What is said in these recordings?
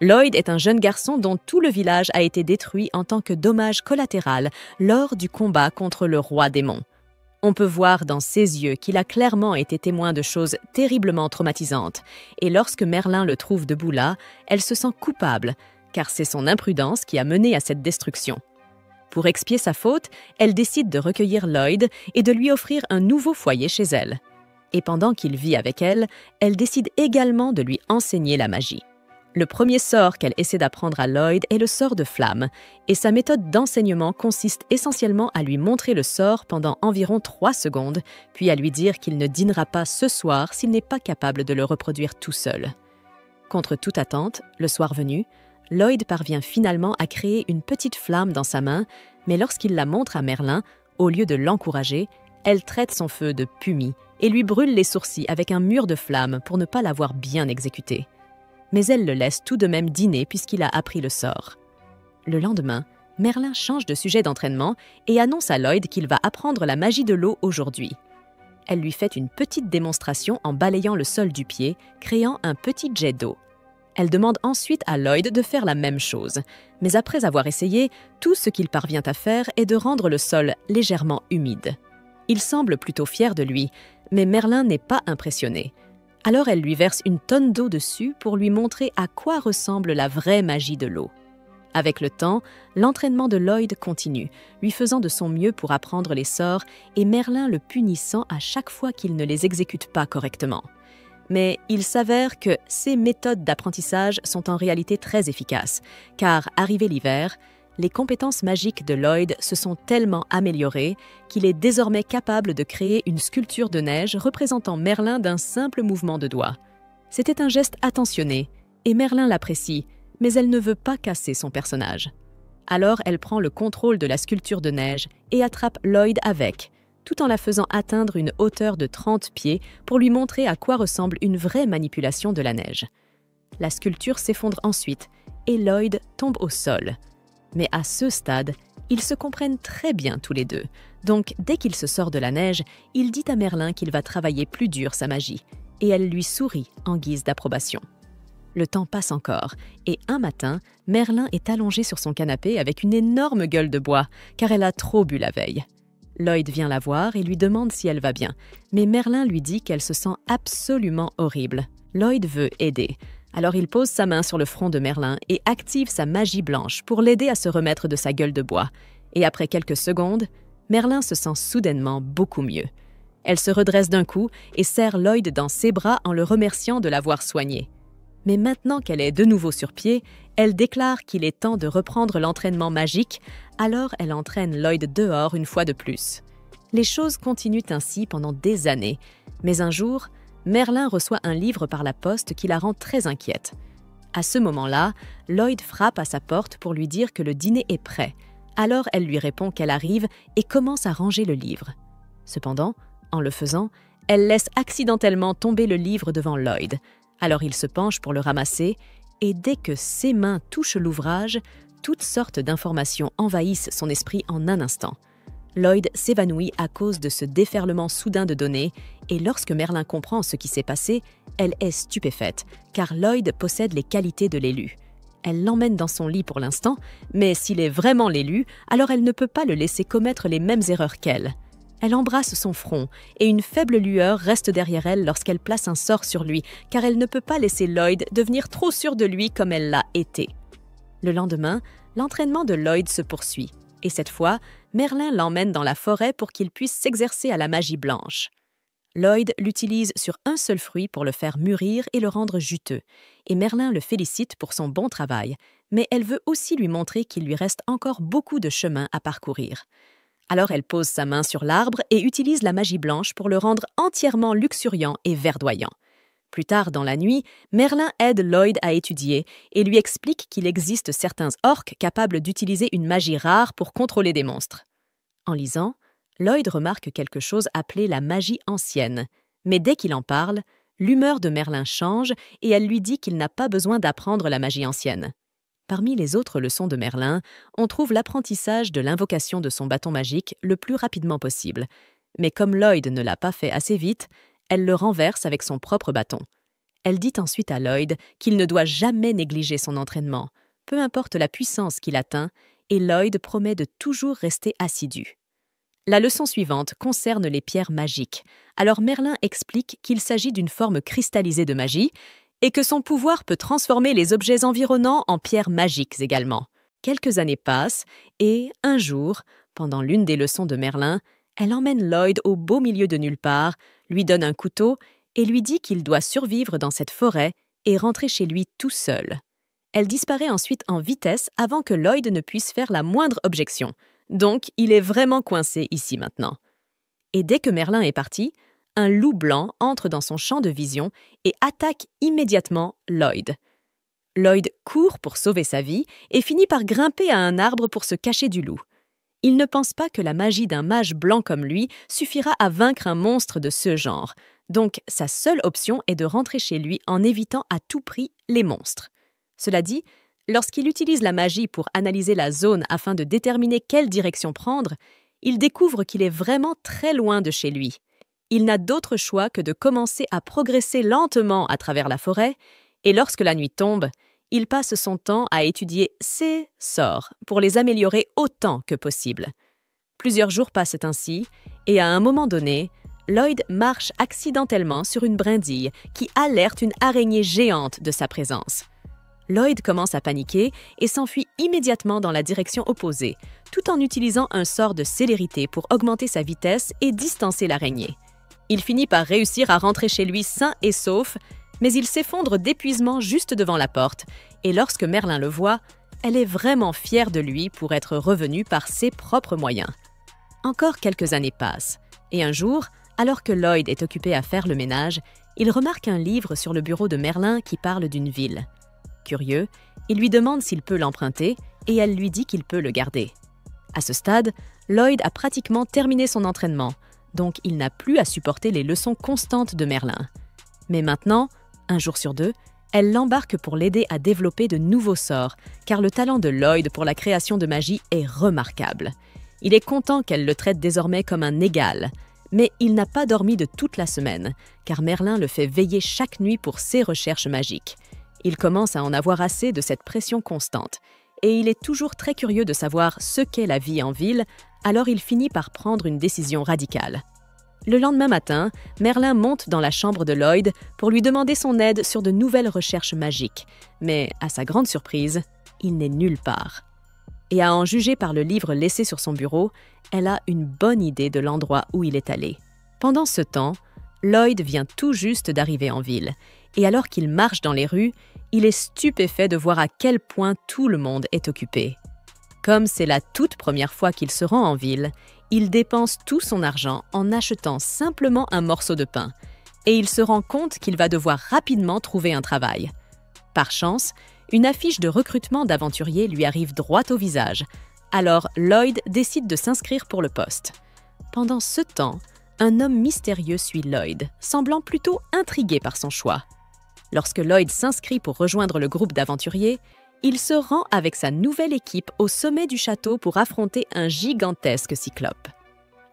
Lloyd est un jeune garçon dont tout le village a été détruit en tant que dommage collatéral lors du combat contre le roi démon. On peut voir dans ses yeux qu'il a clairement été témoin de choses terriblement traumatisantes, et lorsque Merlin le trouve debout là, elle se sent coupable, car c'est son imprudence qui a mené à cette destruction. Pour expier sa faute, elle décide de recueillir Lloyd et de lui offrir un nouveau foyer chez elle. Et pendant qu'il vit avec elle, elle décide également de lui enseigner la magie. Le premier sort qu'elle essaie d'apprendre à Lloyd est le sort de flamme, et sa méthode d'enseignement consiste essentiellement à lui montrer le sort pendant environ 3 secondes, puis à lui dire qu'il ne dînera pas ce soir s'il n'est pas capable de le reproduire tout seul. Contre toute attente, le soir venu, Lloyd parvient finalement à créer une petite flamme dans sa main, mais lorsqu'il la montre à Merlin, au lieu de l'encourager, elle traite son feu de pumi et lui brûle les sourcils avec un mur de flammes pour ne pas l'avoir bien exécuté. Mais elle le laisse tout de même dîner puisqu'il a appris le sort. Le lendemain, Merlin change de sujet d'entraînement et annonce à Lloyd qu'il va apprendre la magie de l'eau aujourd'hui. Elle lui fait une petite démonstration en balayant le sol du pied, créant un petit jet d'eau. Elle demande ensuite à Lloyd de faire la même chose, mais après avoir essayé, tout ce qu'il parvient à faire est de rendre le sol légèrement humide. Il semble plutôt fier de lui, mais Merlin n'est pas impressionné. Alors elle lui verse une tonne d'eau dessus pour lui montrer à quoi ressemble la vraie magie de l'eau. Avec le temps, l'entraînement de Lloyd continue, lui faisant de son mieux pour apprendre les sorts et Merlin le punissant à chaque fois qu'il ne les exécute pas correctement. Mais il s'avère que ces méthodes d'apprentissage sont en réalité très efficaces, car arrivé l'hiver, les compétences magiques de Lloyd se sont tellement améliorées qu'il est désormais capable de créer une sculpture de neige représentant Merlin d'un simple mouvement de doigt. C'était un geste attentionné, et Merlin l'apprécie, mais elle ne veut pas casser son personnage. Alors elle prend le contrôle de la sculpture de neige et attrape Lloyd avec, tout en la faisant atteindre une hauteur de 30 pieds pour lui montrer à quoi ressemble une vraie manipulation de la neige. La sculpture s'effondre ensuite, et Lloyd tombe au sol. Mais à ce stade, ils se comprennent très bien tous les deux. Donc, dès qu'il se sort de la neige, il dit à Merlin qu'il va travailler plus dur sa magie, et elle lui sourit en guise d'approbation. Le temps passe encore, et un matin, Merlin est allongé sur son canapé avec une énorme gueule de bois, car elle a trop bu la veille. Lloyd vient la voir et lui demande si elle va bien, mais Merlin lui dit qu'elle se sent absolument horrible. Lloyd veut aider. Alors il pose sa main sur le front de Merlin et active sa magie blanche pour l'aider à se remettre de sa gueule de bois. Et après quelques secondes, Merlin se sent soudainement beaucoup mieux. Elle se redresse d'un coup et serre Lloyd dans ses bras en le remerciant de l'avoir soigné. Mais maintenant qu'elle est de nouveau sur pied, elle déclare qu'il est temps de reprendre l'entraînement magique, alors elle entraîne Lloyd dehors une fois de plus. Les choses continuent ainsi pendant des années, mais un jour, Merlin reçoit un livre par la poste qui la rend très inquiète. À ce moment-là, Lloyd frappe à sa porte pour lui dire que le dîner est prêt. Alors elle lui répond qu'elle arrive et commence à ranger le livre. Cependant, en le faisant, elle laisse accidentellement tomber le livre devant Lloyd. Alors il se penche pour le ramasser et dès que ses mains touchent l'ouvrage, toutes sortes d'informations envahissent son esprit en un instant. Lloyd s'évanouit à cause de ce déferlement soudain de données et lorsque Merlin comprend ce qui s'est passé, elle est stupéfaite, car Lloyd possède les qualités de l'élu. Elle l'emmène dans son lit pour l'instant, mais s'il est vraiment l'élu, alors elle ne peut pas le laisser commettre les mêmes erreurs qu'elle. Elle embrasse son front et une faible lueur reste derrière elle lorsqu'elle place un sort sur lui, car elle ne peut pas laisser Lloyd devenir trop sûr de lui comme elle l'a été. Le lendemain, l'entraînement de Lloyd se poursuit. Et cette fois, Merlin l'emmène dans la forêt pour qu'il puisse s'exercer à la magie blanche. Lloyd l'utilise sur un seul fruit pour le faire mûrir et le rendre juteux, et Merlin le félicite pour son bon travail, mais elle veut aussi lui montrer qu'il lui reste encore beaucoup de chemin à parcourir. Alors elle pose sa main sur l'arbre et utilise la magie blanche pour le rendre entièrement luxuriant et verdoyant. Plus tard dans la nuit, Merlin aide Lloyd à étudier et lui explique qu'il existe certains orques capables d'utiliser une magie rare pour contrôler des monstres. En lisant, Lloyd remarque quelque chose appelé la magie ancienne, mais dès qu'il en parle, l'humeur de Merlin change et elle lui dit qu'il n'a pas besoin d'apprendre la magie ancienne. Parmi les autres leçons de Merlin, on trouve l'apprentissage de l'invocation de son bâton magique le plus rapidement possible. Mais comme Lloyd ne l'a pas fait assez vite, elle le renverse avec son propre bâton. Elle dit ensuite à Lloyd qu'il ne doit jamais négliger son entraînement, peu importe la puissance qu'il atteint, et Lloyd promet de toujours rester assidu. La leçon suivante concerne les pierres magiques. Alors Merlin explique qu'il s'agit d'une forme cristallisée de magie et que son pouvoir peut transformer les objets environnants en pierres magiques également. Quelques années passent et, un jour, pendant l'une des leçons de Merlin, elle emmène Lloyd au beau milieu de nulle part, lui donne un couteau et lui dit qu'il doit survivre dans cette forêt et rentrer chez lui tout seul. Elle disparaît ensuite en vitesse avant que Lloyd ne puisse faire la moindre objection. Donc, il est vraiment coincé ici maintenant. Et dès que Merlin est parti, un loup blanc entre dans son champ de vision et attaque immédiatement Lloyd. Lloyd court pour sauver sa vie et finit par grimper à un arbre pour se cacher du loup. Il ne pense pas que la magie d'un mage blanc comme lui suffira à vaincre un monstre de ce genre. Donc, sa seule option est de rentrer chez lui en évitant à tout prix les monstres. Cela dit, lorsqu'il utilise la magie pour analyser la zone afin de déterminer quelle direction prendre, il découvre qu'il est vraiment très loin de chez lui. Il n'a d'autre choix que de commencer à progresser lentement à travers la forêt, et lorsque la nuit tombe, il passe son temps à étudier ses sorts pour les améliorer autant que possible. Plusieurs jours passent ainsi, et à un moment donné, Lloyd marche accidentellement sur une brindille qui alerte une araignée géante de sa présence. Lloyd commence à paniquer et s'enfuit immédiatement dans la direction opposée, tout en utilisant un sort de célérité pour augmenter sa vitesse et distancer l'araignée. Il finit par réussir à rentrer chez lui sain et sauf, mais il s'effondre d'épuisement juste devant la porte, et lorsque Merlin le voit, elle est vraiment fière de lui pour être revenu par ses propres moyens. Encore quelques années passent, et un jour, alors que Lloyd est occupé à faire le ménage, il remarque un livre sur le bureau de Merlin qui parle d'une ville. Curieux, il lui demande s'il peut l'emprunter et elle lui dit qu'il peut le garder. À ce stade, Lloyd a pratiquement terminé son entraînement, donc il n'a plus à supporter les leçons constantes de Merlin. Mais maintenant, un jour sur deux, elle l'embarque pour l'aider à développer de nouveaux sorts, car le talent de Lloyd pour la création de magie est remarquable. Il est content qu'elle le traite désormais comme un égal, mais il n'a pas dormi de toute la semaine, car Merlin le fait veiller chaque nuit pour ses recherches magiques. Il commence à en avoir assez de cette pression constante, et il est toujours très curieux de savoir ce qu'est la vie en ville, alors il finit par prendre une décision radicale. Le lendemain matin, Merlin monte dans la chambre de Lloyd pour lui demander son aide sur de nouvelles recherches magiques, mais à sa grande surprise, il n'est nulle part. Et à en juger par le livre laissé sur son bureau, elle a une bonne idée de l'endroit où il est allé. Pendant ce temps, Lloyd vient tout juste d'arriver en ville, et alors qu'il marche dans les rues, il est stupéfait de voir à quel point tout le monde est occupé. Comme c'est la toute première fois qu'il se rend en ville, il dépense tout son argent en achetant simplement un morceau de pain, et il se rend compte qu'il va devoir rapidement trouver un travail. Par chance, une affiche de recrutement d'aventuriers lui arrive droit au visage, alors Lloyd décide de s'inscrire pour le poste. Pendant ce temps, un homme mystérieux suit Lloyd, semblant plutôt intrigué par son choix. Lorsque Lloyd s'inscrit pour rejoindre le groupe d'aventuriers, il se rend avec sa nouvelle équipe au sommet du château pour affronter un gigantesque cyclope.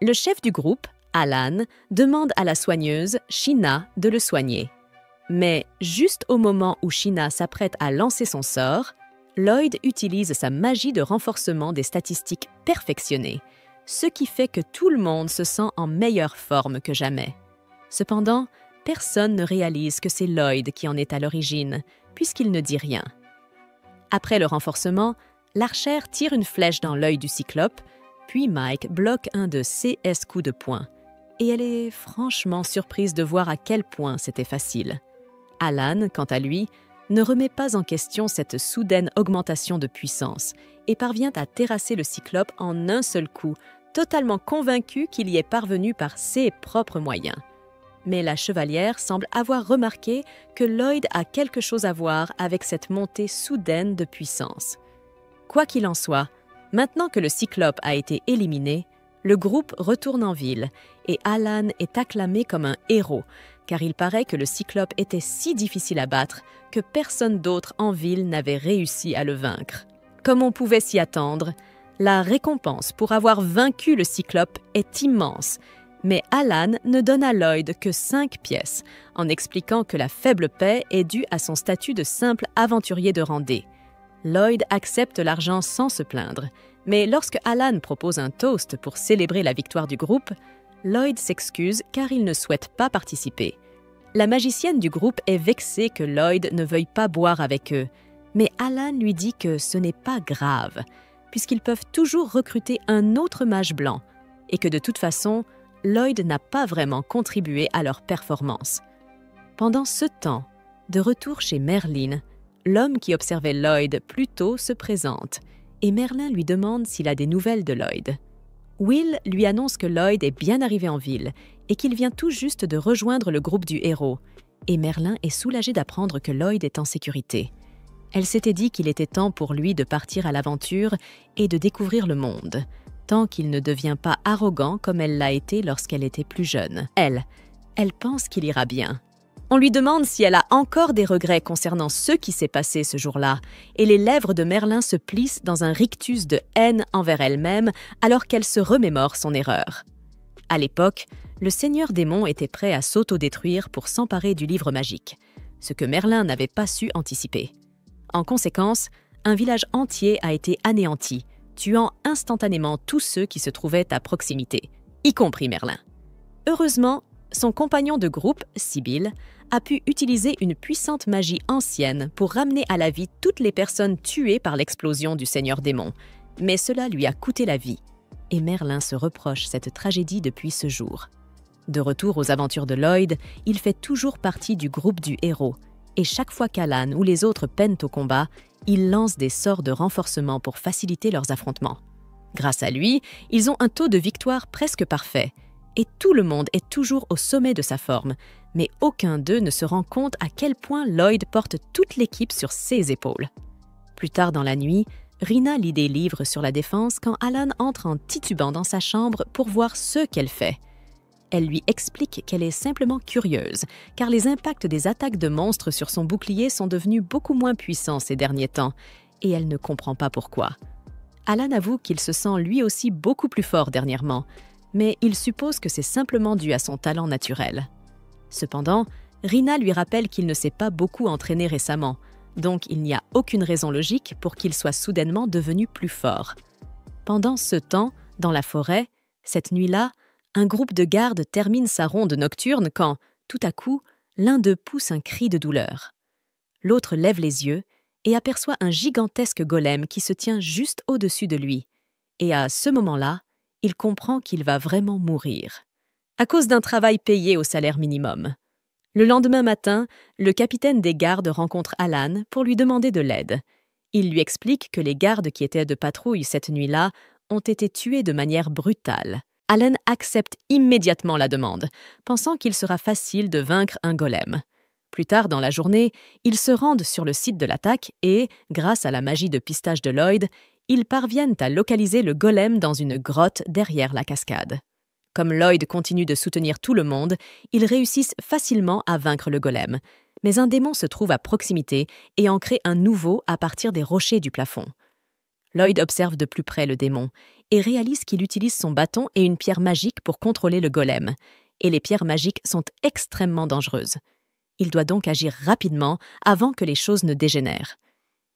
Le chef du groupe, Alan, demande à la soigneuse, Sheena, de le soigner. Mais juste au moment où Sheena s'apprête à lancer son sort, Lloyd utilise sa magie de renforcement des statistiques perfectionnées, ce qui fait que tout le monde se sent en meilleure forme que jamais. Cependant, personne ne réalise que c'est Lloyd qui en est à l'origine, puisqu'il ne dit rien. Après le renforcement, l'archère tire une flèche dans l'œil du cyclope, puis Mike bloque un de ses coups de poing. Et elle est franchement surprise de voir à quel point c'était facile. Alan, quant à lui, ne remet pas en question cette soudaine augmentation de puissance et parvient à terrasser le cyclope en un seul coup, totalement convaincu qu'il y est parvenu par ses propres moyens. Mais la chevalière semble avoir remarqué que Lloyd a quelque chose à voir avec cette montée soudaine de puissance. Quoi qu'il en soit, maintenant que le cyclope a été éliminé, le groupe retourne en ville et Alan est acclamé comme un héros, car il paraît que le cyclope était si difficile à battre que personne d'autre en ville n'avait réussi à le vaincre. Comme on pouvait s'y attendre, la récompense pour avoir vaincu le cyclope est immense, Mais Alan ne donne à Lloyd que 5 pièces, en expliquant que la faible paie est due à son statut de simple aventurier de randée. Lloyd accepte l'argent sans se plaindre, mais lorsque Alan propose un toast pour célébrer la victoire du groupe, Lloyd s'excuse car il ne souhaite pas participer. La magicienne du groupe est vexée que Lloyd ne veuille pas boire avec eux, mais Alan lui dit que ce n'est pas grave, puisqu'ils peuvent toujours recruter un autre mage blanc, et que de toute façon, Lloyd n'a pas vraiment contribué à leur performance. Pendant ce temps, de retour chez Merlin, l'homme qui observait Lloyd plus tôt se présente, et Merlin lui demande s'il a des nouvelles de Lloyd. Will lui annonce que Lloyd est bien arrivé en ville et qu'il vient tout juste de rejoindre le groupe du héros, et Merlin est soulagé d'apprendre que Lloyd est en sécurité. Elle s'était dit qu'il était temps pour lui de partir à l'aventure et de découvrir le monde, tant qu'il ne devient pas arrogant comme elle l'a été lorsqu'elle était plus jeune. Elle pense qu'il ira bien. On lui demande si elle a encore des regrets concernant ce qui s'est passé ce jour-là, et les lèvres de Merlin se plissent dans un rictus de haine envers elle-même alors qu'elle se remémore son erreur. À l'époque, le Seigneur Démon était prêt à s'autodétruire pour s'emparer du livre magique, ce que Merlin n'avait pas su anticiper. En conséquence, un village entier a été anéanti, tuant instantanément tous ceux qui se trouvaient à proximité, y compris Merlin. Heureusement, son compagnon de groupe, Sibyl, a pu utiliser une puissante magie ancienne pour ramener à la vie toutes les personnes tuées par l'explosion du Seigneur Démon, mais cela lui a coûté la vie, et Merlin se reproche cette tragédie depuis ce jour. De retour aux aventures de Lloyd, il fait toujours partie du groupe du héros, et chaque fois qu'Alan ou les autres peinent au combat, il lance des sorts de renforcement pour faciliter leurs affrontements. Grâce à lui, ils ont un taux de victoire presque parfait, et tout le monde est toujours au sommet de sa forme, mais aucun d'eux ne se rend compte à quel point Lloyd porte toute l'équipe sur ses épaules. Plus tard dans la nuit, Rina lit des livres sur la défense quand Alan entre en titubant dans sa chambre pour voir ce qu'elle fait. Elle lui explique qu'elle est simplement curieuse, car les impacts des attaques de monstres sur son bouclier sont devenus beaucoup moins puissants ces derniers temps, et elle ne comprend pas pourquoi. Alan avoue qu'il se sent lui aussi beaucoup plus fort dernièrement, mais il suppose que c'est simplement dû à son talent naturel. Cependant, Rina lui rappelle qu'il ne s'est pas beaucoup entraîné récemment, donc il n'y a aucune raison logique pour qu'il soit soudainement devenu plus fort. Pendant ce temps, dans la forêt, cette nuit-là, un groupe de gardes termine sa ronde nocturne quand, tout à coup, l'un d'eux pousse un cri de douleur. L'autre lève les yeux et aperçoit un gigantesque golem qui se tient juste au-dessus de lui. Et à ce moment-là, il comprend qu'il va vraiment mourir, à cause d'un travail payé au salaire minimum. Le lendemain matin, le capitaine des gardes rencontre Alan pour lui demander de l'aide. Il lui explique que les gardes qui étaient de patrouille cette nuit-là ont été tués de manière brutale. Alan accepte immédiatement la demande, pensant qu'il sera facile de vaincre un golem. Plus tard dans la journée, ils se rendent sur le site de l'attaque et, grâce à la magie de pistage de Lloyd, ils parviennent à localiser le golem dans une grotte derrière la cascade. Comme Lloyd continue de soutenir tout le monde, ils réussissent facilement à vaincre le golem. Mais un démon se trouve à proximité et en crée un nouveau à partir des rochers du plafond. Lloyd observe de plus près le démon et réalise qu'il utilise son bâton et une pierre magique pour contrôler le golem. Et les pierres magiques sont extrêmement dangereuses. Il doit donc agir rapidement avant que les choses ne dégénèrent.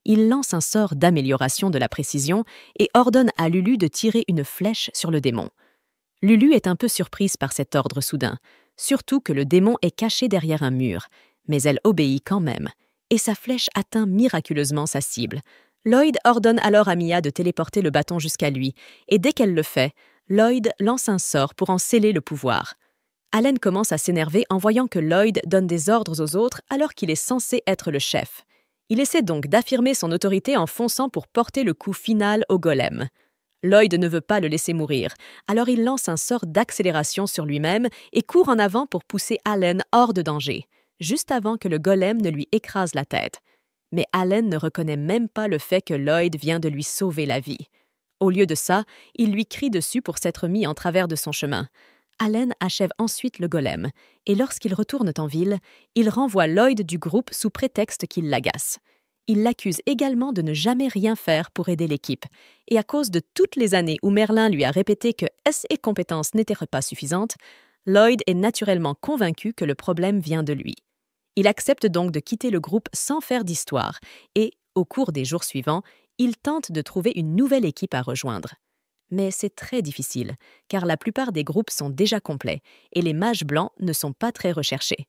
Il lance un sort d'amélioration de la précision et ordonne à Lulu de tirer une flèche sur le démon. Lulu est un peu surprise par cet ordre soudain, surtout que le démon est caché derrière un mur, mais elle obéit quand même, et sa flèche atteint miraculeusement sa cible. Lloyd ordonne alors à Mia de téléporter le bâton jusqu'à lui, et dès qu'elle le fait, Lloyd lance un sort pour en sceller le pouvoir. Alan commence à s'énerver en voyant que Lloyd donne des ordres aux autres alors qu'il est censé être le chef. Il essaie donc d'affirmer son autorité en fonçant pour porter le coup final au golem. Lloyd ne veut pas le laisser mourir, alors il lance un sort d'accélération sur lui-même et court en avant pour pousser Alan hors de danger, juste avant que le golem ne lui écrase la tête. Mais Alan ne reconnaît même pas le fait que Lloyd vient de lui sauver la vie. Au lieu de ça, il lui crie dessus pour s'être mis en travers de son chemin. Alan achève ensuite le golem, et lorsqu'ils retournent en ville, il renvoie Lloyd du groupe sous prétexte qu'il l'agace. il l'accuse également de ne jamais rien faire pour aider l'équipe. Et à cause de toutes les années où Merlin lui a répété que ses compétences n'étaient pas suffisantes, Lloyd est naturellement convaincu que le problème vient de lui. Il accepte donc de quitter le groupe sans faire d'histoire et, au cours des jours suivants, il tente de trouver une nouvelle équipe à rejoindre. Mais c'est très difficile, car la plupart des groupes sont déjà complets et les mages blancs ne sont pas très recherchés.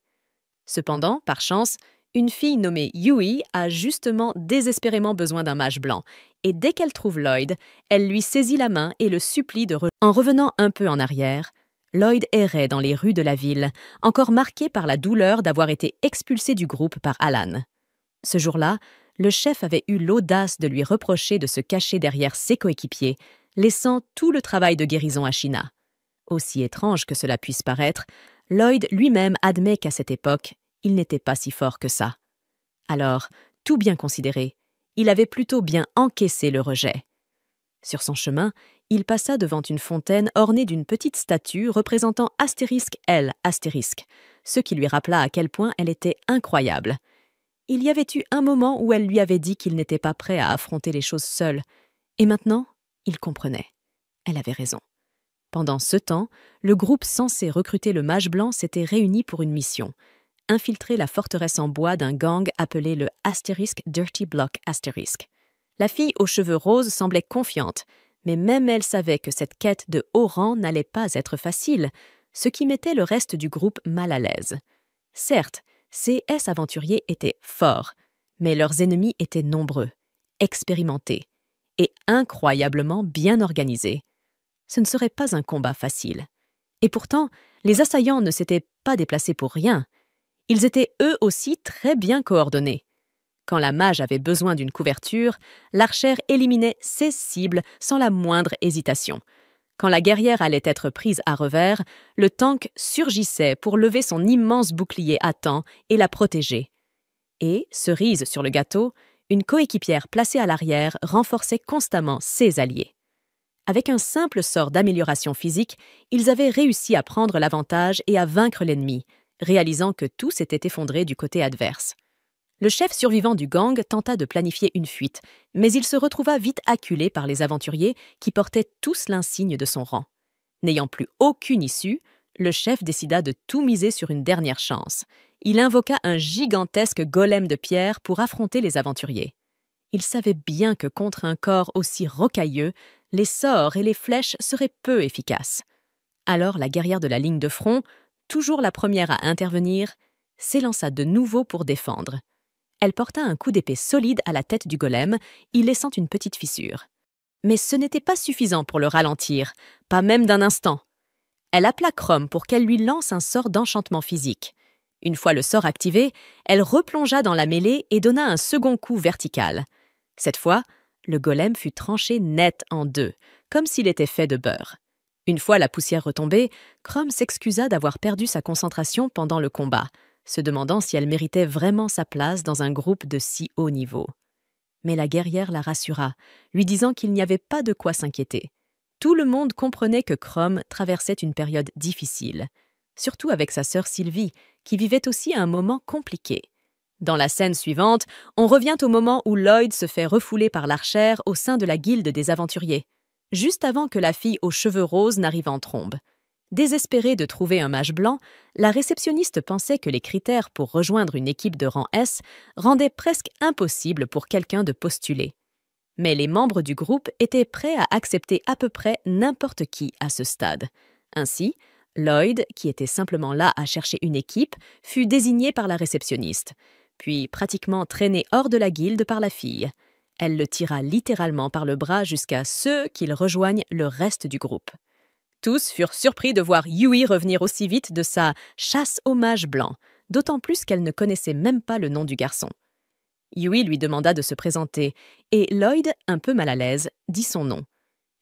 Cependant, par chance, une fille nommée Yui a justement désespérément besoin d'un mage blanc, et dès qu'elle trouve Lloyd, elle lui saisit la main et le supplie de rejoindre. En revenant un peu en arrière, Lloyd errait dans les rues de la ville, encore marqué par la douleur d'avoir été expulsé du groupe par Alan. Ce jour-là, le chef avait eu l'audace de lui reprocher de se cacher derrière ses coéquipiers, laissant tout le travail de guérison à Sheena. Aussi étrange que cela puisse paraître, Lloyd lui-même admet qu'à cette époque, il n'était pas si fort que ça. Alors, tout bien considéré, il avait plutôt bien encaissé le rejet. Sur son chemin, il passa devant une fontaine ornée d'une petite statue représentant *L*, ce qui lui rappela à quel point elle était incroyable. Il y avait eu un moment où elle lui avait dit qu'il n'était pas prêt à affronter les choses seul, et maintenant, il comprenait. Elle avait raison. Pendant ce temps, le groupe censé recruter le mage blanc s'était réuni pour une mission: infiltrer la forteresse en bois d'un gang appelé le Dirty Block *. La fille aux cheveux roses semblait confiante, mais même elle savait que cette quête de haut rang n'allait pas être facile, ce qui mettait le reste du groupe mal à l'aise. Certes, ces aventuriers étaient forts, mais leurs ennemis étaient nombreux, expérimentés et incroyablement bien organisés. Ce ne serait pas un combat facile. Et pourtant, les assaillants ne s'étaient pas déplacés pour rien. Ils étaient eux aussi très bien coordonnés. Quand la mage avait besoin d'une couverture, l'archère éliminait ses cibles sans la moindre hésitation. Quand la guerrière allait être prise à revers, le tank surgissait pour lever son immense bouclier à temps et la protéger. Et, cerise sur le gâteau, une coéquipière placée à l'arrière renforçait constamment ses alliés. Avec un simple sort d'amélioration physique, ils avaient réussi à prendre l'avantage et à vaincre l'ennemi, réalisant que tout s'était effondré du côté adverse. Le chef survivant du gang tenta de planifier une fuite, mais il se retrouva vite acculé par les aventuriers qui portaient tous l'insigne de son rang. N'ayant plus aucune issue, le chef décida de tout miser sur une dernière chance. Il invoqua un gigantesque golem de pierre pour affronter les aventuriers. Il savait bien que contre un corps aussi rocailleux, les sorts et les flèches seraient peu efficaces. Alors la guerrière de la ligne de front, toujours la première à intervenir, s'élança de nouveau pour défendre. Elle porta un coup d'épée solide à la tête du golem, y laissant une petite fissure. Mais ce n'était pas suffisant pour le ralentir, pas même d'un instant. Elle appela Chrome pour qu'elle lui lance un sort d'enchantement physique. Une fois le sort activé, elle replongea dans la mêlée et donna un second coup vertical. Cette fois, le golem fut tranché net en deux, comme s'il était fait de beurre. Une fois la poussière retombée, Chrome s'excusa d'avoir perdu sa concentration pendant le combat, se demandant si elle méritait vraiment sa place dans un groupe de si haut niveau. Mais la guerrière la rassura, lui disant qu'il n'y avait pas de quoi s'inquiéter. Tout le monde comprenait que Chrome traversait une période difficile, surtout avec sa sœur Sylvie, qui vivait aussi un moment compliqué. Dans la scène suivante, on revient au moment où Lloyd se fait refouler par l'archère au sein de la guilde des aventuriers, juste avant que la fille aux cheveux roses n'arrive en trombe. Désespérée de trouver un mage blanc, la réceptionniste pensait que les critères pour rejoindre une équipe de rang S rendaient presque impossible pour quelqu'un de postuler. Mais les membres du groupe étaient prêts à accepter à peu près n'importe qui à ce stade. Ainsi, Lloyd, qui était simplement là à chercher une équipe, fut désigné par la réceptionniste, puis pratiquement traîné hors de la guilde par la fille. Elle le tira littéralement par le bras jusqu'à ce qu'il rejoigne le reste du groupe. Tous furent surpris de voir Yui revenir aussi vite de sa chasse aux mages blancs, d'autant plus qu'elle ne connaissait même pas le nom du garçon. Yui lui demanda de se présenter, et Lloyd, un peu mal à l'aise, dit son nom.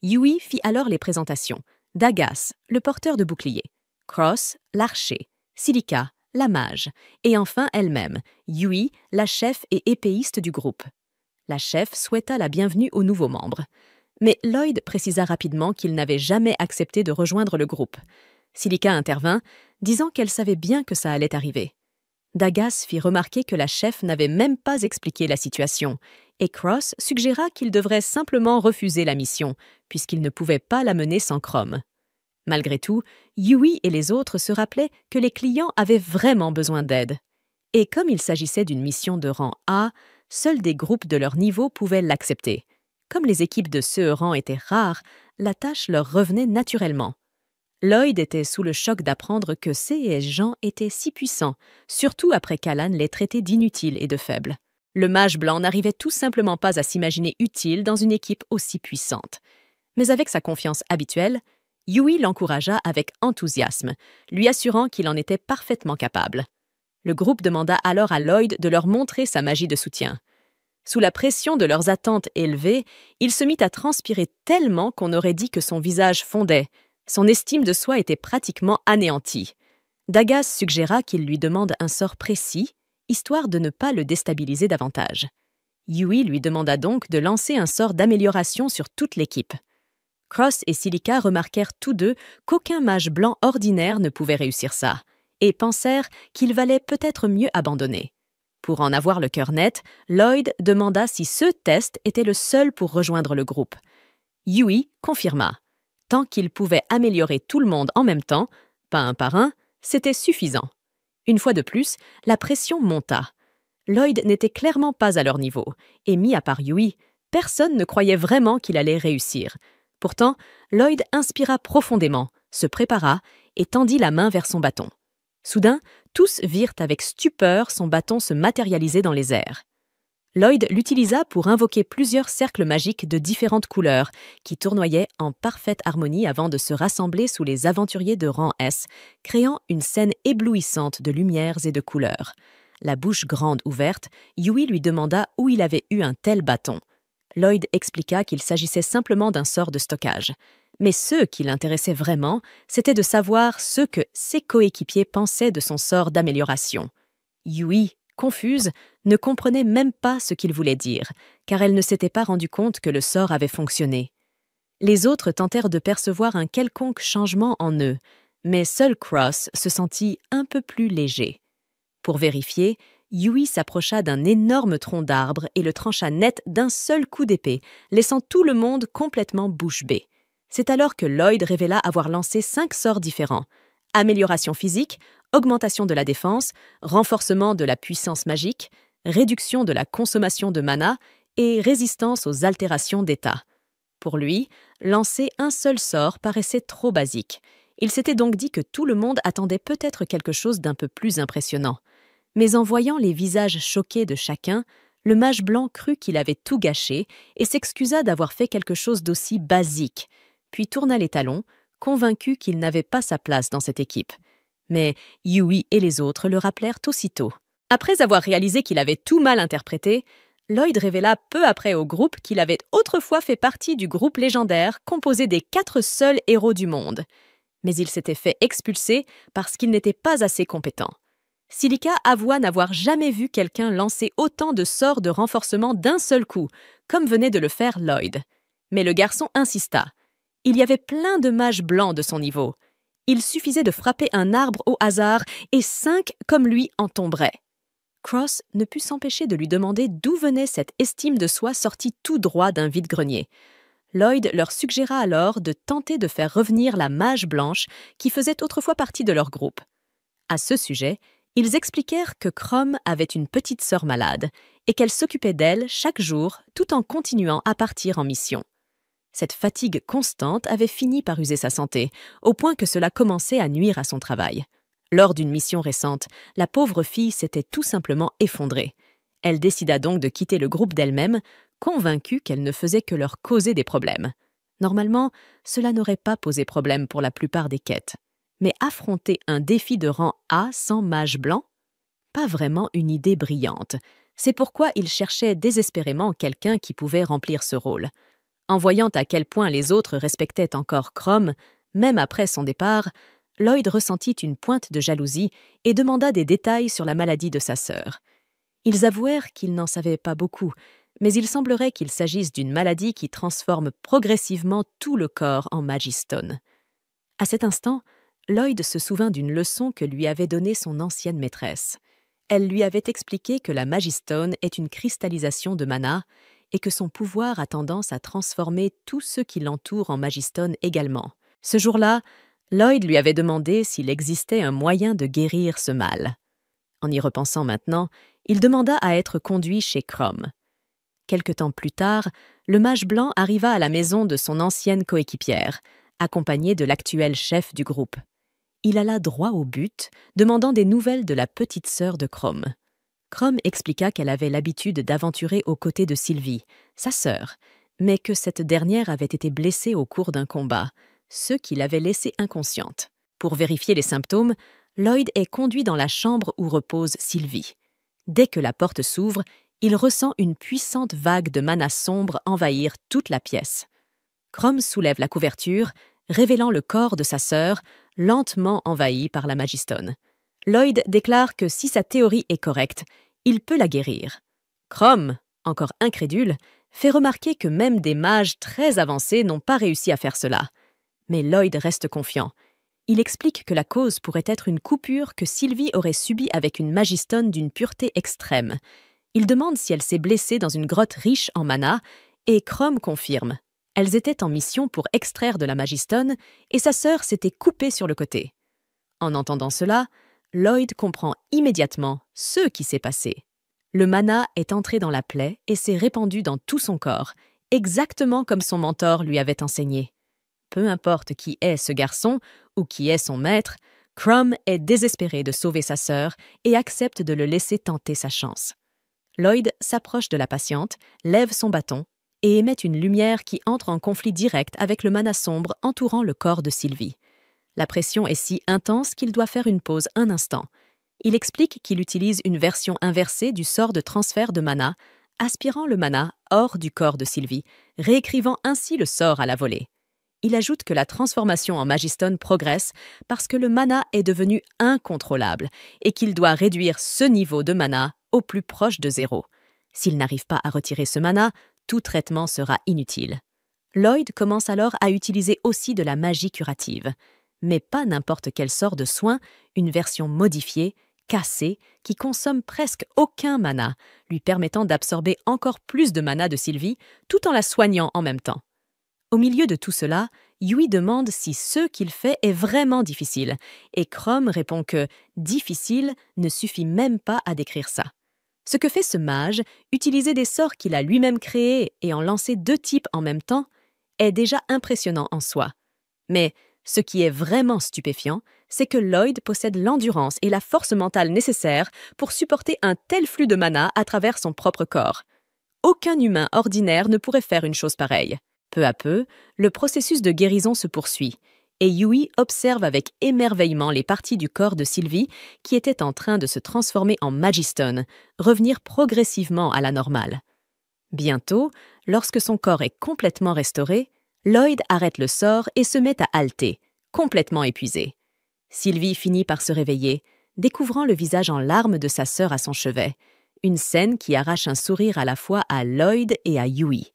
Yui fit alors les présentations: Dagas, le porteur de bouclier; Cross, l'archer; Silica, la mage; et enfin elle-même, Yui, la chef et épéiste du groupe. La chef souhaita la bienvenue aux nouveaux membres. Mais Lloyd précisa rapidement qu'il n'avait jamais accepté de rejoindre le groupe. Silica intervint, disant qu'elle savait bien que ça allait arriver. Dagas fit remarquer que la chef n'avait même pas expliqué la situation, et Cross suggéra qu'il devrait simplement refuser la mission, puisqu'il ne pouvait pas la mener sans Chrome. Malgré tout, Yui et les autres se rappelaient que les clients avaient vraiment besoin d'aide. Et comme il s'agissait d'une mission de rang A, seuls des groupes de leur niveau pouvaient l'accepter. Comme les équipes de ce rang étaient rares, la tâche leur revenait naturellement. Lloyd était sous le choc d'apprendre que ces gens étaient si puissants, surtout après qu'Alan les traitait d'inutiles et de faibles. Le mage blanc n'arrivait tout simplement pas à s'imaginer utile dans une équipe aussi puissante. Mais avec sa confiance habituelle, Yui l'encouragea avec enthousiasme, lui assurant qu'il en était parfaitement capable. Le groupe demanda alors à Lloyd de leur montrer sa magie de soutien. Sous la pression de leurs attentes élevées, il se mit à transpirer tellement qu'on aurait dit que son visage fondait. Son estime de soi était pratiquement anéantie. Dagas suggéra qu'il lui demande un sort précis, histoire de ne pas le déstabiliser davantage. Yui lui demanda donc de lancer un sort d'amélioration sur toute l'équipe. Cross et Silica remarquèrent tous deux qu'aucun mage blanc ordinaire ne pouvait réussir ça, et pensèrent qu'il valait peut-être mieux abandonner. Pour en avoir le cœur net, Lloyd demanda si ce test était le seul pour rejoindre le groupe. Yui confirma. Tant qu'il pouvait améliorer tout le monde en même temps, pas un par un, c'était suffisant. Une fois de plus, la pression monta. Lloyd n'était clairement pas à leur niveau, et mis à part Yui, personne ne croyait vraiment qu'il allait réussir. Pourtant, Lloyd inspira profondément, se prépara et tendit la main vers son bâton. Soudain, tous virent avec stupeur son bâton se matérialiser dans les airs. Lloyd l'utilisa pour invoquer plusieurs cercles magiques de différentes couleurs qui tournoyaient en parfaite harmonie avant de se rassembler sous les aventuriers de rang S, créant une scène éblouissante de lumières et de couleurs. La bouche grande ouverte, Yui lui demanda où il avait eu un tel bâton. Lloyd expliqua qu'il s'agissait simplement d'un sort de stockage. Mais ce qui l'intéressait vraiment, c'était de savoir ce que ses coéquipiers pensaient de son sort d'amélioration. Yui, confuse, ne comprenait même pas ce qu'il voulait dire, car elle ne s'était pas rendu compte que le sort avait fonctionné. Les autres tentèrent de percevoir un quelconque changement en eux, mais seul Cross se sentit un peu plus léger. Pour vérifier, Yui s'approcha d'un énorme tronc d'arbre et le trancha net d'un seul coup d'épée, laissant tout le monde complètement bouche bée. C'est alors que Lloyd révéla avoir lancé 5 sorts différents. Amélioration physique, augmentation de la défense, renforcement de la puissance magique, réduction de la consommation de mana et résistance aux altérations d'état. Pour lui, lancer un seul sort paraissait trop basique. Il s'était donc dit que tout le monde attendait peut-être quelque chose d'un peu plus impressionnant. Mais en voyant les visages choqués de chacun, le mage blanc crut qu'il avait tout gâché et s'excusa d'avoir fait quelque chose d'aussi basique, puis tourna les talons, convaincu qu'il n'avait pas sa place dans cette équipe. Mais Yui et les autres le rappelèrent aussitôt. Après avoir réalisé qu'il avait tout mal interprété, Lloyd révéla peu après au groupe qu'il avait autrefois fait partie du groupe légendaire composé des 4 seuls héros du monde. Mais il s'était fait expulser parce qu'il n'était pas assez compétent. Silica avoua n'avoir jamais vu quelqu'un lancer autant de sorts de renforcement d'un seul coup, comme venait de le faire Lloyd. Mais le garçon insista. Il y avait plein de mages blancs de son niveau. Il suffisait de frapper un arbre au hasard et 5 comme lui en tomberaient. Cross ne put s'empêcher de lui demander d'où venait cette estime de soi sortie tout droit d'un vide-grenier. Lloyd leur suggéra alors de tenter de faire revenir la mage blanche qui faisait autrefois partie de leur groupe. À ce sujet, ils expliquèrent que Chrome avait une petite sœur malade et qu'elle s'occupait d'elle chaque jour tout en continuant à partir en mission. Cette fatigue constante avait fini par user sa santé, au point que cela commençait à nuire à son travail. Lors d'une mission récente, la pauvre fille s'était tout simplement effondrée. Elle décida donc de quitter le groupe d'elle-même, convaincue qu'elle ne faisait que leur causer des problèmes. Normalement, cela n'aurait pas posé problème pour la plupart des quêtes. Mais affronter un défi de rang A sans mage blanc? Pas vraiment une idée brillante. C'est pourquoi il cherchait désespérément quelqu'un qui pouvait remplir ce rôle. En voyant à quel point les autres respectaient encore Chrome, même après son départ, Lloyd ressentit une pointe de jalousie et demanda des détails sur la maladie de sa sœur. Ils avouèrent qu'ils n'en savaient pas beaucoup, mais il semblerait qu'il s'agisse d'une maladie qui transforme progressivement tout le corps en Magistone. À cet instant, Lloyd se souvint d'une leçon que lui avait donnée son ancienne maîtresse. Elle lui avait expliqué que la Magistone est une cristallisation de mana et que son pouvoir a tendance à transformer tous ceux qui l'entourent en Magistone également. Ce jour-là, Lloyd lui avait demandé s'il existait un moyen de guérir ce mal. En y repensant maintenant, il demanda à être conduit chez Crom. Quelque temps plus tard, le mage blanc arriva à la maison de son ancienne coéquipière, accompagné de l'actuel chef du groupe. Il alla droit au but, demandant des nouvelles de la petite sœur de Crom. Crom expliqua qu'elle avait l'habitude d'aventurer aux côtés de Sylvie, sa sœur, mais que cette dernière avait été blessée au cours d'un combat, ce qui l'avait laissée inconsciente. Pour vérifier les symptômes, Lloyd est conduit dans la chambre où repose Sylvie. Dès que la porte s'ouvre, il ressent une puissante vague de mana sombre envahir toute la pièce. Crom soulève la couverture, révélant le corps de sa sœur, lentement envahi par la Magistone. Lloyd déclare que si sa théorie est correcte, il peut la guérir. Crom, encore incrédule, fait remarquer que même des mages très avancés n'ont pas réussi à faire cela. Mais Lloyd reste confiant. Il explique que la cause pourrait être une coupure que Sylvie aurait subie avec une Magistone d'une pureté extrême. Il demande si elle s'est blessée dans une grotte riche en mana, et Crom confirme. Elles étaient en mission pour extraire de la Magistone, et sa sœur s'était coupée sur le côté. En entendant cela, Lloyd comprend immédiatement ce qui s'est passé. Le mana est entré dans la plaie et s'est répandu dans tout son corps, exactement comme son mentor lui avait enseigné. Peu importe qui est ce garçon ou qui est son maître, Crom est désespéré de sauver sa sœur et accepte de le laisser tenter sa chance. Lloyd s'approche de la patiente, lève son bâton et émet une lumière qui entre en conflit direct avec le mana sombre entourant le corps de Sylvie. La pression est si intense qu'il doit faire une pause un instant. Il explique qu'il utilise une version inversée du sort de transfert de mana, aspirant le mana hors du corps de Sylvie, réécrivant ainsi le sort à la volée. Il ajoute que la transformation en Magistone progresse parce que le mana est devenu incontrôlable et qu'il doit réduire ce niveau de mana au plus proche de 0. S'il n'arrive pas à retirer ce mana, tout traitement sera inutile. Lloyd commence alors à utiliser aussi de la magie curative, mais pas n'importe quel sort de soin, une version modifiée, cassée, qui consomme presque aucun mana, lui permettant d'absorber encore plus de mana de Sylvie, tout en la soignant en même temps. Au milieu de tout cela, Yui demande si ce qu'il fait est vraiment difficile, et Crom répond que « difficile » ne suffit même pas à décrire ça. Ce que fait ce mage, utiliser des sorts qu'il a lui-même créés et en lancer 2 types en même temps, est déjà impressionnant en soi. Mais ce qui est vraiment stupéfiant, c'est que Lloyd possède l'endurance et la force mentale nécessaires pour supporter un tel flux de mana à travers son propre corps. Aucun humain ordinaire ne pourrait faire une chose pareille. Peu à peu, le processus de guérison se poursuit, et Yui observe avec émerveillement les parties du corps de Sylvie qui étaient en train de se transformer en Magistone, revenir progressivement à la normale. Bientôt, lorsque son corps est complètement restauré, Lloyd arrête le sort et se met à halter, complètement épuisé. Sylvie finit par se réveiller, découvrant le visage en larmes de sa sœur à son chevet, une scène qui arrache un sourire à la fois à Lloyd et à Yui.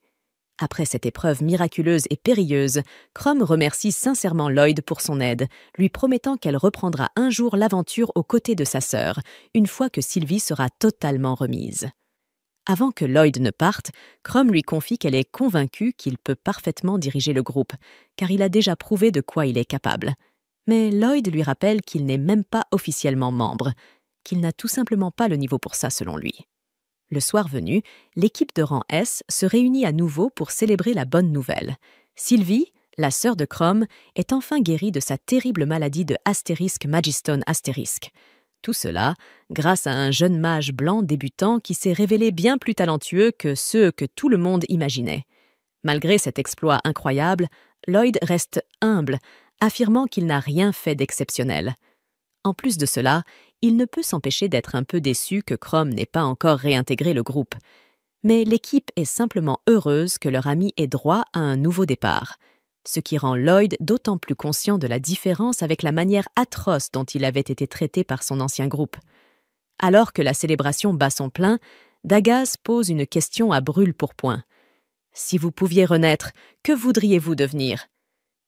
Après cette épreuve miraculeuse et périlleuse, Crom remercie sincèrement Lloyd pour son aide, lui promettant qu'elle reprendra un jour l'aventure aux côtés de sa sœur, une fois que Sylvie sera totalement remise. Avant que Lloyd ne parte, Crom lui confie qu'elle est convaincue qu'il peut parfaitement diriger le groupe, car il a déjà prouvé de quoi il est capable. Mais Lloyd lui rappelle qu'il n'est même pas officiellement membre, qu'il n'a tout simplement pas le niveau pour ça selon lui. Le soir venu, l'équipe de rang S se réunit à nouveau pour célébrer la bonne nouvelle. Sylvie, la sœur de Crom, est enfin guérie de sa terrible maladie de Astérisque Magistone Astérisque. Tout cela grâce à un jeune mage blanc débutant qui s'est révélé bien plus talentueux que ceux que tout le monde imaginait. Malgré cet exploit incroyable, Lloyd reste humble, affirmant qu'il n'a rien fait d'exceptionnel. En plus de cela, il ne peut s'empêcher d'être un peu déçu que Crom n'ait pas encore réintégré le groupe. Mais l'équipe est simplement heureuse que leur ami ait droit à un nouveau départ, ce qui rend Lloyd d'autant plus conscient de la différence avec la manière atroce dont il avait été traité par son ancien groupe. Alors que la célébration bat son plein, Dagaz pose une question à brûle-pourpoint. « Si vous pouviez renaître, que voudriez-vous devenir ?»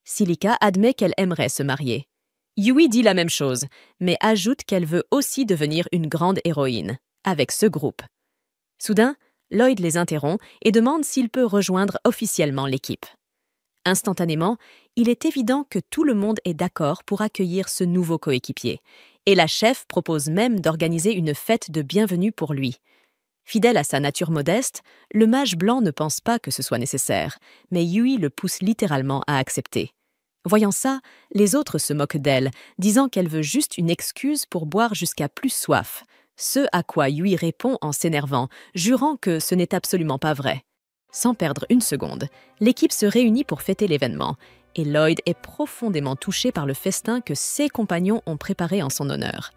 Silica admet qu'elle aimerait se marier. Yui dit la même chose, mais ajoute qu'elle veut aussi devenir une grande héroïne, avec ce groupe. Soudain, Lloyd les interrompt et demande s'il peut rejoindre officiellement l'équipe. Instantanément, il est évident que tout le monde est d'accord pour accueillir ce nouveau coéquipier, et la chef propose même d'organiser une fête de bienvenue pour lui. Fidèle à sa nature modeste, le mage blanc ne pense pas que ce soit nécessaire, mais Yui le pousse littéralement à accepter. Voyant ça, les autres se moquent d'elle, disant qu'elle veut juste une excuse pour boire jusqu'à plus soif, ce à quoi Yui répond en s'énervant, jurant que ce n'est absolument pas vrai. Sans perdre une seconde, l'équipe se réunit pour fêter l'événement, et Lloyd est profondément touché par le festin que ses compagnons ont préparé en son honneur.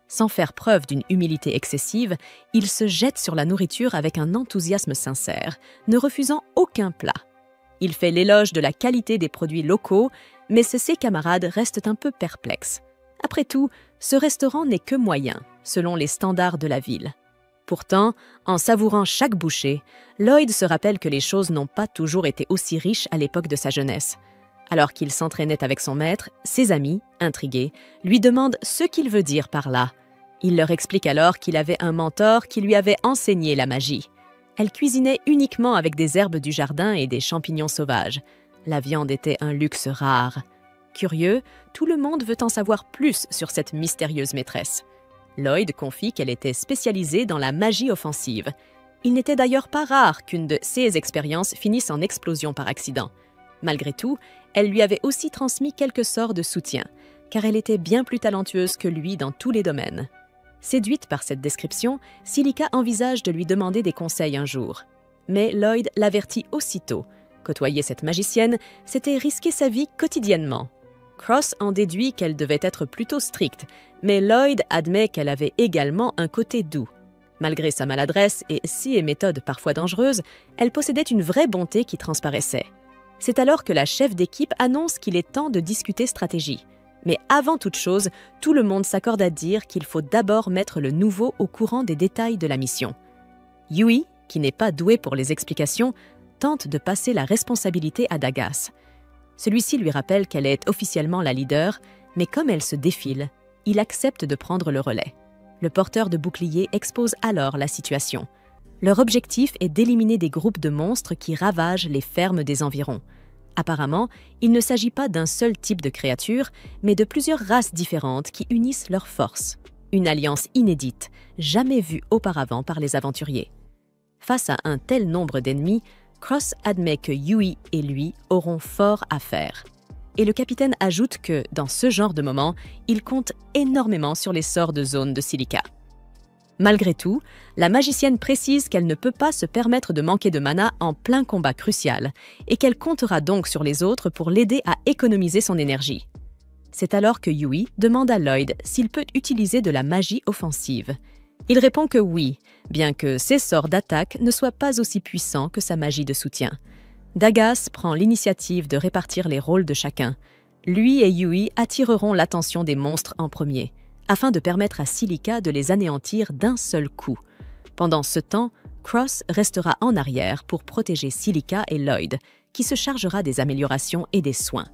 Sans faire preuve d'une humilité excessive, il se jette sur la nourriture avec un enthousiasme sincère, ne refusant aucun plat. Il fait l'éloge de la qualité des produits locaux, mais ses camarades restent un peu perplexes. Après tout, ce restaurant n'est que moyen, selon les standards de la ville. Pourtant, en savourant chaque bouchée, Lloyd se rappelle que les choses n'ont pas toujours été aussi riches à l'époque de sa jeunesse. Alors qu'il s'entraînait avec son maître, ses amis, intrigués, lui demandent ce qu'il veut dire par là. Il leur explique alors qu'il avait un mentor qui lui avait enseigné la magie. Elle cuisinait uniquement avec des herbes du jardin et des champignons sauvages. La viande était un luxe rare. Curieux, tout le monde veut en savoir plus sur cette mystérieuse maîtresse. Lloyd confie qu'elle était spécialisée dans la magie offensive. Il n'était d'ailleurs pas rare qu'une de ses expériences finisse en explosion par accident. Malgré tout, elle lui avait aussi transmis quelques sorts de soutien, car elle était bien plus talentueuse que lui dans tous les domaines. Séduite par cette description, Silica envisage de lui demander des conseils un jour. Mais Lloyd l'avertit aussitôt. Côtoyer cette magicienne, c'était risquer sa vie quotidiennement. Cross en déduit qu'elle devait être plutôt stricte, mais Lloyd admet qu'elle avait également un côté doux. Malgré sa maladresse et ses méthodes parfois dangereuses, elle possédait une vraie bonté qui transparaissait. C'est alors que la chef d'équipe annonce qu'il est temps de discuter stratégie. Mais avant toute chose, tout le monde s'accorde à dire qu'il faut d'abord mettre le nouveau au courant des détails de la mission. Yui, qui n'est pas doué pour les explications, tente de passer la responsabilité à Dagas. Celui-ci lui rappelle qu'elle est officiellement la leader, mais comme elle se défile, il accepte de prendre le relais. Le porteur de bouclier expose alors la situation. Leur objectif est d'éliminer des groupes de monstres qui ravagent les fermes des environs. Apparemment, il ne s'agit pas d'un seul type de créature, mais de plusieurs races différentes qui unissent leurs forces. Une alliance inédite, jamais vue auparavant par les aventuriers. Face à un tel nombre d'ennemis, Cross admet que Yui et lui auront fort à faire. Et le capitaine ajoute que, dans ce genre de moment, il compte énormément sur les sorts de zone de Silica. Malgré tout, la magicienne précise qu'elle ne peut pas se permettre de manquer de mana en plein combat crucial et qu'elle comptera donc sur les autres pour l'aider à économiser son énergie. C'est alors que Yui demande à Lloyd s'il peut utiliser de la magie offensive. Il répond que oui, bien que ses sorts d'attaque ne soient pas aussi puissants que sa magie de soutien. Dagas prend l'initiative de répartir les rôles de chacun. Lui et Yui attireront l'attention des monstres en premier, afin de permettre à Silica de les anéantir d'un seul coup. Pendant ce temps, Cross restera en arrière pour protéger Silica et Lloyd, qui se chargera des améliorations et des soins.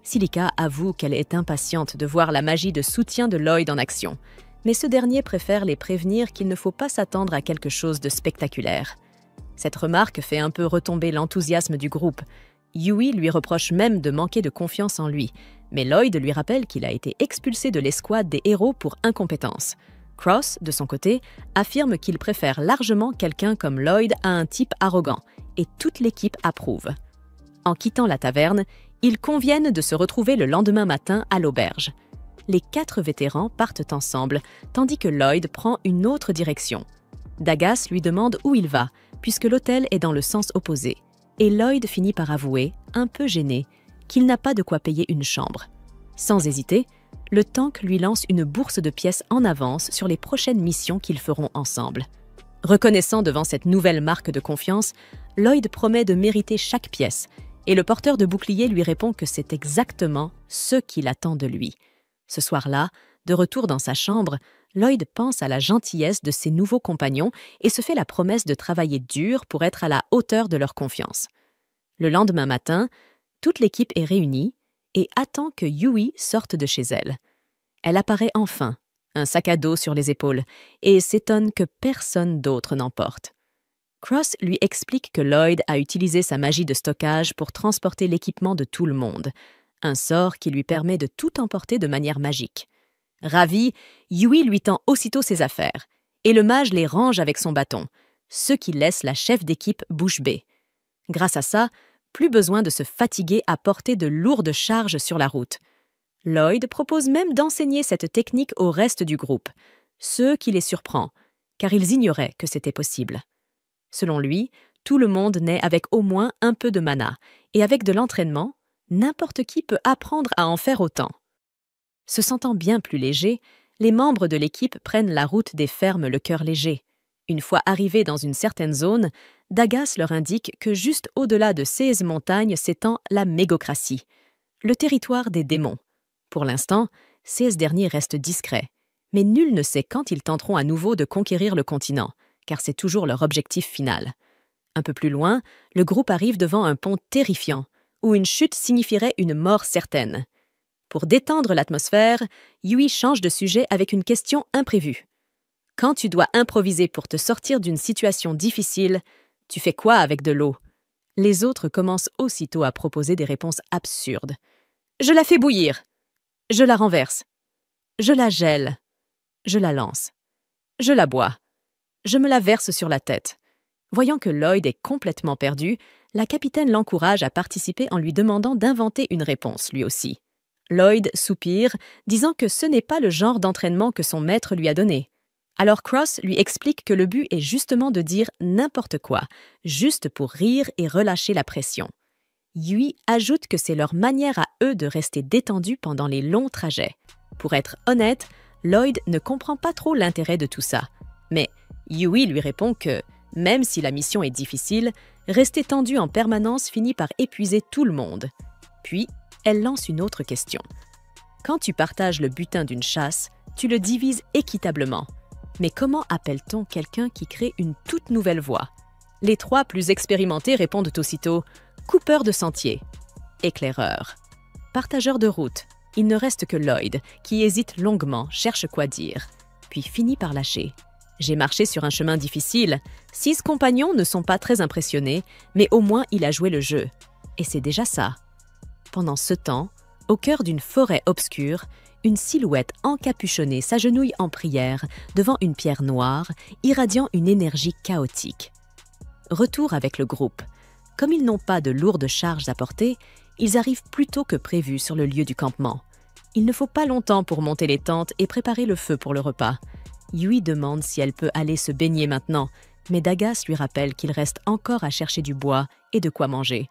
Silica avoue qu'elle est impatiente de voir la magie de soutien de Lloyd en action, mais ce dernier préfère les prévenir qu'il ne faut pas s'attendre à quelque chose de spectaculaire. Cette remarque fait un peu retomber l'enthousiasme du groupe. Yui lui reproche même de manquer de confiance en lui, mais Lloyd lui rappelle qu'il a été expulsé de l'escouade des héros pour incompétence. Cross, de son côté, affirme qu'il préfère largement quelqu'un comme Lloyd à un type arrogant, et toute l'équipe approuve. En quittant la taverne, ils conviennent de se retrouver le lendemain matin à l'auberge. Les 4 vétérans partent ensemble, tandis que Lloyd prend une autre direction. Dagas lui demande où il va, puisque l'hôtel est dans le sens opposé, et Lloyd finit par avouer, un peu gêné, qu'il n'a pas de quoi payer une chambre. Sans hésiter, le tank lui lance une bourse de pièces en avance sur les prochaines missions qu'ils feront ensemble. Reconnaissant devant cette nouvelle marque de confiance, Lloyd promet de mériter chaque pièce, et le porteur de bouclier lui répond que c'est exactement ce qu'il attend de lui. Ce soir-là, de retour dans sa chambre, Lloyd pense à la gentillesse de ses nouveaux compagnons et se fait la promesse de travailler dur pour être à la hauteur de leur confiance. Le lendemain matin, toute l'équipe est réunie et attend que Yui sorte de chez elle. Elle apparaît enfin, un sac à dos sur les épaules, et s'étonne que personne d'autre n'en porte. Cross lui explique que Lloyd a utilisé sa magie de stockage pour transporter l'équipement de tout le monde, un sort qui lui permet de tout emporter de manière magique. Ravi, Yui lui tend aussitôt ses affaires, et le mage les range avec son bâton, ce qui laisse la chef d'équipe bouche bée. Grâce à ça, plus besoin de se fatiguer à porter de lourdes charges sur la route. Lloyd propose même d'enseigner cette technique au reste du groupe, ce qui les surprend, car ils ignoraient que c'était possible. Selon lui, tout le monde naît avec au moins un peu de mana, et avec de l'entraînement, n'importe qui peut apprendre à en faire autant. Se sentant bien plus légers, les membres de l'équipe prennent la route des fermes Le Cœur Léger. Une fois arrivés dans une certaine zone, Dagas leur indique que juste au-delà de ces montagnes s'étend la Mégocratie, le territoire des démons. Pour l'instant, ces derniers restent discrets, mais nul ne sait quand ils tenteront à nouveau de conquérir le continent, car c'est toujours leur objectif final. Un peu plus loin, le groupe arrive devant un pont terrifiant, où une chute signifierait une mort certaine. Pour détendre l'atmosphère, Yui change de sujet avec une question imprévue. Quand tu dois improviser pour te sortir d'une situation difficile, tu fais quoi avec de l'eau? Les autres commencent aussitôt à proposer des réponses absurdes. Je la fais bouillir. Je la renverse. Je la gèle. Je la lance. Je la bois. Je me la verse sur la tête. Voyant que Lloyd est complètement perdu, la capitaine l'encourage à participer en lui demandant d'inventer une réponse, lui aussi. Lloyd soupire, disant que ce n'est pas le genre d'entraînement que son maître lui a donné. Alors Cross lui explique que le but est justement de dire n'importe quoi, juste pour rire et relâcher la pression. Yui ajoute que c'est leur manière à eux de rester détendus pendant les longs trajets. Pour être honnête, Lloyd ne comprend pas trop l'intérêt de tout ça. Mais Yui lui répond que, même si la mission est difficile, rester tendu en permanence finit par épuiser tout le monde. Puis, elle lance une autre question. Quand tu partages le butin d'une chasse, tu le divises équitablement. Mais comment appelle-t-on quelqu'un qui crée une toute nouvelle voie? Les trois plus expérimentés répondent aussitôt « coupeur de sentier »,« éclaireur »,« partageur de route ». Il ne reste que Lloyd, qui hésite longuement, cherche quoi dire, puis finit par lâcher. J'ai marché sur un chemin difficile. 6 compagnons ne sont pas très impressionnés, mais au moins il a joué le jeu. Et c'est déjà ça. Pendant ce temps, au cœur d'une forêt obscure, une silhouette encapuchonnée s'agenouille en prière devant une pierre noire, irradiant une énergie chaotique. Retour avec le groupe. Comme ils n'ont pas de lourdes charges à porter, ils arrivent plus tôt que prévu sur le lieu du campement. Il ne faut pas longtemps pour monter les tentes et préparer le feu pour le repas. Yui demande si elle peut aller se baigner maintenant, mais Dagas lui rappelle qu'il reste encore à chercher du bois et de quoi manger.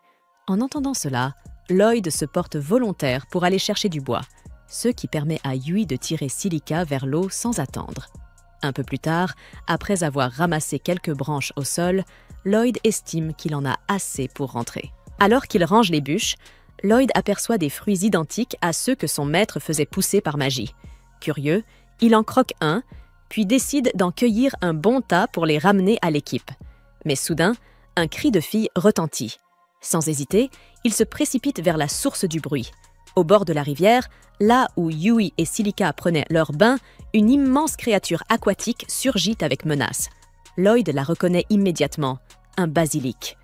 En entendant cela, Lloyd se porte volontaire pour aller chercher du bois, ce qui permet à Yui de tirer Silica vers l'eau sans attendre. Un peu plus tard, après avoir ramassé quelques branches au sol, Lloyd estime qu'il en a assez pour rentrer. Alors qu'il range les bûches, Lloyd aperçoit des fruits identiques à ceux que son maître faisait pousser par magie. Curieux, il en croque un, puis décide d'en cueillir un bon tas pour les ramener à l'équipe. Mais soudain, un cri de fille retentit. Sans hésiter, il se précipite vers la source du bruit. Au bord de la rivière, là où Yui et Silica prenaient leur bain, une immense créature aquatique surgit avec menace. Lloyd la reconnaît immédiatement, un basilic.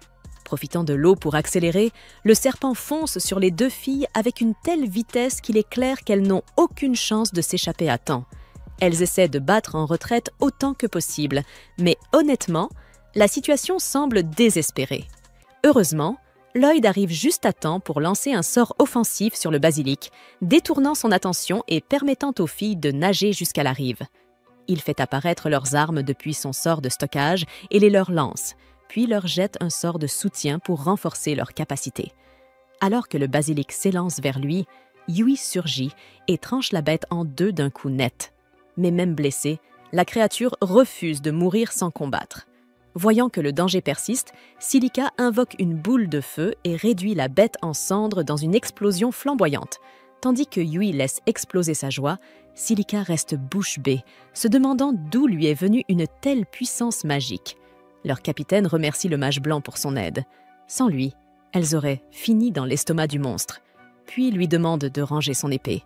Profitant de l'eau pour accélérer, le serpent fonce sur les 2 filles avec une telle vitesse qu'il est clair qu'elles n'ont aucune chance de s'échapper à temps. Elles essaient de battre en retraite autant que possible, mais honnêtement, la situation semble désespérée. Heureusement, Lloyd arrive juste à temps pour lancer un sort offensif sur le basilic, détournant son attention et permettant aux filles de nager jusqu'à la rive. Il fait apparaître leurs armes depuis son sort de stockage et les leur lance, puis leur jette un sort de soutien pour renforcer leur capacité. Alors que le basilic s'élance vers lui, Yui surgit et tranche la bête en 2 d'un coup net. Mais même blessée, la créature refuse de mourir sans combattre. Voyant que le danger persiste, Silica invoque une boule de feu et réduit la bête en cendres dans une explosion flamboyante. Tandis que Yui laisse exploser sa joie, Silica reste bouche bée, se demandant d'où lui est venue une telle puissance magique. Leur capitaine remercie le mage blanc pour son aide. Sans lui, elles auraient fini dans l'estomac du monstre. Puis lui demande de ranger son épée.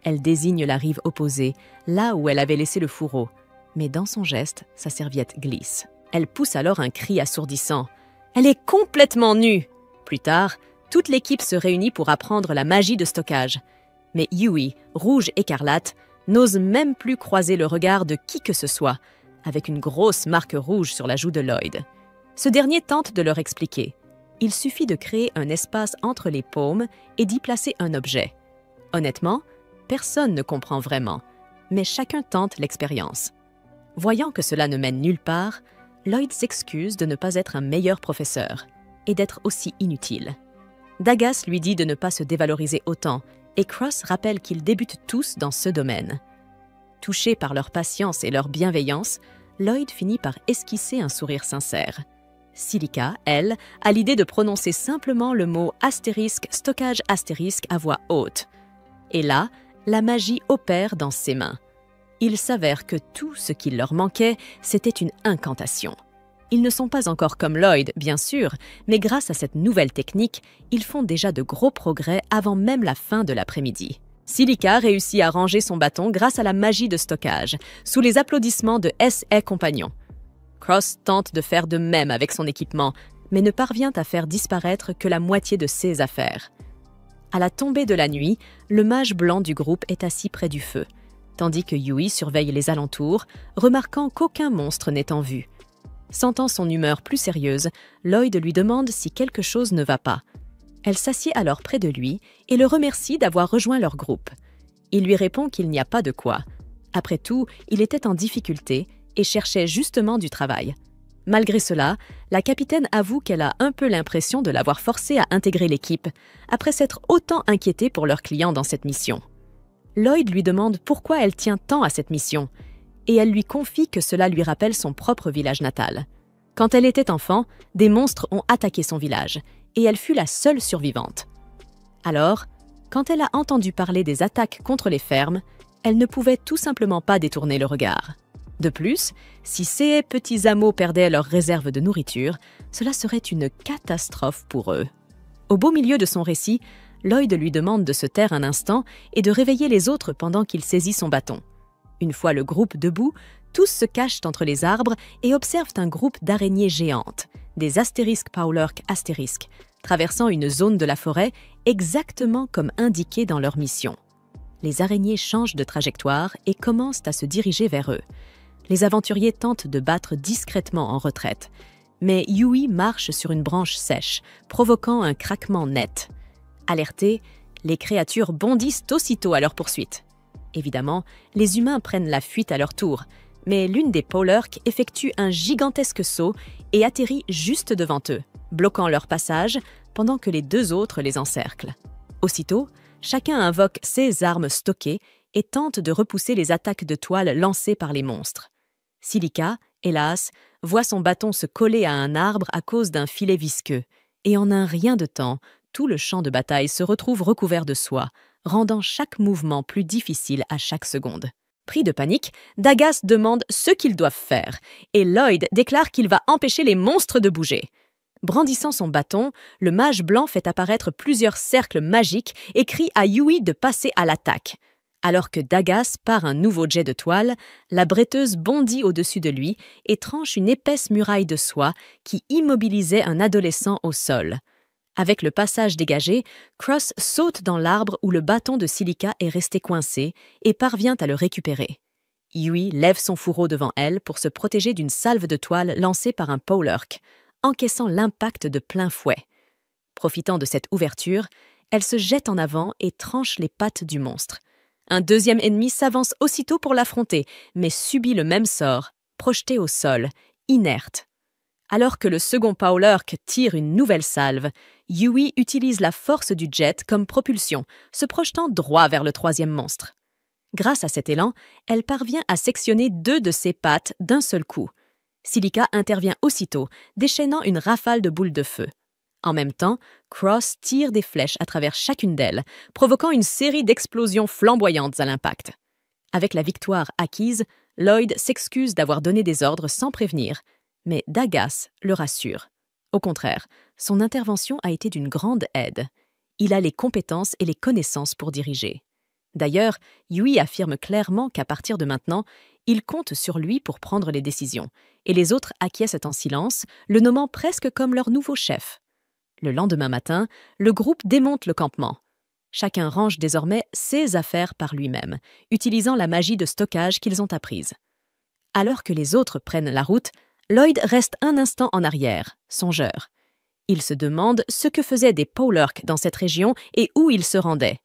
Elle désigne la rive opposée, là où elle avait laissé le fourreau. Mais dans son geste, sa serviette glisse. Elle pousse alors un cri assourdissant. Elle est complètement nue! Plus tard, toute l'équipe se réunit pour apprendre la magie de stockage. Mais Yui, rouge écarlate, n'ose même plus croiser le regard de qui que ce soit, avec une grosse marque rouge sur la joue de Lloyd. Ce dernier tente de leur expliquer. Il suffit de créer un espace entre les paumes et d'y placer un objet. Honnêtement, personne ne comprend vraiment, mais chacun tente l'expérience. Voyant que cela ne mène nulle part, Lloyd s'excuse de ne pas être un meilleur professeur et d'être aussi inutile. Dagas lui dit de ne pas se dévaloriser autant et Cross rappelle qu'ils débutent tous dans ce domaine. Touché par leur patience et leur bienveillance, Lloyd finit par esquisser un sourire sincère. Silica, elle, a l'idée de prononcer simplement le mot astérisque, stockage astérisque à voix haute. Et là, la magie opère dans ses mains. Il s'avère que tout ce qui leur manquait, c'était une incantation. Ils ne sont pas encore comme Lloyd, bien sûr, mais grâce à cette nouvelle technique, ils font déjà de gros progrès avant même la fin de l'après-midi. Silica réussit à ranger son bâton grâce à la magie de stockage, sous les applaudissements de S.A. compagnons. Cross tente de faire de même avec son équipement, mais ne parvient à faire disparaître que la moitié de ses affaires. À la tombée de la nuit, le mage blanc du groupe est assis près du feu, tandis que Yui surveille les alentours, remarquant qu'aucun monstre n'est en vue. Sentant son humeur plus sérieuse, Lloyd lui demande si quelque chose ne va pas. Elle s'assied alors près de lui et le remercie d'avoir rejoint leur groupe. Il lui répond qu'il n'y a pas de quoi. Après tout, il était en difficulté et cherchait justement du travail. Malgré cela, la capitaine avoue qu'elle a un peu l'impression de l'avoir forcé à intégrer l'équipe, après s'être autant inquiétée pour leurs clients dans cette mission. Lloyd lui demande pourquoi elle tient tant à cette mission, et elle lui confie que cela lui rappelle son propre village natal. Quand elle était enfant, des monstres ont attaqué son village, et elle fut la seule survivante. Alors, quand elle a entendu parler des attaques contre les fermes, elle ne pouvait tout simplement pas détourner le regard. De plus, si ces petits hameaux perdaient leur réserve de nourriture, cela serait une catastrophe pour eux. Au beau milieu de son récit, Lloyd lui demande de se taire un instant et de réveiller les autres pendant qu'il saisit son bâton. Une fois le groupe debout, tous se cachent entre les arbres et observent un groupe d'araignées géantes, des astérisques Paulurk astérisques, traversant une zone de la forêt exactement comme indiqué dans leur mission. Les araignées changent de trajectoire et commencent à se diriger vers eux. Les aventuriers tentent de battre discrètement en retraite, mais Yui marche sur une branche sèche, provoquant un craquement net. Alertés, les créatures bondissent aussitôt à leur poursuite. Évidemment, les humains prennent la fuite à leur tour, mais l'une des Paulurk effectue un gigantesque saut et atterrit juste devant eux, bloquant leur passage pendant que les deux autres les encerclent. Aussitôt, chacun invoque ses armes stockées et tente de repousser les attaques de toile lancées par les monstres. Silica, hélas, voit son bâton se coller à un arbre à cause d'un filet visqueux, et en un rien de temps, tout le champ de bataille se retrouve recouvert de soie, rendant chaque mouvement plus difficile à chaque seconde. Pris de panique, Dagas demande ce qu'ils doivent faire, et Lloyd déclare qu'il va empêcher les monstres de bouger. Brandissant son bâton, le mage blanc fait apparaître plusieurs cercles magiques et crie à Yui de passer à l'attaque. Alors que Dagas part un nouveau jet de toile, la bretteuse bondit au-dessus de lui et tranche une épaisse muraille de soie qui immobilisait un adolescent au sol. Avec le passage dégagé, Cross saute dans l'arbre où le bâton de Silica est resté coincé et parvient à le récupérer. Yui lève son fourreau devant elle pour se protéger d'une salve de toile lancée par un Paulurk, encaissant l'impact de plein fouet. Profitant de cette ouverture, elle se jette en avant et tranche les pattes du monstre. Un deuxième ennemi s'avance aussitôt pour l'affronter, mais subit le même sort, projeté au sol, inerte. Alors que le second Paulurk tire une nouvelle salve, Yui utilise la force du jet comme propulsion, se projetant droit vers le troisième monstre. Grâce à cet élan, elle parvient à sectionner 2 de ses pattes d'un seul coup. Silica intervient aussitôt, déchaînant une rafale de boules de feu. En même temps, Cross tire des flèches à travers chacune d'elles, provoquant une série d'explosions flamboyantes à l'impact. Avec la victoire acquise, Lloyd s'excuse d'avoir donné des ordres sans prévenir, mais Dagas le rassure. Au contraire, son intervention a été d'une grande aide. Il a les compétences et les connaissances pour diriger. D'ailleurs, Yui affirme clairement qu'à partir de maintenant, il compte sur lui pour prendre les décisions, et les autres acquiescent en silence, le nommant presque comme leur nouveau chef. Le lendemain matin, le groupe démonte le campement. Chacun range désormais ses affaires par lui-même, utilisant la magie de stockage qu'ils ont apprise. Alors que les autres prennent la route, Lloyd reste un instant en arrière, songeur. Il se demande ce que faisaient des Polurk dans cette région et où ils se rendaient.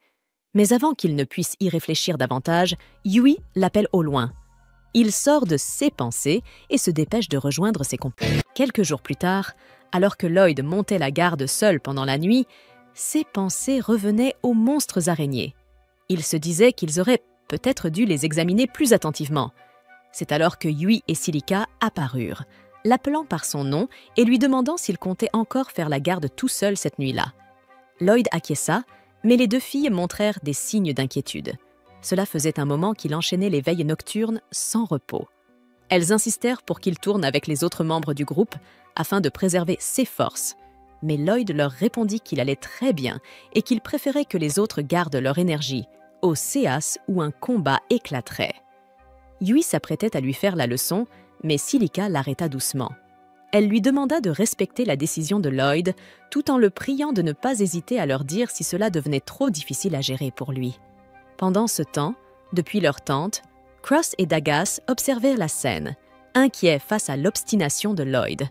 Mais avant qu'il ne puisse y réfléchir davantage, Yui l'appelle au loin. Il sort de ses pensées et se dépêche de rejoindre ses compagnons. Quelques jours plus tard, alors que Lloyd montait la garde seul pendant la nuit, ses pensées revenaient aux monstres araignées. Il se disait qu'ils auraient peut-être dû les examiner plus attentivement. C'est alors que Yui et Silica apparurent, l'appelant par son nom et lui demandant s'il comptait encore faire la garde tout seul cette nuit-là. Lloyd acquiesça, mais les deux filles montrèrent des signes d'inquiétude. Cela faisait un moment qu'il enchaînait les veilles nocturnes sans repos. Elles insistèrent pour qu'il tourne avec les autres membres du groupe afin de préserver ses forces. Mais Lloyd leur répondit qu'il allait très bien et qu'il préférait que les autres gardent leur énergie, au séas où un combat éclaterait. Yui s'apprêtait à lui faire la leçon, mais Silica l'arrêta doucement. Elle lui demanda de respecter la décision de Lloyd, tout en le priant de ne pas hésiter à leur dire si cela devenait trop difficile à gérer pour lui. Pendant ce temps, depuis leur tente, Cross et Dagas observèrent la scène, inquiets face à l'obstination de Lloyd.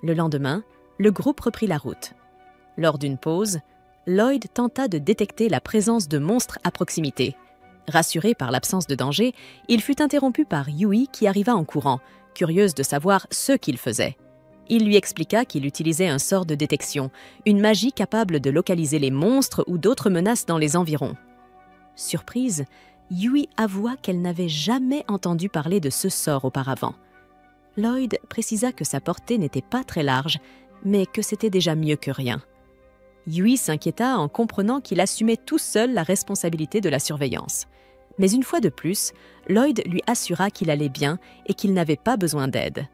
Le lendemain, le groupe reprit la route. Lors d'une pause, Lloyd tenta de détecter la présence de monstres à proximité. Rassuré par l'absence de danger, il fut interrompu par Yui qui arriva en courant, curieuse de savoir ce qu'il faisait. Il lui expliqua qu'il utilisait un sort de détection, une magie capable de localiser les monstres ou d'autres menaces dans les environs. Surprise, Yui avoua qu'elle n'avait jamais entendu parler de ce sort auparavant. Lloyd précisa que sa portée n'était pas très large, mais que c'était déjà mieux que rien. Yui s'inquiéta en comprenant qu'il assumait tout seul la responsabilité de la surveillance. Mais une fois de plus, Lloyd lui assura qu'il allait bien et qu'il n'avait pas besoin d'aide.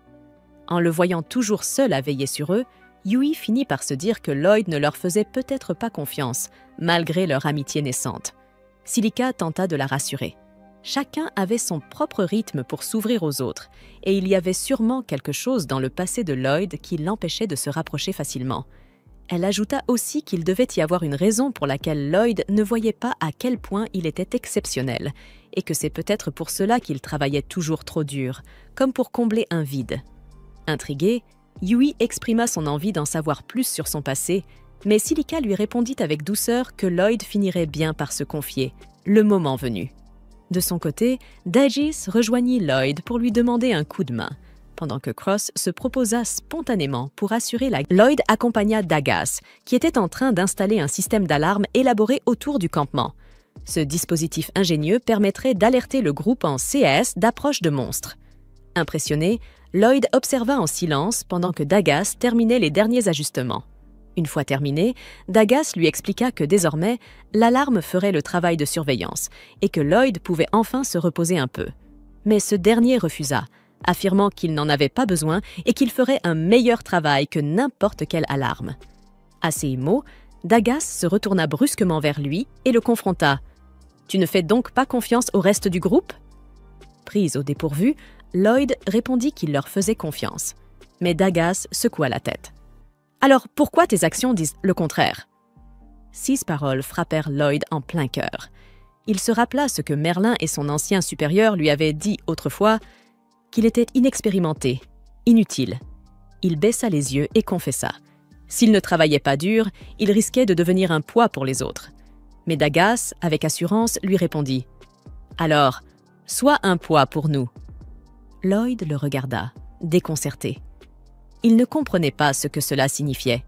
En le voyant toujours seul à veiller sur eux, Yui finit par se dire que Lloyd ne leur faisait peut-être pas confiance, malgré leur amitié naissante. Silica tenta de la rassurer. Chacun avait son propre rythme pour s'ouvrir aux autres, et il y avait sûrement quelque chose dans le passé de Lloyd qui l'empêchait de se rapprocher facilement. Elle ajouta aussi qu'il devait y avoir une raison pour laquelle Lloyd ne voyait pas à quel point il était exceptionnel, et que c'est peut-être pour cela qu'il travaillait toujours trop dur, comme pour combler un vide. Intrigué, Yui exprima son envie d'en savoir plus sur son passé, mais Silica lui répondit avec douceur que Lloyd finirait bien par se confier, le moment venu. De son côté, Dagis rejoignit Lloyd pour lui demander un coup de main, pendant que Cross se proposa spontanément pour assurer la... Lloyd accompagna Dagas, qui était en train d'installer un système d'alarme élaboré autour du campement. Ce dispositif ingénieux permettrait d'alerter le groupe en CS d'approche de monstres. Impressionné, Lloyd observa en silence pendant que Dagas terminait les derniers ajustements. Une fois terminé, Dagas lui expliqua que désormais, l'alarme ferait le travail de surveillance et que Lloyd pouvait enfin se reposer un peu. Mais ce dernier refusa, affirmant qu'il n'en avait pas besoin et qu'il ferait un meilleur travail que n'importe quelle alarme. À ces mots, Dagas se retourna brusquement vers lui et le confronta. « Tu ne fais donc pas confiance au reste du groupe ?» Prise au dépourvu, Lloyd répondit qu'il leur faisait confiance. Mais Dagas secoua la tête. « Alors pourquoi tes actions disent le contraire ?» 6 paroles frappèrent Lloyd en plein cœur. Il se rappela ce que Merlin et son ancien supérieur lui avaient dit autrefois, qu'il était inexpérimenté, inutile. Il baissa les yeux et confessa. S'il ne travaillait pas dur, il risquait de devenir un poids pour les autres. Mais Dagas, avec assurance, lui répondit « Alors, sois un poids pour nous. » Lloyd le regarda, déconcerté. Il ne comprenait pas ce que cela signifiait.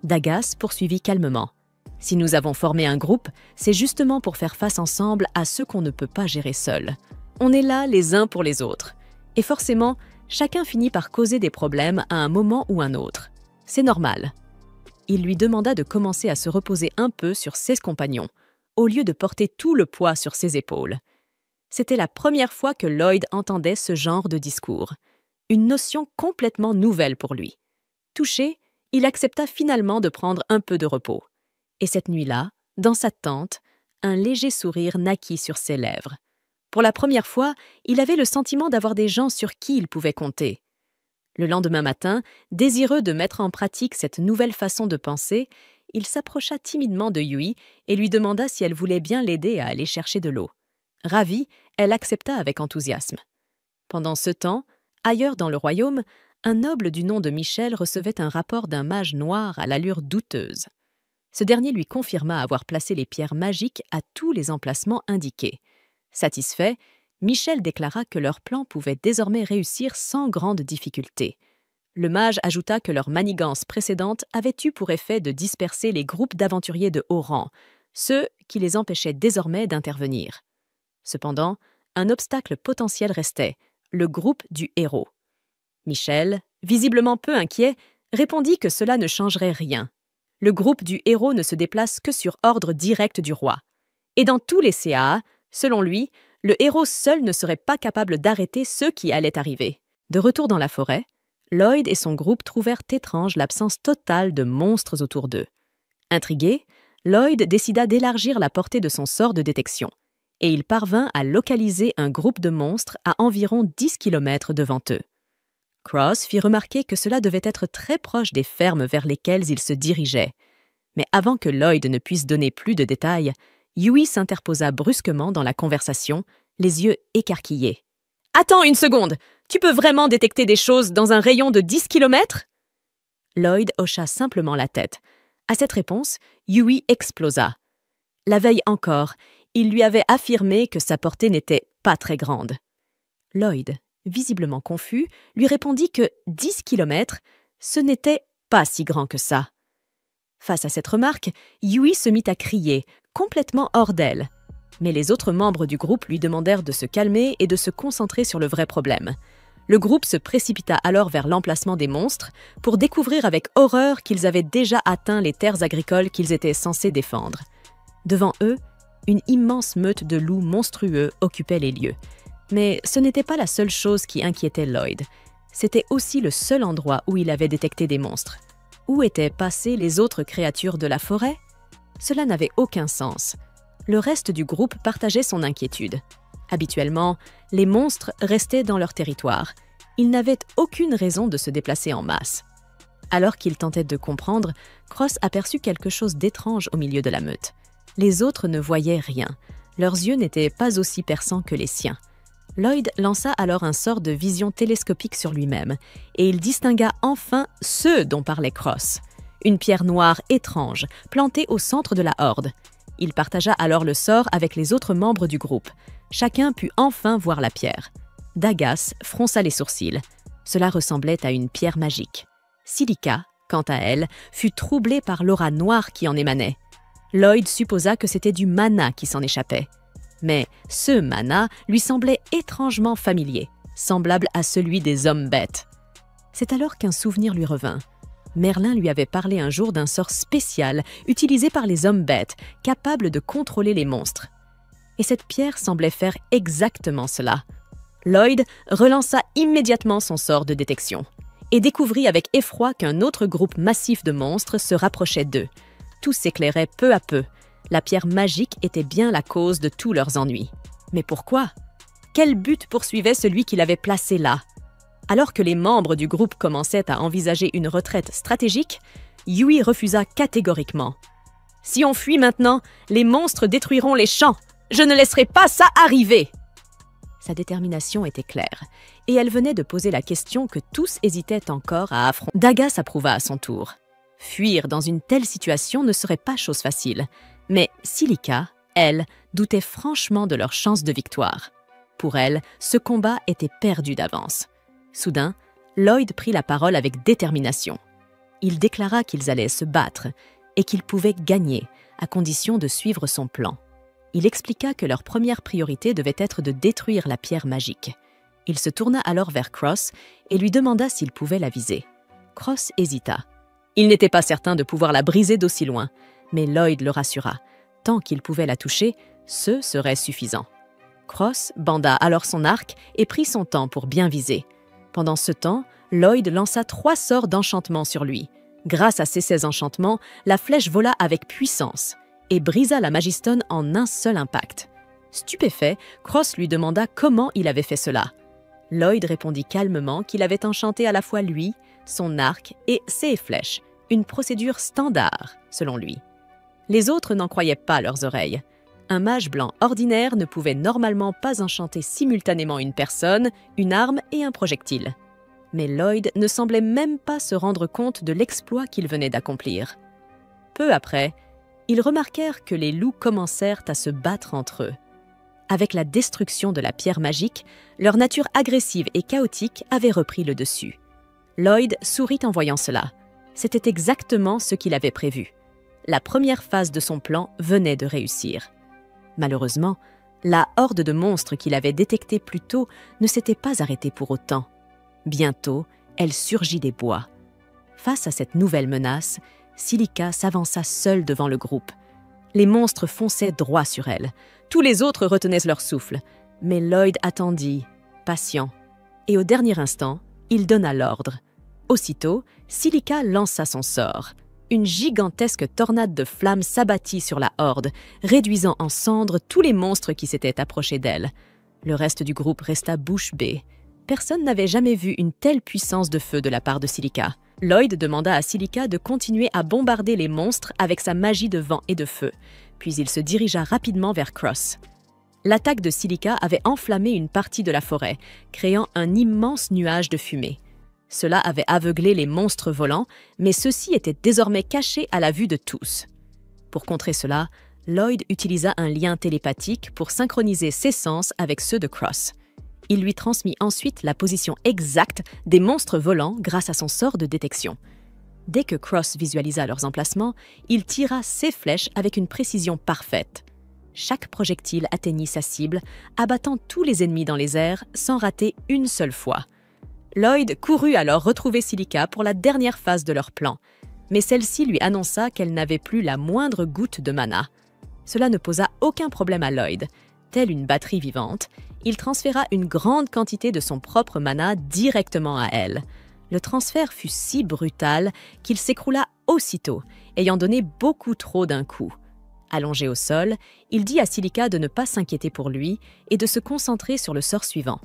Dagas poursuivit calmement. « Si nous avons formé un groupe, c'est justement pour faire face ensemble à ceux qu'on ne peut pas gérer seul. On est là les uns pour les autres. Et forcément, chacun finit par causer des problèmes à un moment ou un autre. C'est normal. » Il lui demanda de commencer à se reposer un peu sur ses compagnons, au lieu de porter tout le poids sur ses épaules. C'était la première fois que Lloyd entendait ce genre de discours. Une notion complètement nouvelle pour lui. Touché, il accepta finalement de prendre un peu de repos. Et cette nuit-là, dans sa tente, un léger sourire naquit sur ses lèvres. Pour la première fois, il avait le sentiment d'avoir des gens sur qui il pouvait compter. Le lendemain matin, désireux de mettre en pratique cette nouvelle façon de penser, il s'approcha timidement de Yui et lui demanda si elle voulait bien l'aider à aller chercher de l'eau. Ravie, elle accepta avec enthousiasme. Pendant ce temps, ailleurs dans le royaume, un noble du nom de Michel recevait un rapport d'un mage noir à l'allure douteuse. Ce dernier lui confirma avoir placé les pierres magiques à tous les emplacements indiqués. Satisfait, Michel déclara que leur plan pouvait désormais réussir sans grande difficulté. Le mage ajouta que leur manigance précédente avait eu pour effet de disperser les groupes d'aventuriers de haut rang, ceux qui les empêchaient désormais d'intervenir. Cependant, un obstacle potentiel restait, le groupe du héros. Michel, visiblement peu inquiet, répondit que cela ne changerait rien. Le groupe du héros ne se déplace que sur ordre direct du roi. Et dans tous les CAA, selon lui, le héros seul ne serait pas capable d'arrêter ceux qui allaient arriver. De retour dans la forêt, Lloyd et son groupe trouvèrent étrange l'absence totale de monstres autour d'eux. Intrigué, Lloyd décida d'élargir la portée de son sort de détection, et il parvint à localiser un groupe de monstres à environ 10 km devant eux. Cross fit remarquer que cela devait être très proche des fermes vers lesquelles ils se dirigeaient. Mais avant que Lloyd ne puisse donner plus de détails, Yui s'interposa brusquement dans la conversation, les yeux écarquillés. « Attends une seconde! Tu peux vraiment détecter des choses dans un rayon de 10 km ?» Lloyd hocha simplement la tête. À cette réponse, Yui explosa. La veille encore, il lui avait affirmé que sa portée n'était pas très grande. Lloyd, visiblement confus, lui répondit que 10 km, ce n'était pas si grand que ça. Face à cette remarque, Yui se mit à crier, complètement hors d'elle. Mais les autres membres du groupe lui demandèrent de se calmer et de se concentrer sur le vrai problème. Le groupe se précipita alors vers l'emplacement des monstres pour découvrir avec horreur qu'ils avaient déjà atteint les terres agricoles qu'ils étaient censés défendre. Devant eux, une immense meute de loups monstrueux occupait les lieux. Mais ce n'était pas la seule chose qui inquiétait Lloyd. C'était aussi le seul endroit où il avait détecté des monstres. Où étaient passées les autres créatures de la forêt? Cela n'avait aucun sens. Le reste du groupe partageait son inquiétude. Habituellement, les monstres restaient dans leur territoire. Ils n'avaient aucune raison de se déplacer en masse. Alors qu'il tentait de comprendre, Cross aperçut quelque chose d'étrange au milieu de la meute. Les autres ne voyaient rien. Leurs yeux n'étaient pas aussi perçants que les siens. Lloyd lança alors un sort de vision télescopique sur lui-même, et il distingua enfin ceux dont parlait Cross. Une pierre noire étrange, plantée au centre de la horde. Il partagea alors le sort avec les autres membres du groupe. Chacun put enfin voir la pierre. Dagas fronça les sourcils. Cela ressemblait à une pierre magique. Silica, quant à elle, fut troublée par l'aura noire qui en émanait. Lloyd supposa que c'était du mana qui s'en échappait. Mais ce mana lui semblait étrangement familier, semblable à celui des hommes-bêtes. C'est alors qu'un souvenir lui revint. Merlin lui avait parlé un jour d'un sort spécial utilisé par les hommes-bêtes, capable de contrôler les monstres. Et cette pierre semblait faire exactement cela. Lloyd relança immédiatement son sort de détection et découvrit avec effroi qu'un autre groupe massif de monstres se rapprochait d'eux. Tout s'éclairait peu à peu. La pierre magique était bien la cause de tous leurs ennuis. Mais pourquoi? Quel but poursuivait celui qui l'avait placé là? Alors que les membres du groupe commençaient à envisager une retraite stratégique, Yui refusa catégoriquement. « Si on fuit maintenant, les monstres détruiront les champs. Je ne laisserai pas ça arriver !» Sa détermination était claire, et elle venait de poser la question que tous hésitaient encore à affronter. Dagas approuva à son tour. Fuir dans une telle situation ne serait pas chose facile, mais Silica, elle, doutait franchement de leur chance de victoire. Pour elle, ce combat était perdu d'avance. Soudain, Lloyd prit la parole avec détermination. Il déclara qu'ils allaient se battre et qu'ils pouvaient gagner, à condition de suivre son plan. Il expliqua que leur première priorité devait être de détruire la pierre magique. Il se tourna alors vers Cross et lui demanda s'il pouvait la viser. Cross hésita. Il n'était pas certain de pouvoir la briser d'aussi loin, mais Lloyd le rassura. Tant qu'il pouvait la toucher, ce serait suffisant. Cross banda alors son arc et prit son temps pour bien viser. Pendant ce temps, Lloyd lança 3 sorts d'enchantement sur lui. Grâce à ces 16 enchantements, la flèche vola avec puissance. et brisa la Magistone en un seul impact. Stupéfait, Cross lui demanda comment il avait fait cela. Lloyd répondit calmement qu'il avait enchanté à la fois lui, son arc et ses flèches, une procédure standard, selon lui. Les autres n'en croyaient pas leurs oreilles. Un mage blanc ordinaire ne pouvait normalement pas enchanter simultanément une personne, une arme et un projectile. Mais Lloyd ne semblait même pas se rendre compte de l'exploit qu'il venait d'accomplir. Peu après, ils remarquèrent que les loups commencèrent à se battre entre eux. Avec la destruction de la pierre magique, leur nature agressive et chaotique avait repris le dessus. Lloyd sourit en voyant cela. C'était exactement ce qu'il avait prévu. La première phase de son plan venait de réussir. Malheureusement, la horde de monstres qu'il avait détectée plus tôt ne s'était pas arrêtée pour autant. Bientôt, elle surgit des bois. Face à cette nouvelle menace, Silica s'avança seule devant le groupe. Les monstres fonçaient droit sur elle. Tous les autres retenaient leur souffle. Mais Lloyd attendit, patient. Et au dernier instant, il donna l'ordre. Aussitôt, Silica lança son sort. Une gigantesque tornade de flammes s'abattit sur la horde, réduisant en cendres tous les monstres qui s'étaient approchés d'elle. Le reste du groupe resta bouche bée. Personne n'avait jamais vu une telle puissance de feu de la part de Silica. Lloyd demanda à Silica de continuer à bombarder les monstres avec sa magie de vent et de feu, puis il se dirigea rapidement vers Cross. L'attaque de Silica avait enflammé une partie de la forêt, créant un immense nuage de fumée. Cela avait aveuglé les monstres volants, mais ceux-ci étaient désormais cachés à la vue de tous. Pour contrer cela, Lloyd utilisa un lien télépathique pour synchroniser ses sens avec ceux de Cross. Il lui transmit ensuite la position exacte des monstres volants grâce à son sort de détection. Dès que Cross visualisa leurs emplacements, il tira ses flèches avec une précision parfaite. Chaque projectile atteignit sa cible, abattant tous les ennemis dans les airs sans rater une seule fois. Lloyd courut alors retrouver Silica pour la dernière phase de leur plan, mais celle-ci lui annonça qu'elle n'avait plus la moindre goutte de mana. Cela ne posa aucun problème à Lloyd. Telle une batterie vivante, il transféra une grande quantité de son propre mana directement à elle. Le transfert fut si brutal qu'il s'écroula aussitôt, ayant donné beaucoup trop d'un coup. Allongé au sol, il dit à Silica de ne pas s'inquiéter pour lui et de se concentrer sur le sort suivant.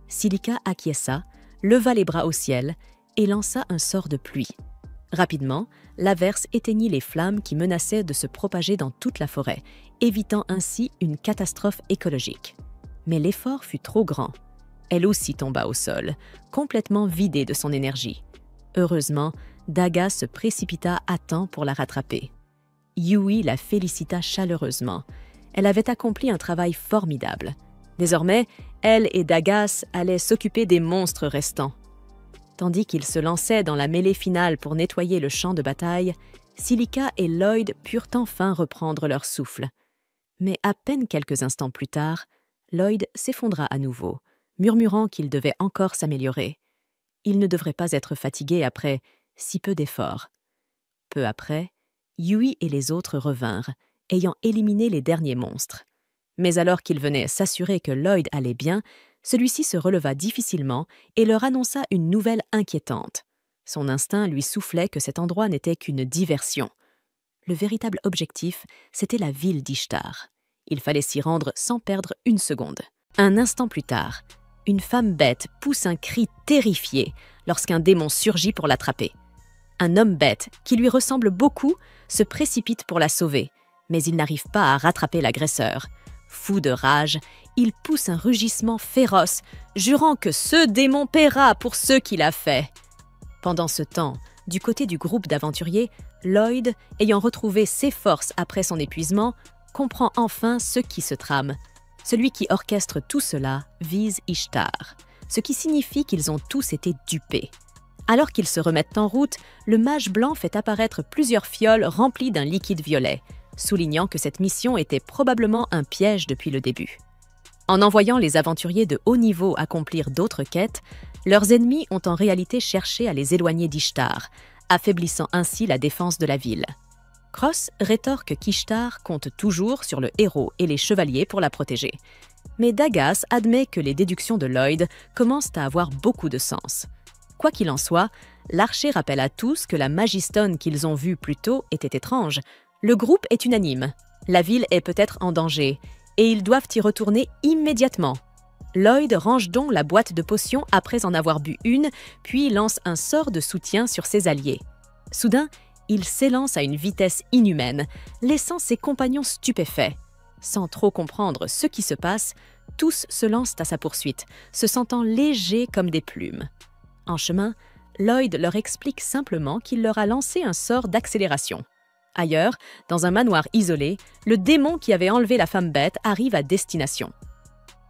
Silica acquiesça, leva les bras au ciel et lança un sort de pluie. Rapidement, l'averse éteignit les flammes qui menaçaient de se propager dans toute la forêt, évitant ainsi une catastrophe écologique. Mais l'effort fut trop grand. Elle aussi tomba au sol, complètement vidée de son énergie. Heureusement, Daga se précipita à temps pour la rattraper. Yui la félicita chaleureusement. Elle avait accompli un travail formidable. Désormais, elle et Dagas allaient s'occuper des monstres restants. Tandis qu'ils se lançaient dans la mêlée finale pour nettoyer le champ de bataille, Silica et Lloyd purent enfin reprendre leur souffle. Mais à peine quelques instants plus tard, Lloyd s'effondra à nouveau, murmurant qu'il devait encore s'améliorer. Il ne devrait pas être fatigué après si peu d'efforts. Peu après, Yui et les autres revinrent, ayant éliminé les derniers monstres. Mais alors qu'ils venaient s'assurer que Lloyd allait bien, celui-ci se releva difficilement et leur annonça une nouvelle inquiétante. Son instinct lui soufflait que cet endroit n'était qu'une diversion. Le véritable objectif, c'était la ville d'Ishtar. Il fallait s'y rendre sans perdre une seconde. Un instant plus tard, une femme bête pousse un cri terrifié lorsqu'un démon surgit pour l'attraper. Un homme bête, qui lui ressemble beaucoup, se précipite pour la sauver, mais il n'arrive pas à rattraper l'agresseur. Fou de rage, il pousse un rugissement féroce, jurant que ce démon paiera pour ce qu'il a fait. Pendant ce temps, du côté du groupe d'aventuriers, Lloyd, ayant retrouvé ses forces après son épuisement, comprend enfin ce qui se trame. Celui qui orchestre tout cela vise Ishtar, ce qui signifie qu'ils ont tous été dupés. Alors qu'ils se remettent en route, le mage blanc fait apparaître plusieurs fioles remplies d'un liquide violet, soulignant que cette mission était probablement un piège depuis le début. En envoyant les aventuriers de haut niveau accomplir d'autres quêtes, leurs ennemis ont en réalité cherché à les éloigner d'Ishtar, affaiblissant ainsi la défense de la ville. Cross rétorque qu'Ishtar compte toujours sur le héros et les chevaliers pour la protéger. Mais Dagas admet que les déductions de Lloyd commencent à avoir beaucoup de sens. Quoi qu'il en soit, l'archer rappelle à tous que la Magistone qu'ils ont vue plus tôt était étrange. Le groupe est unanime. La ville est peut-être en danger, et ils doivent y retourner immédiatement. Lloyd range donc la boîte de potions après en avoir bu une, puis lance un sort de soutien sur ses alliés. Soudain, il s'élance à une vitesse inhumaine, laissant ses compagnons stupéfaits. Sans trop comprendre ce qui se passe, tous se lancent à sa poursuite, se sentant légers comme des plumes. En chemin, Lloyd leur explique simplement qu'il leur a lancé un sort d'accélération. Ailleurs, dans un manoir isolé, le démon qui avait enlevé la femme bête arrive à destination.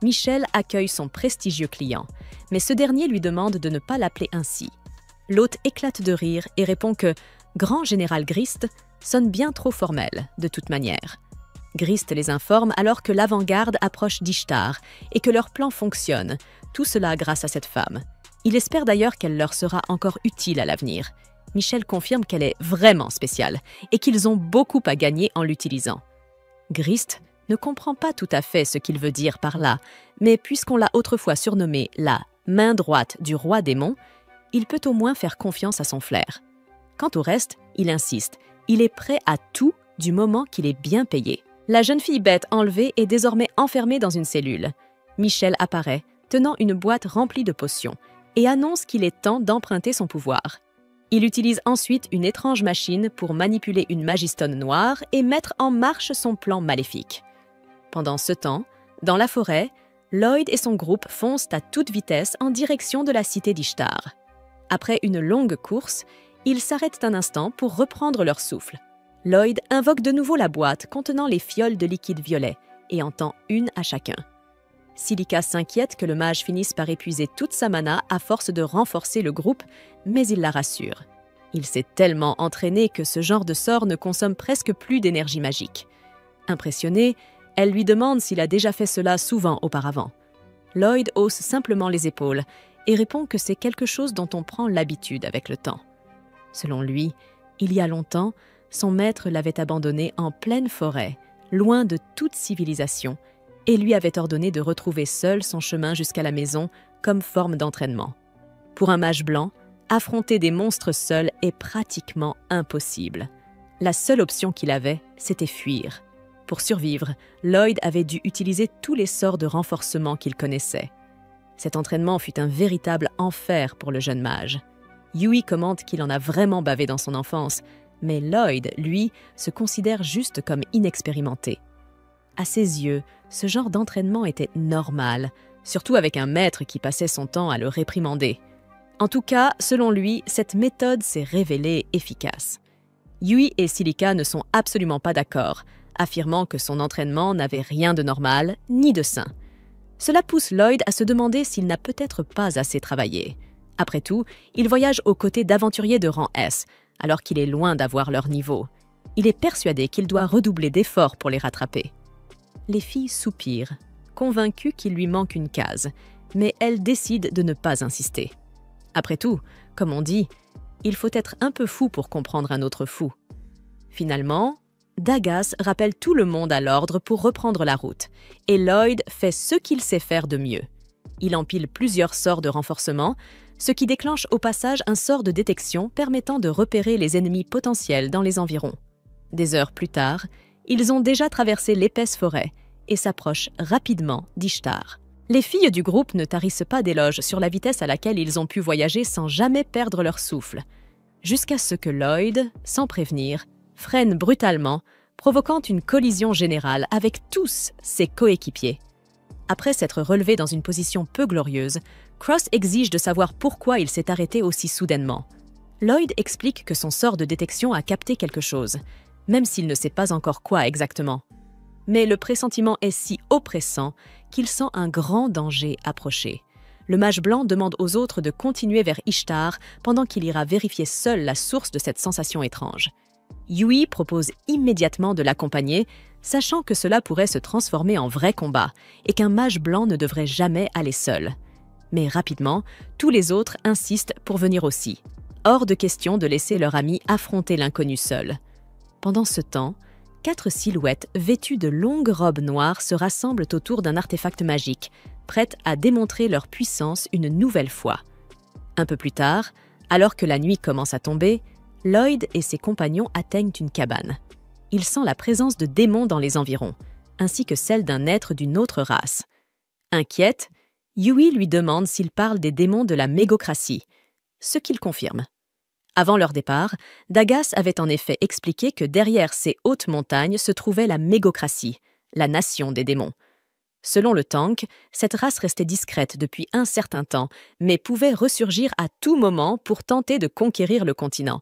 Michel accueille son prestigieux client, mais ce dernier lui demande de ne pas l'appeler ainsi. L'hôte éclate de rire et répond que « Grand général Grist » sonne bien trop formel, de toute manière. Grist les informe alors que l'avant-garde approche d'Ishtar et que leur plan fonctionne, tout cela grâce à cette femme. Il espère d'ailleurs qu'elle leur sera encore utile à l'avenir. Michel confirme qu'elle est vraiment spéciale et qu'ils ont beaucoup à gagner en l'utilisant. Grist ne comprend pas tout à fait ce qu'il veut dire par là, mais puisqu'on l'a autrefois surnommée la « main droite du roi démon », il peut au moins faire confiance à son flair. Quant au reste, il insiste, il est prêt à tout du moment qu'il est bien payé. La jeune fille bête enlevée est désormais enfermée dans une cellule. Michel apparaît, tenant une boîte remplie de potions, et annonce qu'il est temps d'emprunter son pouvoir. Il utilise ensuite une étrange machine pour manipuler une magistone noire et mettre en marche son plan maléfique. Pendant ce temps, dans la forêt, Lloyd et son groupe foncent à toute vitesse en direction de la cité d'Ishtar. Après une longue course, ils s'arrêtent un instant pour reprendre leur souffle. Lloyd invoque de nouveau la boîte contenant les fioles de liquide violet et en tend une à chacun. Silica s'inquiète que le mage finisse par épuiser toute sa mana à force de renforcer le groupe, mais il la rassure. Il s'est tellement entraîné que ce genre de sort ne consomme presque plus d'énergie magique. Impressionnée, elle lui demande s'il a déjà fait cela souvent auparavant. Lloyd hausse simplement les épaules et répond que c'est quelque chose dont on prend l'habitude avec le temps. Selon lui, il y a longtemps, son maître l'avait abandonné en pleine forêt, loin de toute civilisation, et lui avait ordonné de retrouver seul son chemin jusqu'à la maison comme forme d'entraînement. Pour un mage blanc, affronter des monstres seul est pratiquement impossible. La seule option qu'il avait, c'était fuir. Pour survivre, Lloyd avait dû utiliser tous les sorts de renforcement qu'il connaissait. Cet entraînement fut un véritable enfer pour le jeune mage. Yui commente qu'il en a vraiment bavé dans son enfance, mais Lloyd, lui, se considère juste comme inexpérimenté. À ses yeux, ce genre d'entraînement était normal, surtout avec un maître qui passait son temps à le réprimander. En tout cas, selon lui, cette méthode s'est révélée efficace. Yui et Silica ne sont absolument pas d'accord, affirmant que son entraînement n'avait rien de normal ni de sain. Cela pousse Lloyd à se demander s'il n'a peut-être pas assez travaillé. Après tout, il voyage aux côtés d'aventuriers de rang S, alors qu'il est loin d'avoir leur niveau. Il est persuadé qu'il doit redoubler d'efforts pour les rattraper. Les filles soupirent, convaincues qu'il lui manque une case, mais elles décident de ne pas insister. Après tout, comme on dit, il faut être un peu fou pour comprendre un autre fou. Finalement, Dagas rappelle tout le monde à l'ordre pour reprendre la route, et Lloyd fait ce qu'il sait faire de mieux. Il empile plusieurs sorts de renforcement, ce qui déclenche au passage un sort de détection permettant de repérer les ennemis potentiels dans les environs. Des heures plus tard, ils ont déjà traversé l'épaisse forêt et s'approchent rapidement d'Ishtar. Les filles du groupe ne tarissent pas d'éloges sur la vitesse à laquelle ils ont pu voyager sans jamais perdre leur souffle, jusqu'à ce que Lloyd, sans prévenir, freine brutalement, provoquant une collision générale avec tous ses coéquipiers. Après s'être relevé dans une position peu glorieuse, Cross exige de savoir pourquoi il s'est arrêté aussi soudainement. Lloyd explique que son sort de détection a capté quelque chose, même s'il ne sait pas encore quoi exactement. Mais le pressentiment est si oppressant qu'il sent un grand danger approcher. Le mage blanc demande aux autres de continuer vers Ishtar pendant qu'il ira vérifier seul la source de cette sensation étrange. Yui propose immédiatement de l'accompagner, sachant que cela pourrait se transformer en vrai combat et qu'un mage blanc ne devrait jamais aller seul. Mais rapidement, tous les autres insistent pour venir aussi. Hors de question de laisser leur ami affronter l'inconnu seul. Pendant ce temps, 4 silhouettes vêtues de longues robes noires se rassemblent autour d'un artefact magique, prêtes à démontrer leur puissance une nouvelle fois. Un peu plus tard, alors que la nuit commence à tomber, Lloyd et ses compagnons atteignent une cabane. il sent la présence de démons dans les environs, ainsi que celle d'un être d'une autre race. Inquiète, Yui lui demande s'il parle des démons de la mégocratie, ce qu'il confirme. Avant leur départ, Dagas avait en effet expliqué que derrière ces hautes montagnes se trouvait la mégocratie, la nation des démons. Selon le Tank, cette race restait discrète depuis un certain temps, mais pouvait ressurgir à tout moment pour tenter de conquérir le continent.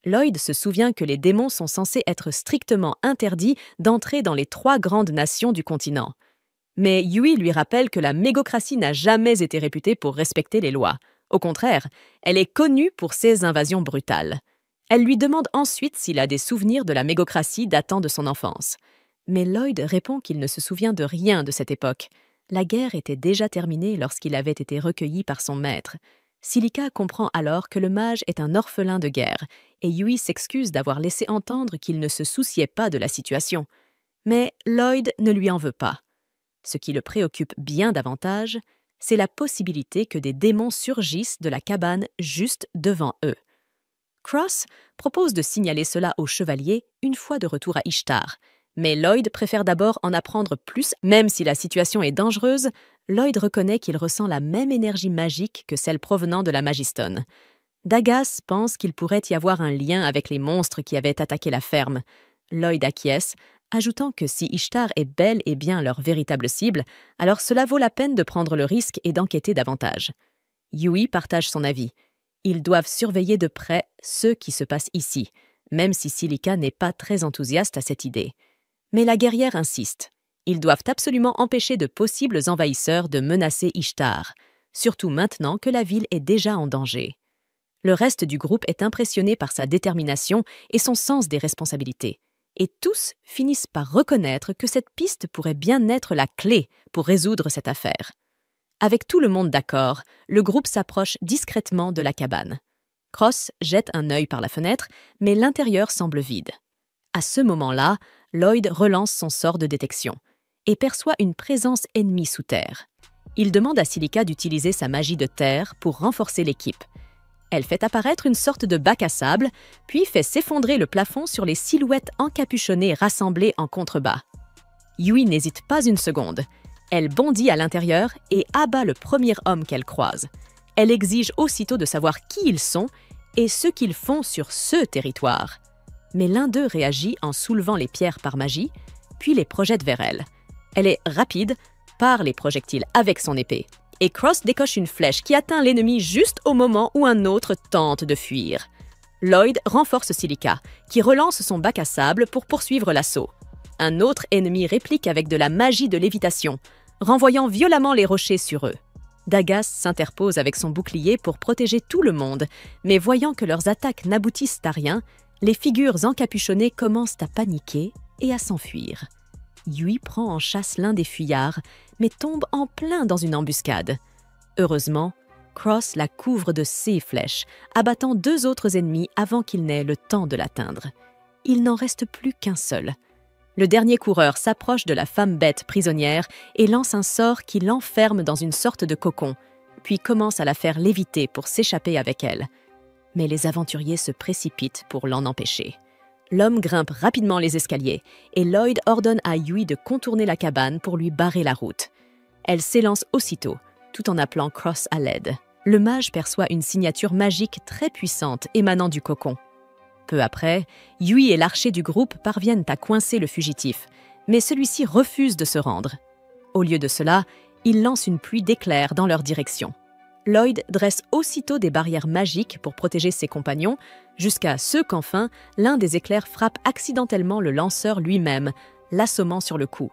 Lloyd se souvient que les démons sont censés être strictement interdits d'entrer dans les 3 grandes nations du continent. Mais Yui lui rappelle que la mégocratie n'a jamais été réputée pour respecter les lois. Au contraire, elle est connue pour ses invasions brutales. Elle lui demande ensuite s'il a des souvenirs de la mégocratie datant de son enfance. Mais Lloyd répond qu'il ne se souvient de rien de cette époque. La guerre était déjà terminée lorsqu'il avait été recueilli par son maître. Silica comprend alors que le mage est un orphelin de guerre, et Yui s'excuse d'avoir laissé entendre qu'il ne se souciait pas de la situation. Mais Lloyd ne lui en veut pas. Ce qui le préoccupe bien davantage, c'est la possibilité que des démons surgissent de la cabane juste devant eux. Cross propose de signaler cela au chevalier une fois de retour à Ishtar, mais Lloyd préfère d'abord en apprendre plus. Même si la situation est dangereuse, Lloyd reconnaît qu'il ressent la même énergie magique que celle provenant de la Magistone. Dagas pense qu'il pourrait y avoir un lien avec les monstres qui avaient attaqué la ferme. Lloyd acquiesce, ajoutant que si Ishtar est bel et bien leur véritable cible, alors cela vaut la peine de prendre le risque et d'enquêter davantage. Yui partage son avis. Ils doivent surveiller de près ce qui se passe ici, même si Silica n'est pas très enthousiaste à cette idée. Mais la guerrière insiste. Ils doivent absolument empêcher de possibles envahisseurs de menacer Ishtar, surtout maintenant que la ville est déjà en danger. Le reste du groupe est impressionné par sa détermination et son sens des responsabilités. Et tous finissent par reconnaître que cette piste pourrait bien être la clé pour résoudre cette affaire. Avec tout le monde d'accord, le groupe s'approche discrètement de la cabane. Cross jette un œil par la fenêtre, mais l'intérieur semble vide. À ce moment-là, Lloyd relance son sort de détection et perçoit une présence ennemie sous terre. Il demande à Silica d'utiliser sa magie de terre pour renforcer l'équipe. Elle fait apparaître une sorte de bac à sable, puis fait s'effondrer le plafond sur les silhouettes encapuchonnées rassemblées en contrebas. Yui n'hésite pas une seconde. Elle bondit à l'intérieur et abat le premier homme qu'elle croise. Elle exige aussitôt de savoir qui ils sont et ce qu'ils font sur ce territoire. Mais l'un d'eux réagit en soulevant les pierres par magie, puis les projette vers elle. Elle est rapide, part les projectiles avec son épée. Et Cross décoche une flèche qui atteint l'ennemi juste au moment où un autre tente de fuir. Lloyd renforce Silica, qui relance son bac à sable pour poursuivre l'assaut. Un autre ennemi réplique avec de la magie de lévitation, renvoyant violemment les rochers sur eux. Dagas s'interpose avec son bouclier pour protéger tout le monde, mais voyant que leurs attaques n'aboutissent à rien, les figures encapuchonnées commencent à paniquer et à s'enfuir. Yui prend en chasse l'un des fuyards, mais tombe en plein dans une embuscade. Heureusement, Cross la couvre de ses flèches, abattant 2 autres ennemis avant qu'il n'ait le temps de l'atteindre. Il n'en reste plus qu'un seul. Le dernier coureur s'approche de la femme bête prisonnière et lance un sort qui l'enferme dans une sorte de cocon, puis commence à la faire léviter pour s'échapper avec elle. Mais les aventuriers se précipitent pour l'en empêcher. L'homme grimpe rapidement les escaliers et Lloyd ordonne à Yui de contourner la cabane pour lui barrer la route. Elle s'élance aussitôt, tout en appelant Cross à l'aide. Le mage perçoit une signature magique très puissante émanant du cocon. Peu après, Yui et l'archer du groupe parviennent à coincer le fugitif, mais celui-ci refuse de se rendre. Au lieu de cela, il lance une pluie d'éclairs dans leur direction. Lloyd dresse aussitôt des barrières magiques pour protéger ses compagnons, jusqu'à ce qu'enfin, l'un des éclairs frappe accidentellement le lanceur lui-même, l'assommant sur le cou.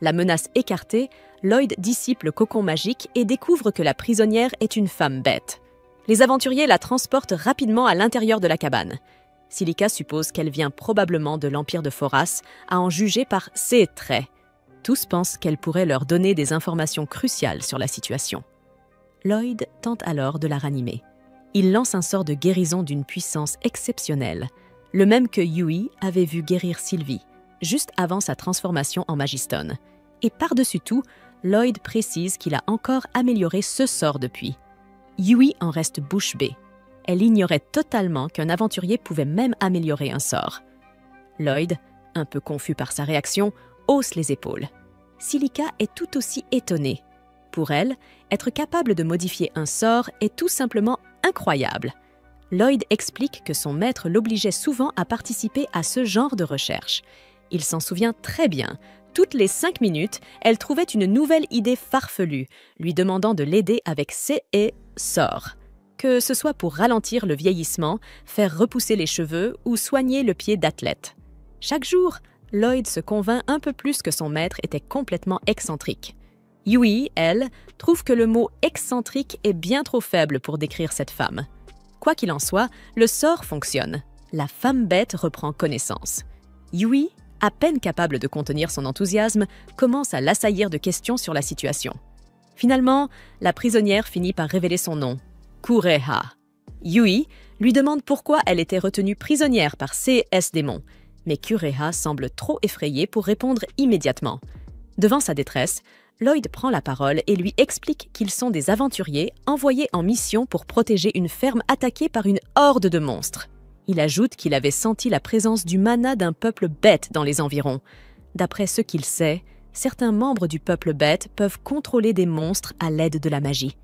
La menace écartée, Lloyd dissipe le cocon magique et découvre que la prisonnière est une femme bête. Les aventuriers la transportent rapidement à l'intérieur de la cabane. Silica suppose qu'elle vient probablement de l'Empire de Phoras, à en juger par ses traits. Tous pensent qu'elle pourrait leur donner des informations cruciales sur la situation. Lloyd tente alors de la ranimer. Il lance un sort de guérison d'une puissance exceptionnelle, le même que Yui avait vu guérir Sylvie, juste avant sa transformation en Magistone. Et par-dessus tout, Lloyd précise qu'il a encore amélioré ce sort depuis. Yui en reste bouche bée. Elle ignorait totalement qu'un aventurier pouvait même améliorer un sort. Lloyd, un peu confus par sa réaction, hausse les épaules. Silica est tout aussi étonnée. Pour elle, être capable de modifier un sort est tout simplement incroyable. Lloyd explique que son maître l'obligeait souvent à participer à ce genre de recherche. Il s'en souvient très bien. Toutes les 5 minutes, elle trouvait une nouvelle idée farfelue, lui demandant de l'aider avec ses sorts. Que ce soit pour ralentir le vieillissement, faire repousser les cheveux ou soigner le pied d'athlète. Chaque jour, Lloyd se convainc un peu plus que son maître était complètement excentrique. Yui, elle, trouve que le mot « excentrique » est bien trop faible pour décrire cette femme. Quoi qu'il en soit, le sort fonctionne. La femme bête reprend connaissance. Yui, à peine capable de contenir son enthousiasme, commence à l'assaillir de questions sur la situation. Finalement, la prisonnière finit par révéler son nom, Kureha. Yui lui demande pourquoi elle était retenue prisonnière par CS démons, mais Kureha semble trop effrayée pour répondre immédiatement. Devant sa détresse, Lloyd prend la parole et lui explique qu'ils sont des aventuriers envoyés en mission pour protéger une ferme attaquée par une horde de monstres. Il ajoute qu'il avait senti la présence du mana d'un peuple bête dans les environs. D'après ce qu'il sait, certains membres du peuple bête peuvent contrôler des monstres à l'aide de la magie.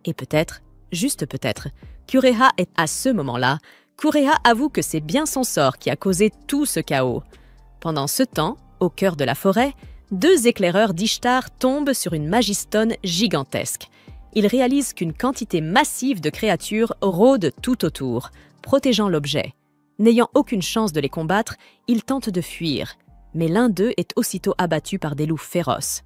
Et peut-être, juste peut-être, Kureha est à ce moment-là, Kureha avoue que c'est bien son sort qui a causé tout ce chaos. Pendant ce temps, au cœur de la forêt, 2 éclaireurs d'Ishtar tombent sur une magistone gigantesque. Ils réalisent qu'une quantité massive de créatures rôde tout autour, protégeant l'objet. N'ayant aucune chance de les combattre, ils tentent de fuir, mais l'un d'eux est aussitôt abattu par des loups féroces.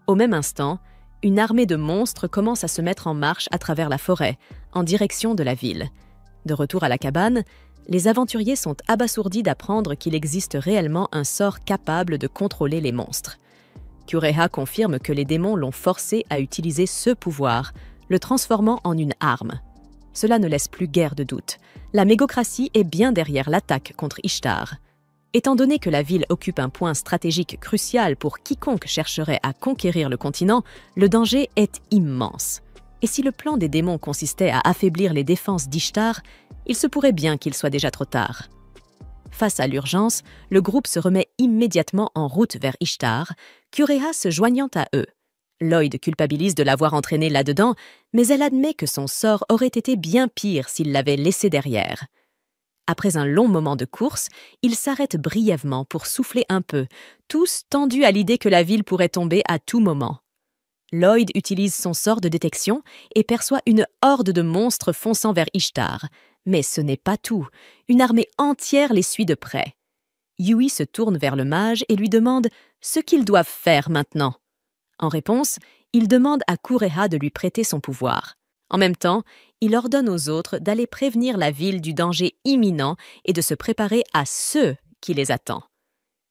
Au même instant, une armée de monstres commence à se mettre en marche à travers la forêt, en direction de la ville. De retour à la cabane, les aventuriers sont abasourdis d'apprendre qu'il existe réellement un sort capable de contrôler les monstres. Kureha confirme que les démons l'ont forcé à utiliser ce pouvoir, le transformant en une arme. Cela ne laisse plus guère de doute. La mégocratie est bien derrière l'attaque contre Ishtar. Étant donné que la ville occupe un point stratégique crucial pour quiconque chercherait à conquérir le continent, le danger est immense. Et si le plan des démons consistait à affaiblir les défenses d'Ishtar, il se pourrait bien qu'il soit déjà trop tard. Face à l'urgence, le groupe se remet immédiatement en route vers Ishtar, Kureha se joignant à eux. Lloyd culpabilise de l'avoir entraîné là-dedans, mais elle admet que son sort aurait été bien pire s'il l'avait laissé derrière. Après un long moment de course, ils s'arrêtent brièvement pour souffler un peu, tous tendus à l'idée que la ville pourrait tomber à tout moment. Lloyd utilise son sort de détection et perçoit une horde de monstres fonçant vers Ishtar. Mais ce n'est pas tout. Une armée entière les suit de près. Yui se tourne vers le mage et lui demande ce qu'ils doivent faire maintenant. En réponse, il demande à Kureha de lui prêter son pouvoir. En même temps, il ordonne aux autres d'aller prévenir la ville du danger imminent et de se préparer à ce qui les attend.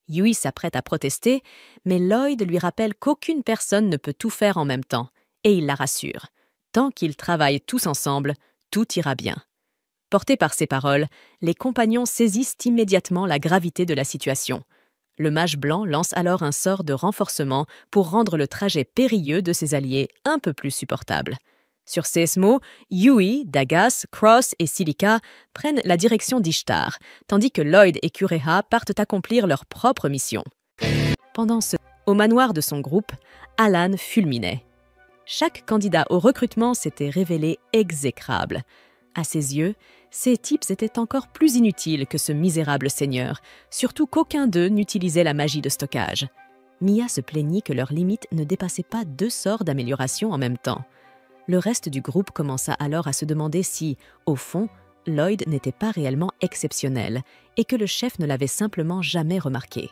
Yui s'apprête à protester, mais Lloyd lui rappelle qu'aucune personne ne peut tout faire en même temps, et il la rassure. Tant qu'ils travaillent tous ensemble, tout ira bien. Portés par ces paroles, les compagnons saisissent immédiatement la gravité de la situation. Le mage blanc lance alors un sort de renforcement pour rendre le trajet périlleux de ses alliés un peu plus supportable. Sur ces mots, Yui, Dagas, Cross et Silica prennent la direction d'Ishtar, tandis que Lloyd et Kureha partent accomplir leur propre mission. Au manoir de son groupe, Alan fulminait. Chaque candidat au recrutement s'était révélé exécrable. À ses yeux, ces types étaient encore plus inutiles que ce misérable seigneur, surtout qu'aucun d'eux n'utilisait la magie de stockage. Mia se plaignit que leur limite ne dépassait pas 2 sorts d'amélioration en même temps. Le reste du groupe commença alors à se demander si, au fond, Lloyd n'était pas réellement exceptionnel et que le chef ne l'avait simplement jamais remarqué.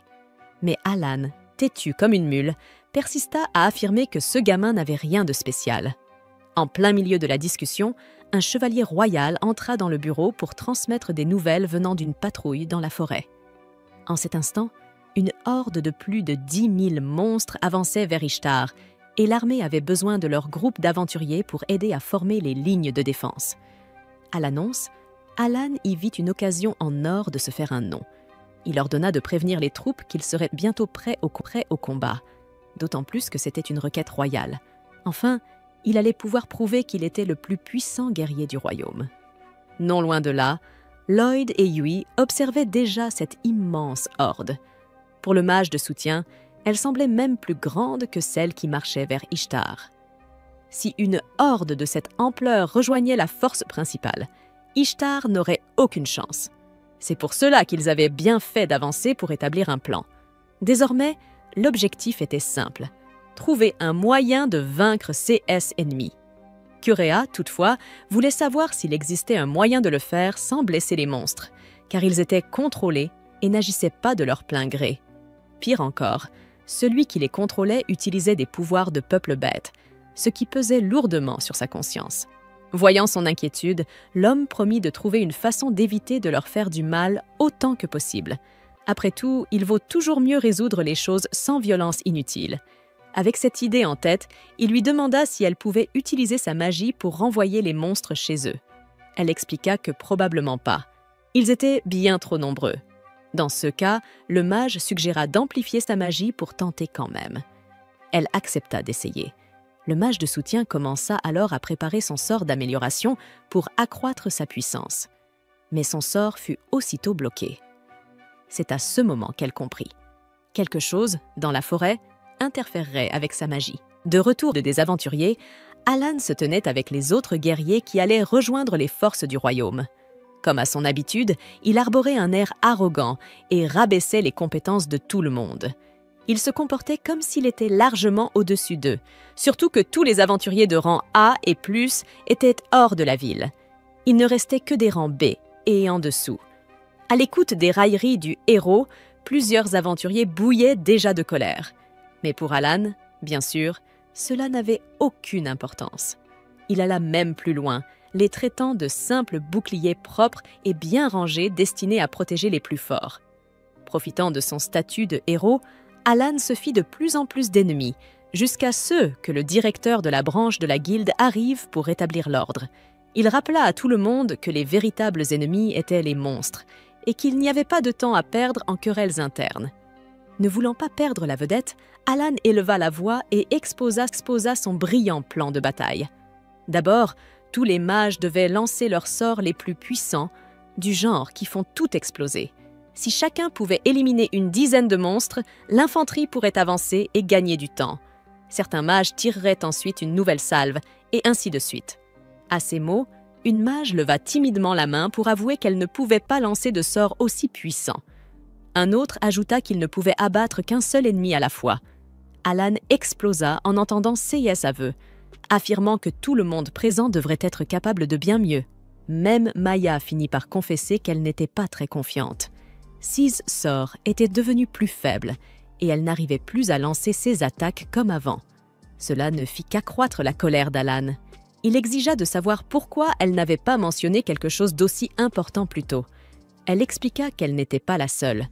Mais Alan, têtu comme une mule, persista à affirmer que ce gamin n'avait rien de spécial. En plein milieu de la discussion, un chevalier royal entra dans le bureau pour transmettre des nouvelles venant d'une patrouille dans la forêt. En cet instant, une horde de plus de 10 000 monstres avançait vers Ishtar, et l'armée avait besoin de leur groupe d'aventuriers pour aider à former les lignes de défense. À l'annonce, Alan y vit une occasion en or de se faire un nom. Il ordonna de prévenir les troupes qu'ils seraient bientôt prêts au combat, d'autant plus que c'était une requête royale. Enfin, il allait pouvoir prouver qu'il était le plus puissant guerrier du royaume. Non loin de là, Lloyd et Yui observaient déjà cette immense horde. Pour le mage de soutien, elle semblait même plus grande que celle qui marchait vers Ishtar. Si une horde de cette ampleur rejoignait la force principale, Ishtar n'aurait aucune chance. C'est pour cela qu'ils avaient bien fait d'avancer pour établir un plan. Désormais, l'objectif était simple: trouver un moyen de vaincre CS ennemis. Curea, toutefois, voulait savoir s'il existait un moyen de le faire sans blesser les monstres, car ils étaient contrôlés et n'agissaient pas de leur plein gré. Pire encore, celui qui les contrôlait utilisait des pouvoirs de peuple bête, ce qui pesait lourdement sur sa conscience. Voyant son inquiétude, l'homme promit de trouver une façon d'éviter de leur faire du mal autant que possible. Après tout, il vaut toujours mieux résoudre les choses sans violence inutile. Avec cette idée en tête, il lui demanda si elle pouvait utiliser sa magie pour renvoyer les monstres chez eux. Elle expliqua que probablement pas. Ils étaient bien trop nombreux. Dans ce cas, le mage suggéra d'amplifier sa magie pour tenter quand même. Elle accepta d'essayer. Le mage de soutien commença alors à préparer son sort d'amélioration pour accroître sa puissance. Mais son sort fut aussitôt bloqué. C'est à ce moment qu'elle comprit. Quelque chose, dans la forêt, interférerait avec sa magie. De retour des aventuriers, Alan se tenait avec les autres guerriers qui allaient rejoindre les forces du royaume. Comme à son habitude, il arborait un air arrogant et rabaissait les compétences de tout le monde. Il se comportait comme s'il était largement au-dessus d'eux, surtout que tous les aventuriers de rang A et plus étaient hors de la ville. Il ne restait que des rangs B et en dessous. À l'écoute des railleries du héros, plusieurs aventuriers bouillaient déjà de colère. Mais pour Alan, bien sûr, cela n'avait aucune importance. Il alla même plus loin, les traitant de simples boucliers propres et bien rangés destinés à protéger les plus forts. Profitant de son statut de héros, Alan se fit de plus en plus d'ennemis, jusqu'à ce que le directeur de la branche de la guilde arrive pour rétablir l'ordre. Il rappela à tout le monde que les véritables ennemis étaient les monstres, et qu'il n'y avait pas de temps à perdre en querelles internes. Ne voulant pas perdre la vedette, Alan éleva la voix et exposa son brillant plan de bataille. D'abord, tous les mages devaient lancer leurs sorts les plus puissants, du genre qui font tout exploser. Si chacun pouvait éliminer une dizaine de monstres, l'infanterie pourrait avancer et gagner du temps. Certains mages tireraient ensuite une nouvelle salve, et ainsi de suite. À ces mots, une mage leva timidement la main pour avouer qu'elle ne pouvait pas lancer de sorts aussi puissants. Un autre ajouta qu'il ne pouvait abattre qu'un seul ennemi à la fois. Alan explosa en entendant ces aveux, affirmant que tout le monde présent devrait être capable de bien mieux. Même Maya finit par confesser qu'elle n'était pas très confiante. Six sorts étaient devenus plus faibles et elle n'arrivait plus à lancer ses attaques comme avant. Cela ne fit qu'accroître la colère d'Alan. Il exigea de savoir pourquoi elle n'avait pas mentionné quelque chose d'aussi important plus tôt. Elle expliqua qu'elle n'était pas la seule.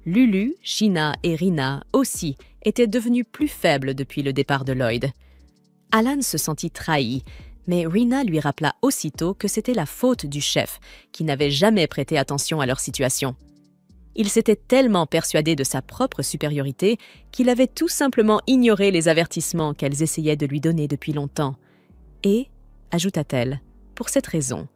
Lulu, Sheena et Rina aussi étaient devenues plus faibles depuis le départ de Lloyd. Alan se sentit trahi, mais Rina lui rappela aussitôt que c'était la faute du chef, qui n'avait jamais prêté attention à leur situation. Il s'était tellement persuadé de sa propre supériorité qu'il avait tout simplement ignoré les avertissements qu'elles essayaient de lui donner depuis longtemps. Et, ajouta-t-elle, pour cette raison,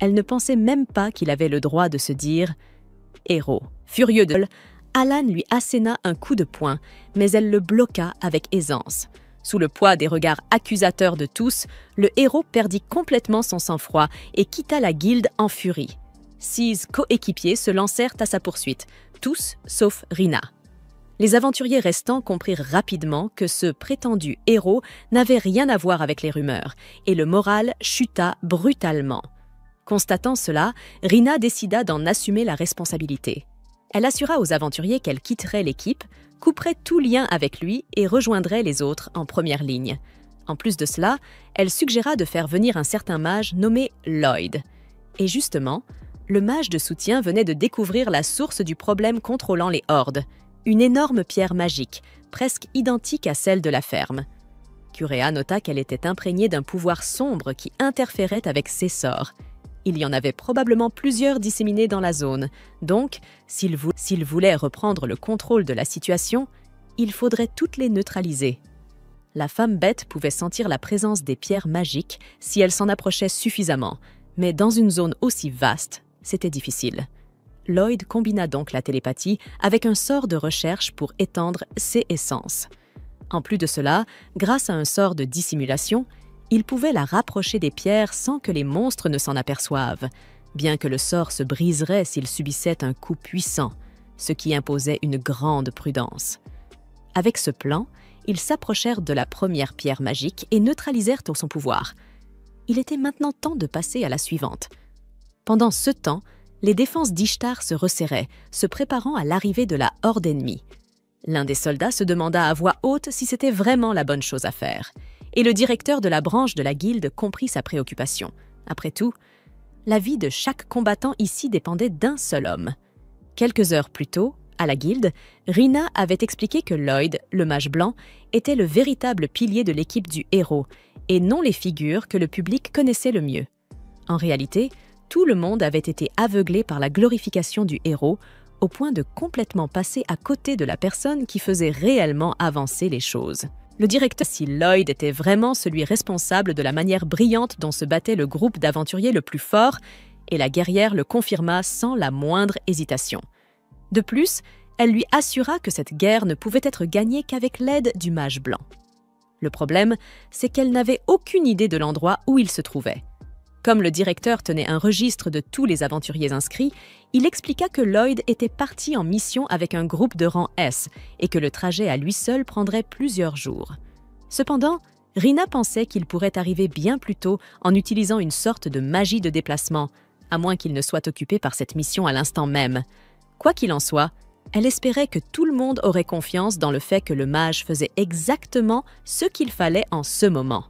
elle ne pensait même pas qu'il avait le droit de se dire « héros ». Furieux de Alan lui asséna un coup de poing, mais elle le bloqua avec aisance. Sous le poids des regards accusateurs de tous, le héros perdit complètement son sang-froid et quitta la guilde en furie. 6 coéquipiers se lancèrent à sa poursuite, tous sauf Rina. Les aventuriers restants comprirent rapidement que ce prétendu héros n'avait rien à voir avec les rumeurs, et le moral chuta brutalement. Constatant cela, Rina décida d'en assumer la responsabilité. Elle assura aux aventuriers qu'elle quitterait l'équipe, couperait tout lien avec lui et rejoindrait les autres en première ligne. En plus de cela, elle suggéra de faire venir un certain mage nommé Lloyd. Et justement, le mage de soutien venait de découvrir la source du problème contrôlant les hordes, une énorme pierre magique, presque identique à celle de la ferme. Curea nota qu'elle était imprégnée d'un pouvoir sombre qui interférait avec ses sorts. Il y en avait probablement plusieurs disséminés dans la zone, donc, s'il voulait reprendre le contrôle de la situation, il faudrait toutes les neutraliser. La femme bête pouvait sentir la présence des pierres magiques si elle s'en approchait suffisamment, mais dans une zone aussi vaste, c'était difficile. Lloyd combina donc la télépathie avec un sort de recherche pour étendre ses essences. En plus de cela, grâce à un sort de dissimulation, il pouvait la rapprocher des pierres sans que les monstres ne s'en aperçoivent, bien que le sort se briserait s'il subissait un coup puissant, ce qui imposait une grande prudence. Avec ce plan, ils s'approchèrent de la première pierre magique et neutralisèrent son pouvoir. Il était maintenant temps de passer à la suivante. Pendant ce temps, les défenses d'Ishtar se resserraient, se préparant à l'arrivée de la horde ennemie. L'un des soldats se demanda à voix haute si c'était vraiment la bonne chose à faire, et le directeur de la branche de la guilde comprit sa préoccupation. Après tout, la vie de chaque combattant ici dépendait d'un seul homme. Quelques heures plus tôt, à la guilde, Rina avait expliqué que Lloyd, le mage blanc, était le véritable pilier de l'équipe du héros, et non les figures que le public connaissait le mieux. En réalité, tout le monde avait été aveuglé par la glorification du héros, au point de complètement passer à côté de la personne qui faisait réellement avancer les choses. Le directeur, si Lloyd était vraiment celui responsable de la manière brillante dont se battait le groupe d'aventuriers le plus fort, et la guerrière le confirma sans la moindre hésitation. De plus, elle lui assura que cette guerre ne pouvait être gagnée qu'avec l'aide du mage blanc. Le problème, c'est qu'elle n'avait aucune idée de l'endroit où il se trouvait. Comme le directeur tenait un registre de tous les aventuriers inscrits, il expliqua que Lloyd était parti en mission avec un groupe de rang S et que le trajet à lui seul prendrait plusieurs jours. Cependant, Rina pensait qu'il pourrait arriver bien plus tôt en utilisant une sorte de magie de déplacement, à moins qu'il ne soit occupé par cette mission à l'instant même. Quoi qu'il en soit, elle espérait que tout le monde aurait confiance dans le fait que le mage faisait exactement ce qu'il fallait en ce moment.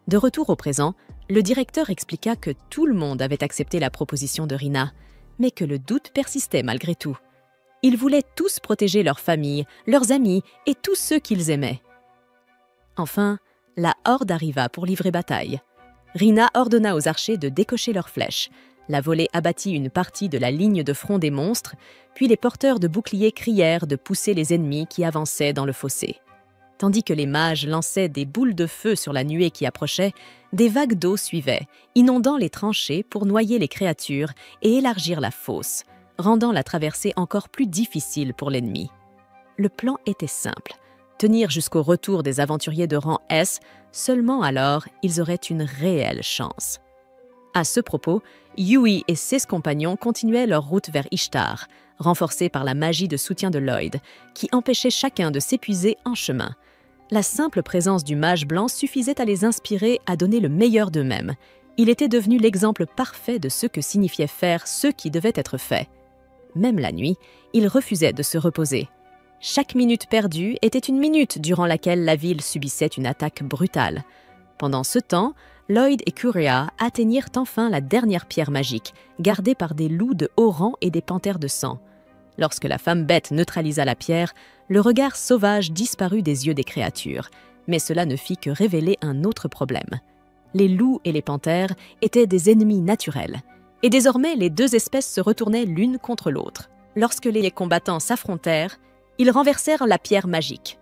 De retour au présent, le directeur expliqua que tout le monde avait accepté la proposition de Rina, mais que le doute persistait malgré tout. Ils voulaient tous protéger leurs familles, leurs amis et tous ceux qu'ils aimaient. Enfin, la horde arriva pour livrer bataille. Rina ordonna aux archers de décocher leurs flèches. La volée abattit une partie de la ligne de front des monstres, puis les porteurs de boucliers crièrent de pousser les ennemis qui avançaient dans le fossé. Tandis que les mages lançaient des boules de feu sur la nuée qui approchait, des vagues d'eau suivaient, inondant les tranchées pour noyer les créatures et élargir la fosse, rendant la traversée encore plus difficile pour l'ennemi. Le plan était simple, tenir jusqu'au retour des aventuriers de rang S, seulement alors ils auraient une réelle chance. À ce propos, Yui et ses compagnons continuaient leur route vers Ishtar, renforcés par la magie de soutien de Lloyd, qui empêchait chacun de s'épuiser en chemin. La simple présence du mage blanc suffisait à les inspirer à donner le meilleur d'eux-mêmes. Il était devenu l'exemple parfait de ce que signifiait faire ce qui devait être fait. Même la nuit, il refusait de se reposer. Chaque minute perdue était une minute durant laquelle la ville subissait une attaque brutale. Pendant ce temps, Lloyd et Kurea atteignirent enfin la dernière pierre magique, gardée par des loups de haut rang et des panthères de sang. Lorsque la femme bête neutralisa la pierre, le regard sauvage disparut des yeux des créatures, mais cela ne fit que révéler un autre problème. Les loups et les panthères étaient des ennemis naturels, et désormais les deux espèces se retournaient l'une contre l'autre. Lorsque les combattants s'affrontèrent, ils renversèrent la pierre magique.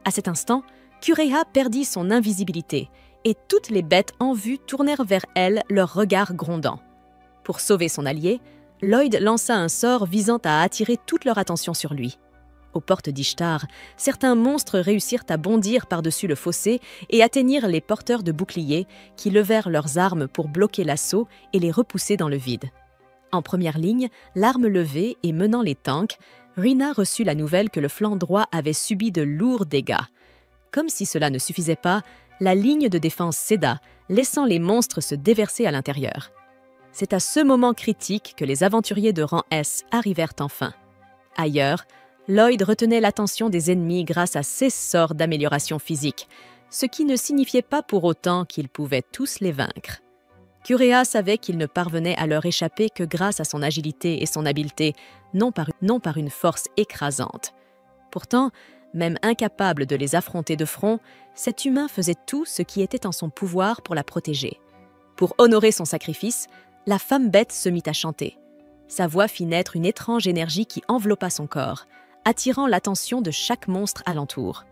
À cet instant, Kurea perdit son invisibilité, et toutes les bêtes en vue tournèrent vers elle leurs regards grondants. Pour sauver son allié, Lloyd lança un sort visant à attirer toute leur attention sur lui. Aux portes d'Ishtar, certains monstres réussirent à bondir par-dessus le fossé et atteignirent les porteurs de boucliers qui levèrent leurs armes pour bloquer l'assaut et les repousser dans le vide. En première ligne, l'arme levée et menant les tanks, Rina reçut la nouvelle que le flanc droit avait subi de lourds dégâts. Comme si cela ne suffisait pas, la ligne de défense céda, laissant les monstres se déverser à l'intérieur. C'est à ce moment critique que les aventuriers de rang S arrivèrent enfin. Ailleurs, Lloyd retenait l'attention des ennemis grâce à ses sorts d'amélioration physique, ce qui ne signifiait pas pour autant qu'ils pouvaient tous les vaincre. Kurea savait qu'il ne parvenait à leur échapper que grâce à son agilité et son habileté, non par une force écrasante. Pourtant, même incapable de les affronter de front, cet humain faisait tout ce qui était en son pouvoir pour la protéger. Pour honorer son sacrifice, la femme bête se mit à chanter. Sa voix fit naître une étrange énergie qui enveloppa son corps, attirant l'attention de chaque monstre alentour.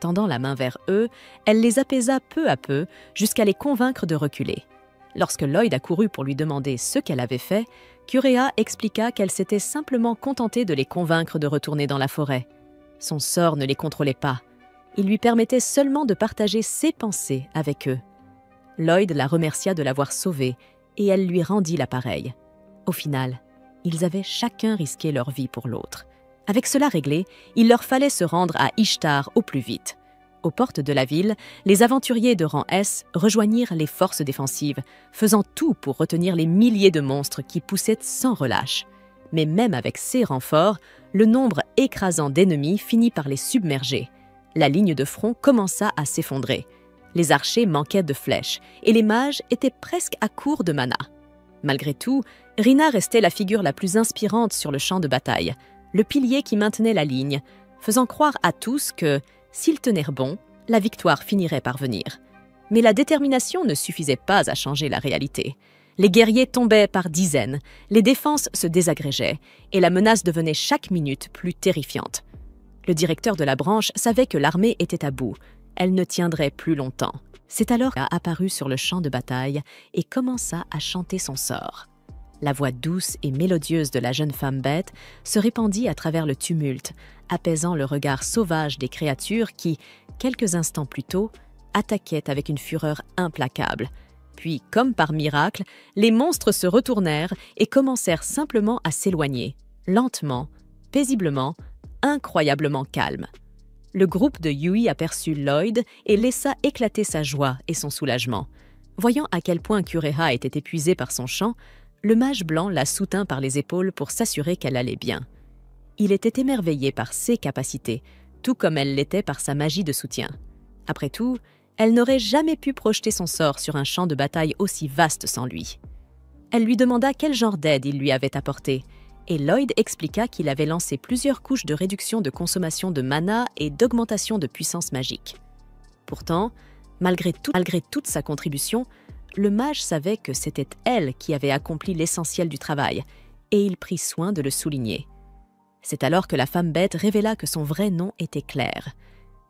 Tendant la main vers eux, elle les apaisa peu à peu jusqu'à les convaincre de reculer. Lorsque Lloyd accourut pour lui demander ce qu'elle avait fait, Kureha expliqua qu'elle s'était simplement contentée de les convaincre de retourner dans la forêt. Son sort ne les contrôlait pas. Il lui permettait seulement de partager ses pensées avec eux. Lloyd la remercia de l'avoir sauvée et elle lui rendit l'appareil. Au final, ils avaient chacun risqué leur vie pour l'autre. Avec cela réglé, il leur fallait se rendre à Ishtar au plus vite. Aux portes de la ville, les aventuriers de rang S rejoignirent les forces défensives, faisant tout pour retenir les milliers de monstres qui poussaient sans relâche. Mais même avec ces renforts, le nombre écrasant d'ennemis finit par les submerger. La ligne de front commença à s'effondrer. Les archers manquaient de flèches et les mages étaient presque à court de mana. Malgré tout, Rina restait la figure la plus inspirante sur le champ de bataille, le pilier qui maintenait la ligne, faisant croire à tous que, s'ils tenaient bon, la victoire finirait par venir. Mais la détermination ne suffisait pas à changer la réalité. Les guerriers tombaient par dizaines, les défenses se désagrégeaient et la menace devenait chaque minute plus terrifiante. Le directeur de la branche savait que l'armée était à bout. Elle ne tiendrait plus longtemps. C'est alors qu'elle apparut sur le champ de bataille et commença à chanter son sort. La voix douce et mélodieuse de la jeune femme bête se répandit à travers le tumulte, apaisant le regard sauvage des créatures qui, quelques instants plus tôt, attaquaient avec une fureur implacable. Puis, comme par miracle, les monstres se retournèrent et commencèrent simplement à s'éloigner, lentement, paisiblement, incroyablement calmes. Le groupe de Yui aperçut Lloyd et laissa éclater sa joie et son soulagement. Voyant à quel point Kureha était épuisée par son chant, le mage blanc la soutint par les épaules pour s'assurer qu'elle allait bien. Il était émerveillé par ses capacités, tout comme elle l'était par sa magie de soutien. Après tout, elle n'aurait jamais pu projeter son sort sur un champ de bataille aussi vaste sans lui. Elle lui demanda quel genre d'aide il lui avait apporté, et Lloyd expliqua qu'il avait lancé plusieurs couches de réduction de consommation de mana et d'augmentation de puissance magique. Pourtant, malgré toute sa contribution, le mage savait que c'était elle qui avait accompli l'essentiel du travail, et il prit soin de le souligner. C'est alors que la femme bête révéla que son vrai nom était Claire.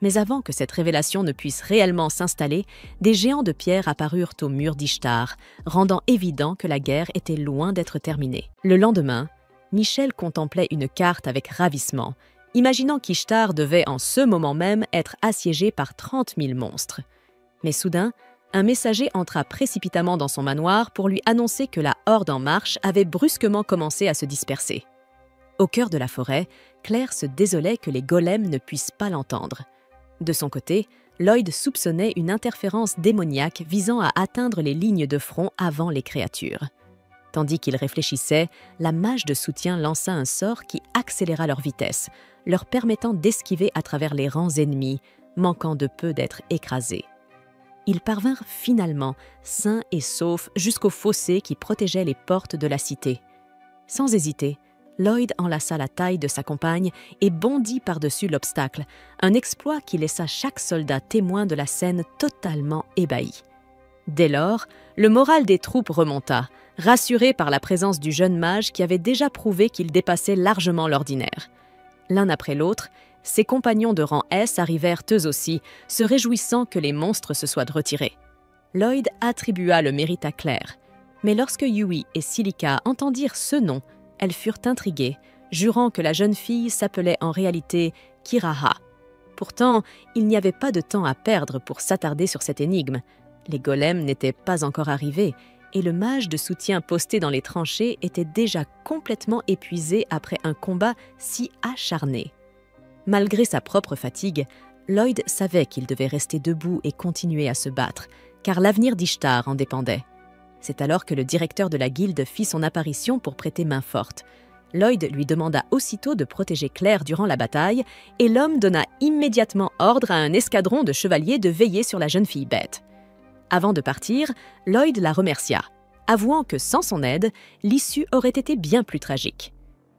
Mais avant que cette révélation ne puisse réellement s'installer, des géants de pierre apparurent au mur d'Ishtar, rendant évident que la guerre était loin d'être terminée. Le lendemain, Michel contemplait une carte avec ravissement, imaginant qu'Ishtar devait en ce moment même être assiégée par 30 000 monstres. Mais soudain, un messager entra précipitamment dans son manoir pour lui annoncer que la horde en marche avait brusquement commencé à se disperser. Au cœur de la forêt, Claire se désolait que les golems ne puissent pas l'entendre. De son côté, Lloyd soupçonnait une interférence démoniaque visant à atteindre les lignes de front avant les créatures. Tandis qu'il réfléchissait, la mage de soutien lança un sort qui accéléra leur vitesse, leur permettant d'esquiver à travers les rangs ennemis, manquant de peu d'être écrasés. Ils parvinrent finalement, sains et saufs, jusqu'au fossé qui protégeait les portes de la cité. Sans hésiter, Lloyd enlaça la taille de sa compagne et bondit par-dessus l'obstacle, un exploit qui laissa chaque soldat témoin de la scène totalement ébahi. Dès lors, le moral des troupes remonta, rassuré par la présence du jeune mage qui avait déjà prouvé qu'il dépassait largement l'ordinaire. L'un après l'autre, ses compagnons de rang S arrivèrent eux aussi, se réjouissant que les monstres se soient retirés. Lloyd attribua le mérite à Claire, mais lorsque Yui et Silika entendirent ce nom, elles furent intriguées, jurant que la jeune fille s'appelait en réalité Kiraha. Pourtant, il n'y avait pas de temps à perdre pour s'attarder sur cette énigme. Les golems n'étaient pas encore arrivés, et le mage de soutien posté dans les tranchées était déjà complètement épuisé après un combat si acharné. Malgré sa propre fatigue, Lloyd savait qu'il devait rester debout et continuer à se battre, car l'avenir d'Ishtar en dépendait. C'est alors que le directeur de la guilde fit son apparition pour prêter main forte. Lloyd lui demanda aussitôt de protéger Claire durant la bataille, et l'homme donna immédiatement ordre à un escadron de chevaliers de veiller sur la jeune fille bête. Avant de partir, Lloyd la remercia, avouant que sans son aide, l'issue aurait été bien plus tragique.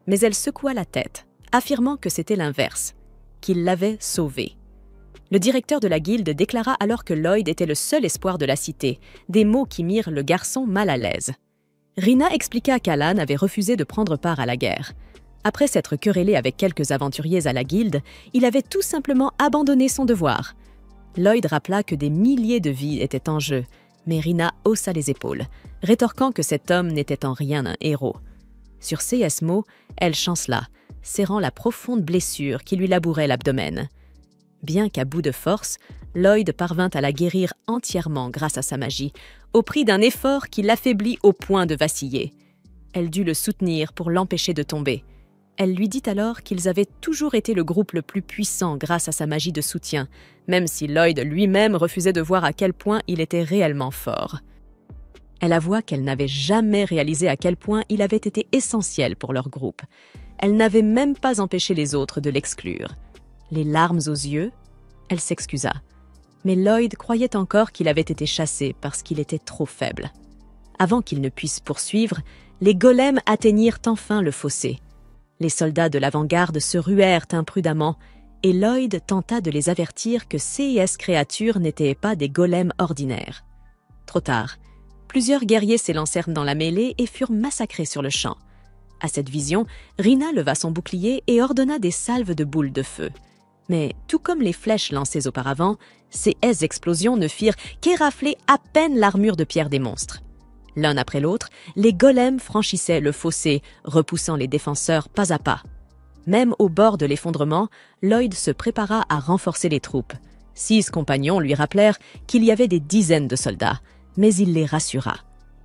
Mais elle secoua la tête, affirmant que c'était l'inverse, qu'il l'avait sauvée. Le directeur de la guilde déclara alors que Lloyd était le seul espoir de la cité, des mots qui mirent le garçon mal à l'aise. Rina expliqua qu'Alan avait refusé de prendre part à la guerre. Après s'être querellé avec quelques aventuriers à la guilde, il avait tout simplement abandonné son devoir. Lloyd rappela que des milliers de vies étaient en jeu, Mais Rina haussa les épaules, rétorquant que cet homme n'était en rien un héros. Sur ces mots, elle chancela, serrant la profonde blessure qui lui labourait l'abdomen. Bien qu'à bout de force, Lloyd parvint à la guérir entièrement grâce à sa magie, au prix d'un effort qui l'affaiblit au point de vaciller. Elle dut le soutenir pour l'empêcher de tomber. Elle lui dit alors qu'ils avaient toujours été le groupe le plus puissant grâce à sa magie de soutien, même si Lloyd lui-même refusait de voir à quel point il était réellement fort. Elle avoua qu'elle n'avait jamais réalisé à quel point il avait été essentiel pour leur groupe. Elle n'avait même pas empêché les autres de l'exclure. Les larmes aux yeux, elle s'excusa. Mais Lloyd croyait encore qu'il avait été chassé parce qu'il était trop faible. Avant qu'il ne puisse poursuivre, les golems atteignirent enfin le fossé. Les soldats de l'avant-garde se ruèrent imprudemment et Lloyd tenta de les avertir que ces créatures n'étaient pas des golems ordinaires. Trop tard, plusieurs guerriers s'élancèrent dans la mêlée et furent massacrés sur le champ. À cette vision, Rina leva son bouclier et ordonna des salves de boules de feu. Mais tout comme les flèches lancées auparavant, ces explosions ne firent qu'érafler à peine l'armure de pierre des monstres. L'un après l'autre, les golems franchissaient le fossé, repoussant les défenseurs pas à pas. Même au bord de l'effondrement, Lloyd se prépara à renforcer les troupes. 6 compagnons lui rappelèrent qu'il y avait des dizaines de soldats, mais il les rassura.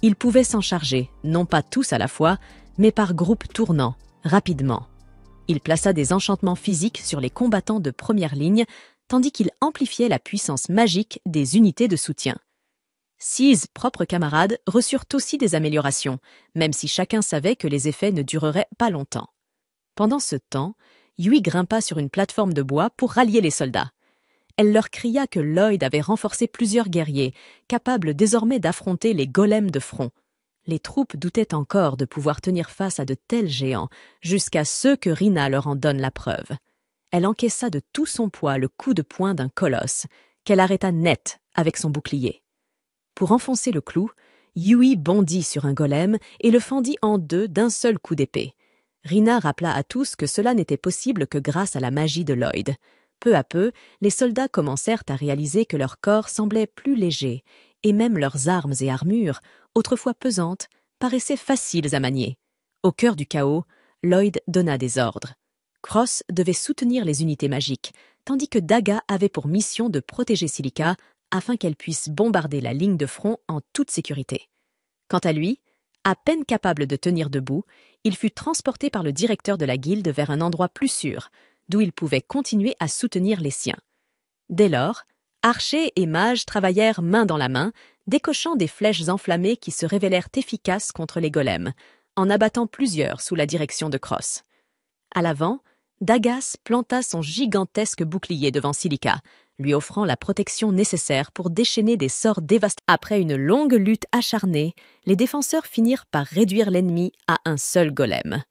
Ils pouvaient s'en charger, non pas tous à la fois, mais par groupes tournants, rapidement. Il plaça des enchantements physiques sur les combattants de première ligne, tandis qu'il amplifiait la puissance magique des unités de soutien. 6 propres camarades reçurent aussi des améliorations, même si chacun savait que les effets ne dureraient pas longtemps. Pendant ce temps, Yui grimpa sur une plateforme de bois pour rallier les soldats. Elle leur cria que Lloyd avait renforcé plusieurs guerriers, capables désormais d'affronter les golems de front. Les troupes doutaient encore de pouvoir tenir face à de tels géants, jusqu'à ce que Rina leur en donne la preuve. Elle encaissa de tout son poids le coup de poing d'un colosse, qu'elle arrêta net avec son bouclier. Pour enfoncer le clou, Yui bondit sur un golem et le fendit en deux d'un seul coup d'épée. Rina rappela à tous que cela n'était possible que grâce à la magie de Lloyd. Peu à peu, les soldats commencèrent à réaliser que leur corps semblait plus léger, et même leurs armes et armures, autrefois pesantes, paraissaient faciles à manier. Au cœur du chaos, Lloyd donna des ordres. Cross devait soutenir les unités magiques, tandis que Daga avait pour mission de protéger Silica afin qu'elle puisse bombarder la ligne de front en toute sécurité. Quant à lui, à peine capable de tenir debout, il fut transporté par le directeur de la guilde vers un endroit plus sûr, d'où il pouvait continuer à soutenir les siens. Dès lors, archers et mages travaillèrent main dans la main, décochant des flèches enflammées qui se révélèrent efficaces contre les golems, en abattant plusieurs sous la direction de Cross. À l'avant, Dagas planta son gigantesque bouclier devant Silica, lui offrant la protection nécessaire pour déchaîner des sorts dévastateurs. Après une longue lutte acharnée, les défenseurs finirent par réduire l'ennemi à un seul golem.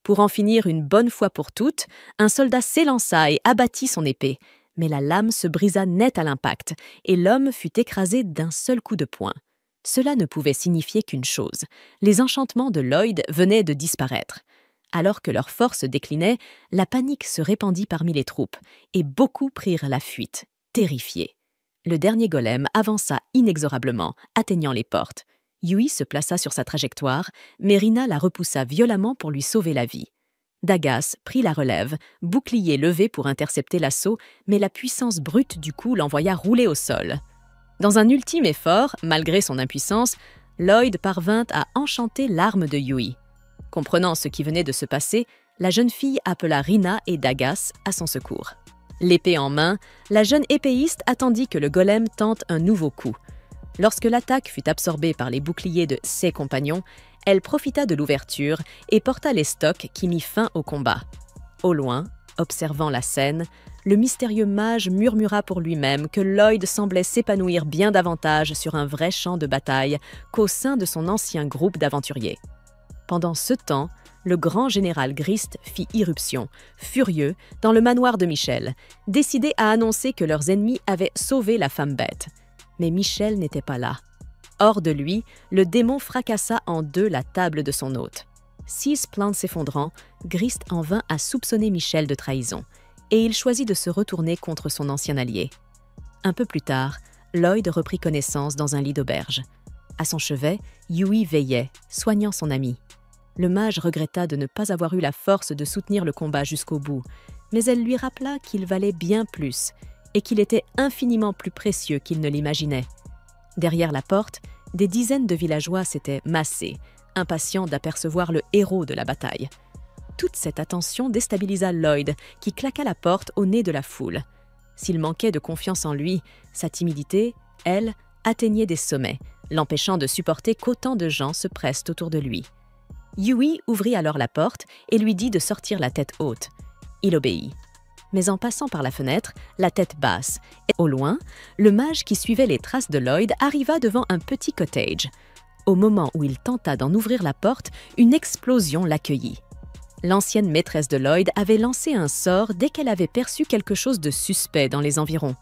Pour en finir une bonne fois pour toutes, un soldat s'élança et abattit son épée, mais la lame se brisa net à l'impact, et l'homme fut écrasé d'un seul coup de poing. Cela ne pouvait signifier qu'une chose, les enchantements de Lloyd venaient de disparaître. Alors que leurs forces déclinaient, la panique se répandit parmi les troupes, et beaucoup prirent la fuite, terrifiés. Le dernier golem avança inexorablement, atteignant les portes. Yui se plaça sur sa trajectoire, mais Rina la repoussa violemment pour lui sauver la vie. Dagas prit la relève, bouclier levé pour intercepter l'assaut, mais la puissance brute du coup l'envoya rouler au sol. Dans un ultime effort, malgré son impuissance, Lloyd parvint à enchanter l'arme de Yui. Comprenant ce qui venait de se passer, la jeune fille appela Rina et Dagas à son secours. L'épée en main, la jeune épéiste attendit que le golem tente un nouveau coup. Lorsque l'attaque fut absorbée par les boucliers de ses compagnons, elle profita de l'ouverture et porta les stocks qui mit fin au combat. Au loin, observant la scène, le mystérieux mage murmura pour lui-même que Lloyd semblait s'épanouir bien davantage sur un vrai champ de bataille qu'au sein de son ancien groupe d'aventuriers. Pendant ce temps, le grand général Grist fit irruption, furieux, dans le manoir de Michel, décidé à annoncer que leurs ennemis avaient sauvé la femme bête. Mais Michel n'était pas là. Hors de lui, le démon fracassa en deux la table de son hôte. 6 plantes s'effondrant, Grist en vint à soupçonner Michel de trahison, et il choisit de se retourner contre son ancien allié. Un peu plus tard, Lloyd reprit connaissance dans un lit d'auberge. À son chevet, Yui veillait, soignant son ami. Le mage regretta de ne pas avoir eu la force de soutenir le combat jusqu'au bout, mais elle lui rappela qu'il valait bien plus et qu'il était infiniment plus précieux qu'il ne l'imaginait. Derrière la porte, des dizaines de villageois s'étaient massés, impatients d'apercevoir le héros de la bataille. Toute cette attention déstabilisa Lloyd, qui claqua la porte au nez de la foule. S'il manquait de confiance en lui, sa timidité, elle, atteignait des sommets, l'empêchant de supporter qu'autant de gens se pressent autour de lui. Yui ouvrit alors la porte et lui dit de sortir la tête haute. Il obéit. Mais en passant par la fenêtre, la tête basse, et au loin, le mage qui suivait les traces de Lloyd arriva devant un petit cottage. Au moment où il tenta d'en ouvrir la porte, une explosion l'accueillit. L'ancienne maîtresse de Lloyd avait lancé un sort dès qu'elle avait perçu quelque chose de suspect dans les environs.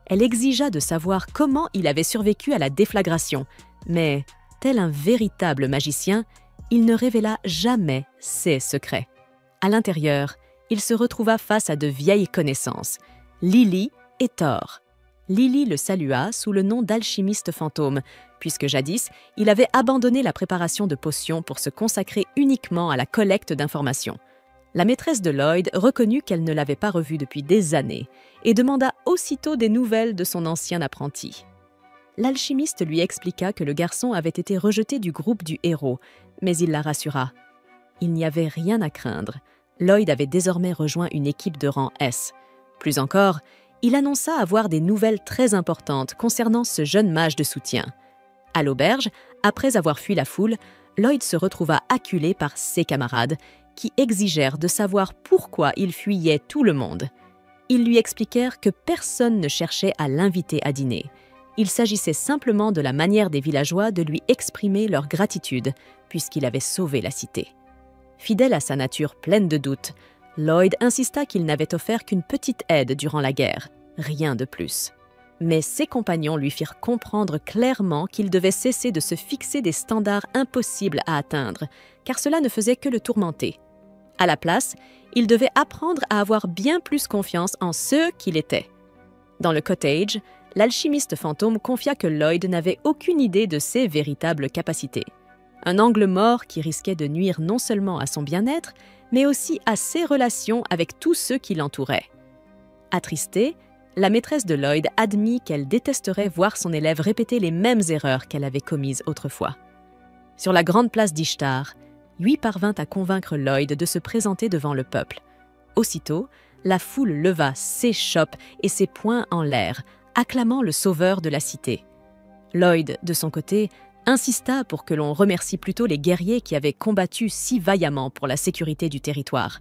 Elle exigea de savoir comment il avait survécu à la déflagration, mais, tel un véritable magicien, il ne révéla jamais ses secrets. À l'intérieur, il se retrouva face à de vieilles connaissances, Lily et Thor. Lily le salua sous le nom d'alchimiste fantôme, puisque jadis, il avait abandonné la préparation de potions pour se consacrer uniquement à la collecte d'informations. La maîtresse de Lloyd reconnut qu'elle ne l'avait pas revu depuis des années et demanda aussitôt des nouvelles de son ancien apprenti. L'alchimiste lui expliqua que le garçon avait été rejeté du groupe du héros, mais il la rassura. Il n'y avait rien à craindre. Lloyd avait désormais rejoint une équipe de rang S. Plus encore, il annonça avoir des nouvelles très importantes concernant ce jeune mage de soutien. À l'auberge, après avoir fui la foule, Lloyd se retrouva acculé par ses camarades, qui exigèrent de savoir pourquoi il fuyait tout le monde. Ils lui expliquèrent que personne ne cherchait à l'inviter à dîner. Il s'agissait simplement de la manière des villageois de lui exprimer leur gratitude, puisqu'il avait sauvé la cité. Fidèle à sa nature pleine de doutes, Lloyd insista qu'il n'avait offert qu'une petite aide durant la guerre, rien de plus. Mais ses compagnons lui firent comprendre clairement qu'il devait cesser de se fixer des standards impossibles à atteindre, car cela ne faisait que le tourmenter. À la place, il devait apprendre à avoir bien plus confiance en ce qu'il était. Dans le cottage, l'alchimiste fantôme confia que Lloyd n'avait aucune idée de ses véritables capacités. Un angle mort qui risquait de nuire non seulement à son bien-être, mais aussi à ses relations avec tous ceux qui l'entouraient. Attristée, la maîtresse de Lloyd admit qu'elle détesterait voir son élève répéter les mêmes erreurs qu'elle avait commises autrefois. Sur la grande place d'Ishtar, Yui parvint à convaincre Lloyd de se présenter devant le peuple. Aussitôt, la foule leva ses chopes et ses poings en l'air, acclamant le sauveur de la cité. Lloyd, de son côté, insista pour que l'on remercie plutôt les guerriers qui avaient combattu si vaillamment pour la sécurité du territoire.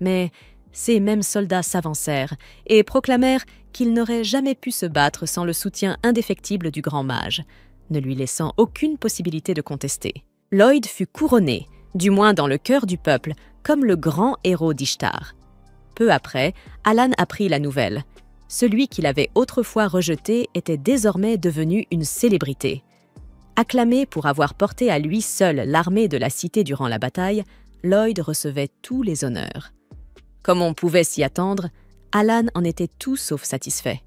Mais ces mêmes soldats s'avancèrent et proclamèrent qu'ils n'auraient jamais pu se battre sans le soutien indéfectible du grand mage, ne lui laissant aucune possibilité de contester. Lloyd fut couronné, du moins dans le cœur du peuple, comme le grand héros d'Ishtar. Peu après, Alan apprit la nouvelle. Celui qu'il avait autrefois rejeté était désormais devenu une célébrité. Acclamé pour avoir porté à lui seul l'armée de la cité durant la bataille, Lloyd recevait tous les honneurs. Comme on pouvait s'y attendre, Alan en était tout sauf satisfait.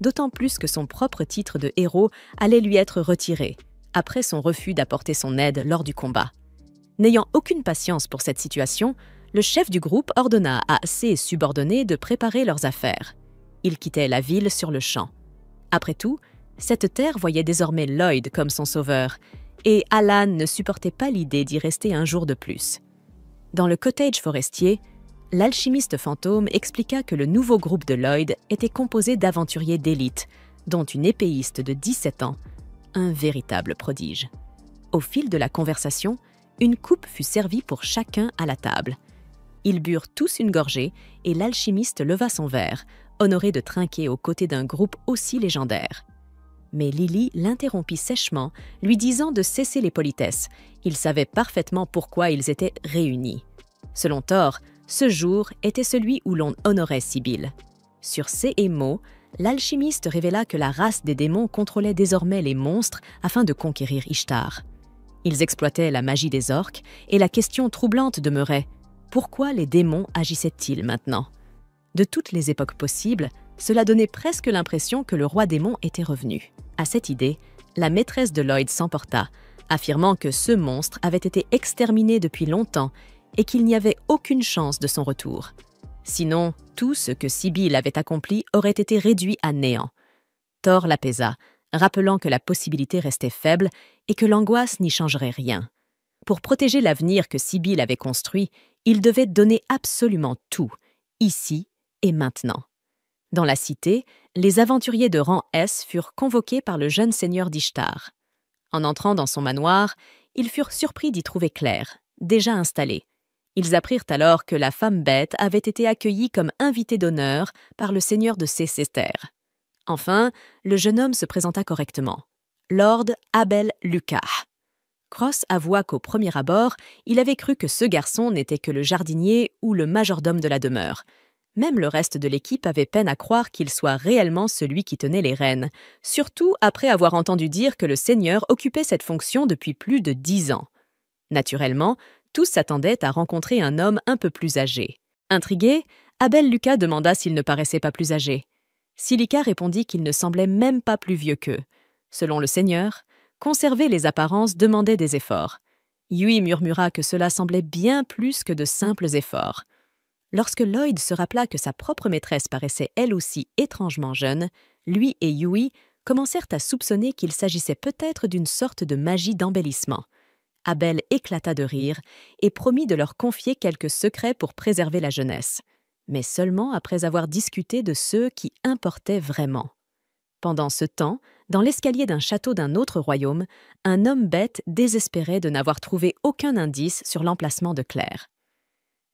D'autant plus que son propre titre de héros allait lui être retiré, après son refus d'apporter son aide lors du combat. N'ayant aucune patience pour cette situation, le chef du groupe ordonna à ses subordonnés de préparer leurs affaires. Ils quittaient la ville sur le champ. Après tout, cette terre voyait désormais Lloyd comme son sauveur, et Alan ne supportait pas l'idée d'y rester un jour de plus. Dans le cottage forestier, l'alchimiste fantôme expliqua que le nouveau groupe de Lloyd était composé d'aventuriers d'élite, dont une épéiste de 17 ans, un véritable prodige. Au fil de la conversation, une coupe fut servie pour chacun à la table. Ils burent tous une gorgée et l'alchimiste leva son verre, honoré de trinquer aux côtés d'un groupe aussi légendaire. Mais Lily l'interrompit sèchement, lui disant de cesser les politesses. Il savait parfaitement pourquoi ils étaient réunis. Selon Thor, ce jour était celui où l'on honorait Sibylle. Sur ces mots, l'alchimiste révéla que la race des démons contrôlait désormais les monstres afin de conquérir Ishtar. Ils exploitaient la magie des orques et la question troublante demeurait: pourquoi les démons agissaient-ils maintenant? De toutes les époques possibles, Cela donnait presque l'impression que le roi démon était revenu. À cette idée, la maîtresse de Lloyd s'emporta, affirmant que ce monstre avait été exterminé depuis longtemps et qu'il n'y avait aucune chance de son retour. Sinon, tout ce que Sibylle avait accompli aurait été réduit à néant. Thor l'apaisa, rappelant que la possibilité restait faible et que l'angoisse n'y changerait rien. Pour protéger l'avenir que Sibylle avait construit, il devait donner absolument tout, ici et maintenant. Dans la cité, les aventuriers de rang S furent convoqués par le jeune seigneur d'Ishtar. En entrant dans son manoir, ils furent surpris d'y trouver Claire, déjà installée. Ils apprirent alors que la femme bête avait été accueillie comme invitée d'honneur par le seigneur de Cécester. Enfin, le jeune homme se présenta correctement. Lord Abel Lucas. Cross avoua qu'au premier abord, il avait cru que ce garçon n'était que le jardinier ou le majordome de la demeure. Même le reste de l'équipe avait peine à croire qu'il soit réellement celui qui tenait les rênes, surtout après avoir entendu dire que le seigneur occupait cette fonction depuis plus de 10 ans. Naturellement, tous s'attendaient à rencontrer un homme un peu plus âgé. Intrigué, Abel Lucas demanda s'il ne paraissait pas plus âgé. Silica répondit qu'il ne semblait même pas plus vieux qu'eux. Selon le seigneur, conserver les apparences demandait des efforts. Yui murmura que cela semblait bien plus que de simples efforts. Lorsque Lloyd se rappela que sa propre maîtresse paraissait elle aussi étrangement jeune, lui et Yui commencèrent à soupçonner qu'il s'agissait peut-être d'une sorte de magie d'embellissement. Abel éclata de rire et promit de leur confier quelques secrets pour préserver la jeunesse, mais seulement après avoir discuté de ceux qui importaient vraiment. Pendant ce temps, dans l'escalier d'un château d'un autre royaume, un homme bête désespérait de n'avoir trouvé aucun indice sur l'emplacement de Claire.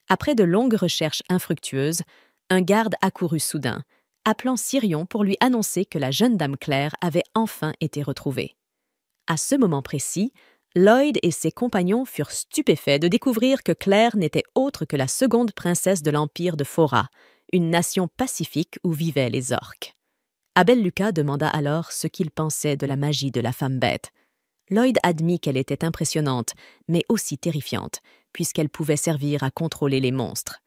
Après de longues recherches infructueuses, un garde accourut soudain, appelant Sirion pour lui annoncer que la jeune dame Claire avait enfin été retrouvée. À ce moment précis, Lloyd et ses compagnons furent stupéfaits de découvrir que Claire n'était autre que la seconde princesse de l'Empire de Fora, une nation pacifique où vivaient les orques. Abel Lucas demanda alors ce qu'il pensait de la magie de la femme bête. Lloyd admit qu'elle était impressionnante, mais aussi terrifiante, puisqu'elle pouvait servir à contrôler les monstres.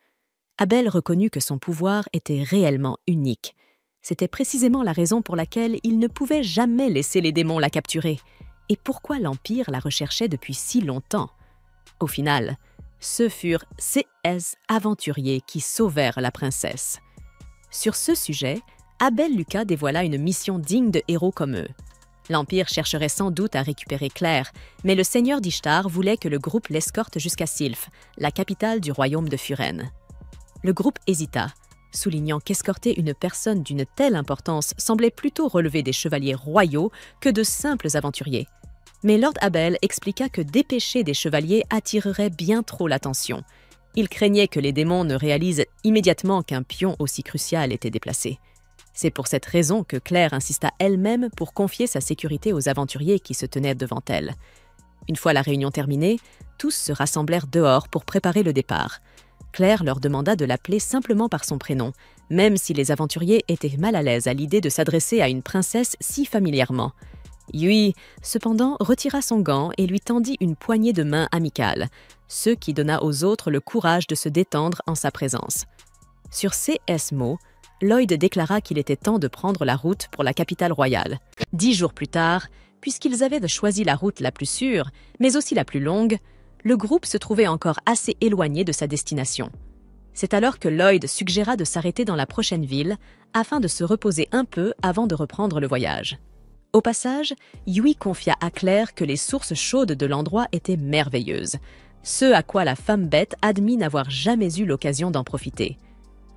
Abel reconnut que son pouvoir était réellement unique. C'était précisément la raison pour laquelle il ne pouvait jamais laisser les démons la capturer, et pourquoi l'Empire la recherchait depuis si longtemps. Au final, ce furent CS aventuriers qui sauvèrent la princesse. Sur ce sujet, Abel Lucas dévoila une mission digne de héros comme eux. L'Empire chercherait sans doute à récupérer Claire, mais le seigneur d'Ishtar voulait que le groupe l'escorte jusqu'à Sylph, la capitale du royaume de Furen. Le groupe hésita, soulignant qu'escorter une personne d'une telle importance semblait plutôt relever des chevaliers royaux que de simples aventuriers. Mais Lord Abel expliqua que dépêcher des chevaliers attirerait bien trop l'attention. Il craignait que les démons ne réalisent immédiatement qu'un pion aussi crucial était déplacé. C'est pour cette raison que Claire insista elle-même pour confier sa sécurité aux aventuriers qui se tenaient devant elle. Une fois la réunion terminée, tous se rassemblèrent dehors pour préparer le départ. Claire leur demanda de l'appeler simplement par son prénom, même si les aventuriers étaient mal à l'aise à l'idée de s'adresser à une princesse si familièrement. Yui, cependant, retira son gant et lui tendit une poignée de main amicale, ce qui donna aux autres le courage de se détendre en sa présence. Sur ces mots, Lloyd déclara qu'il était temps de prendre la route pour la capitale royale. 10 jours plus tard, puisqu'ils avaient choisi la route la plus sûre, mais aussi la plus longue, le groupe se trouvait encore assez éloigné de sa destination. C'est alors que Lloyd suggéra de s'arrêter dans la prochaine ville afin de se reposer un peu avant de reprendre le voyage. Au passage, Yui confia à Claire que les sources chaudes de l'endroit étaient merveilleuses, ce à quoi la femme bête admit n'avoir jamais eu l'occasion d'en profiter.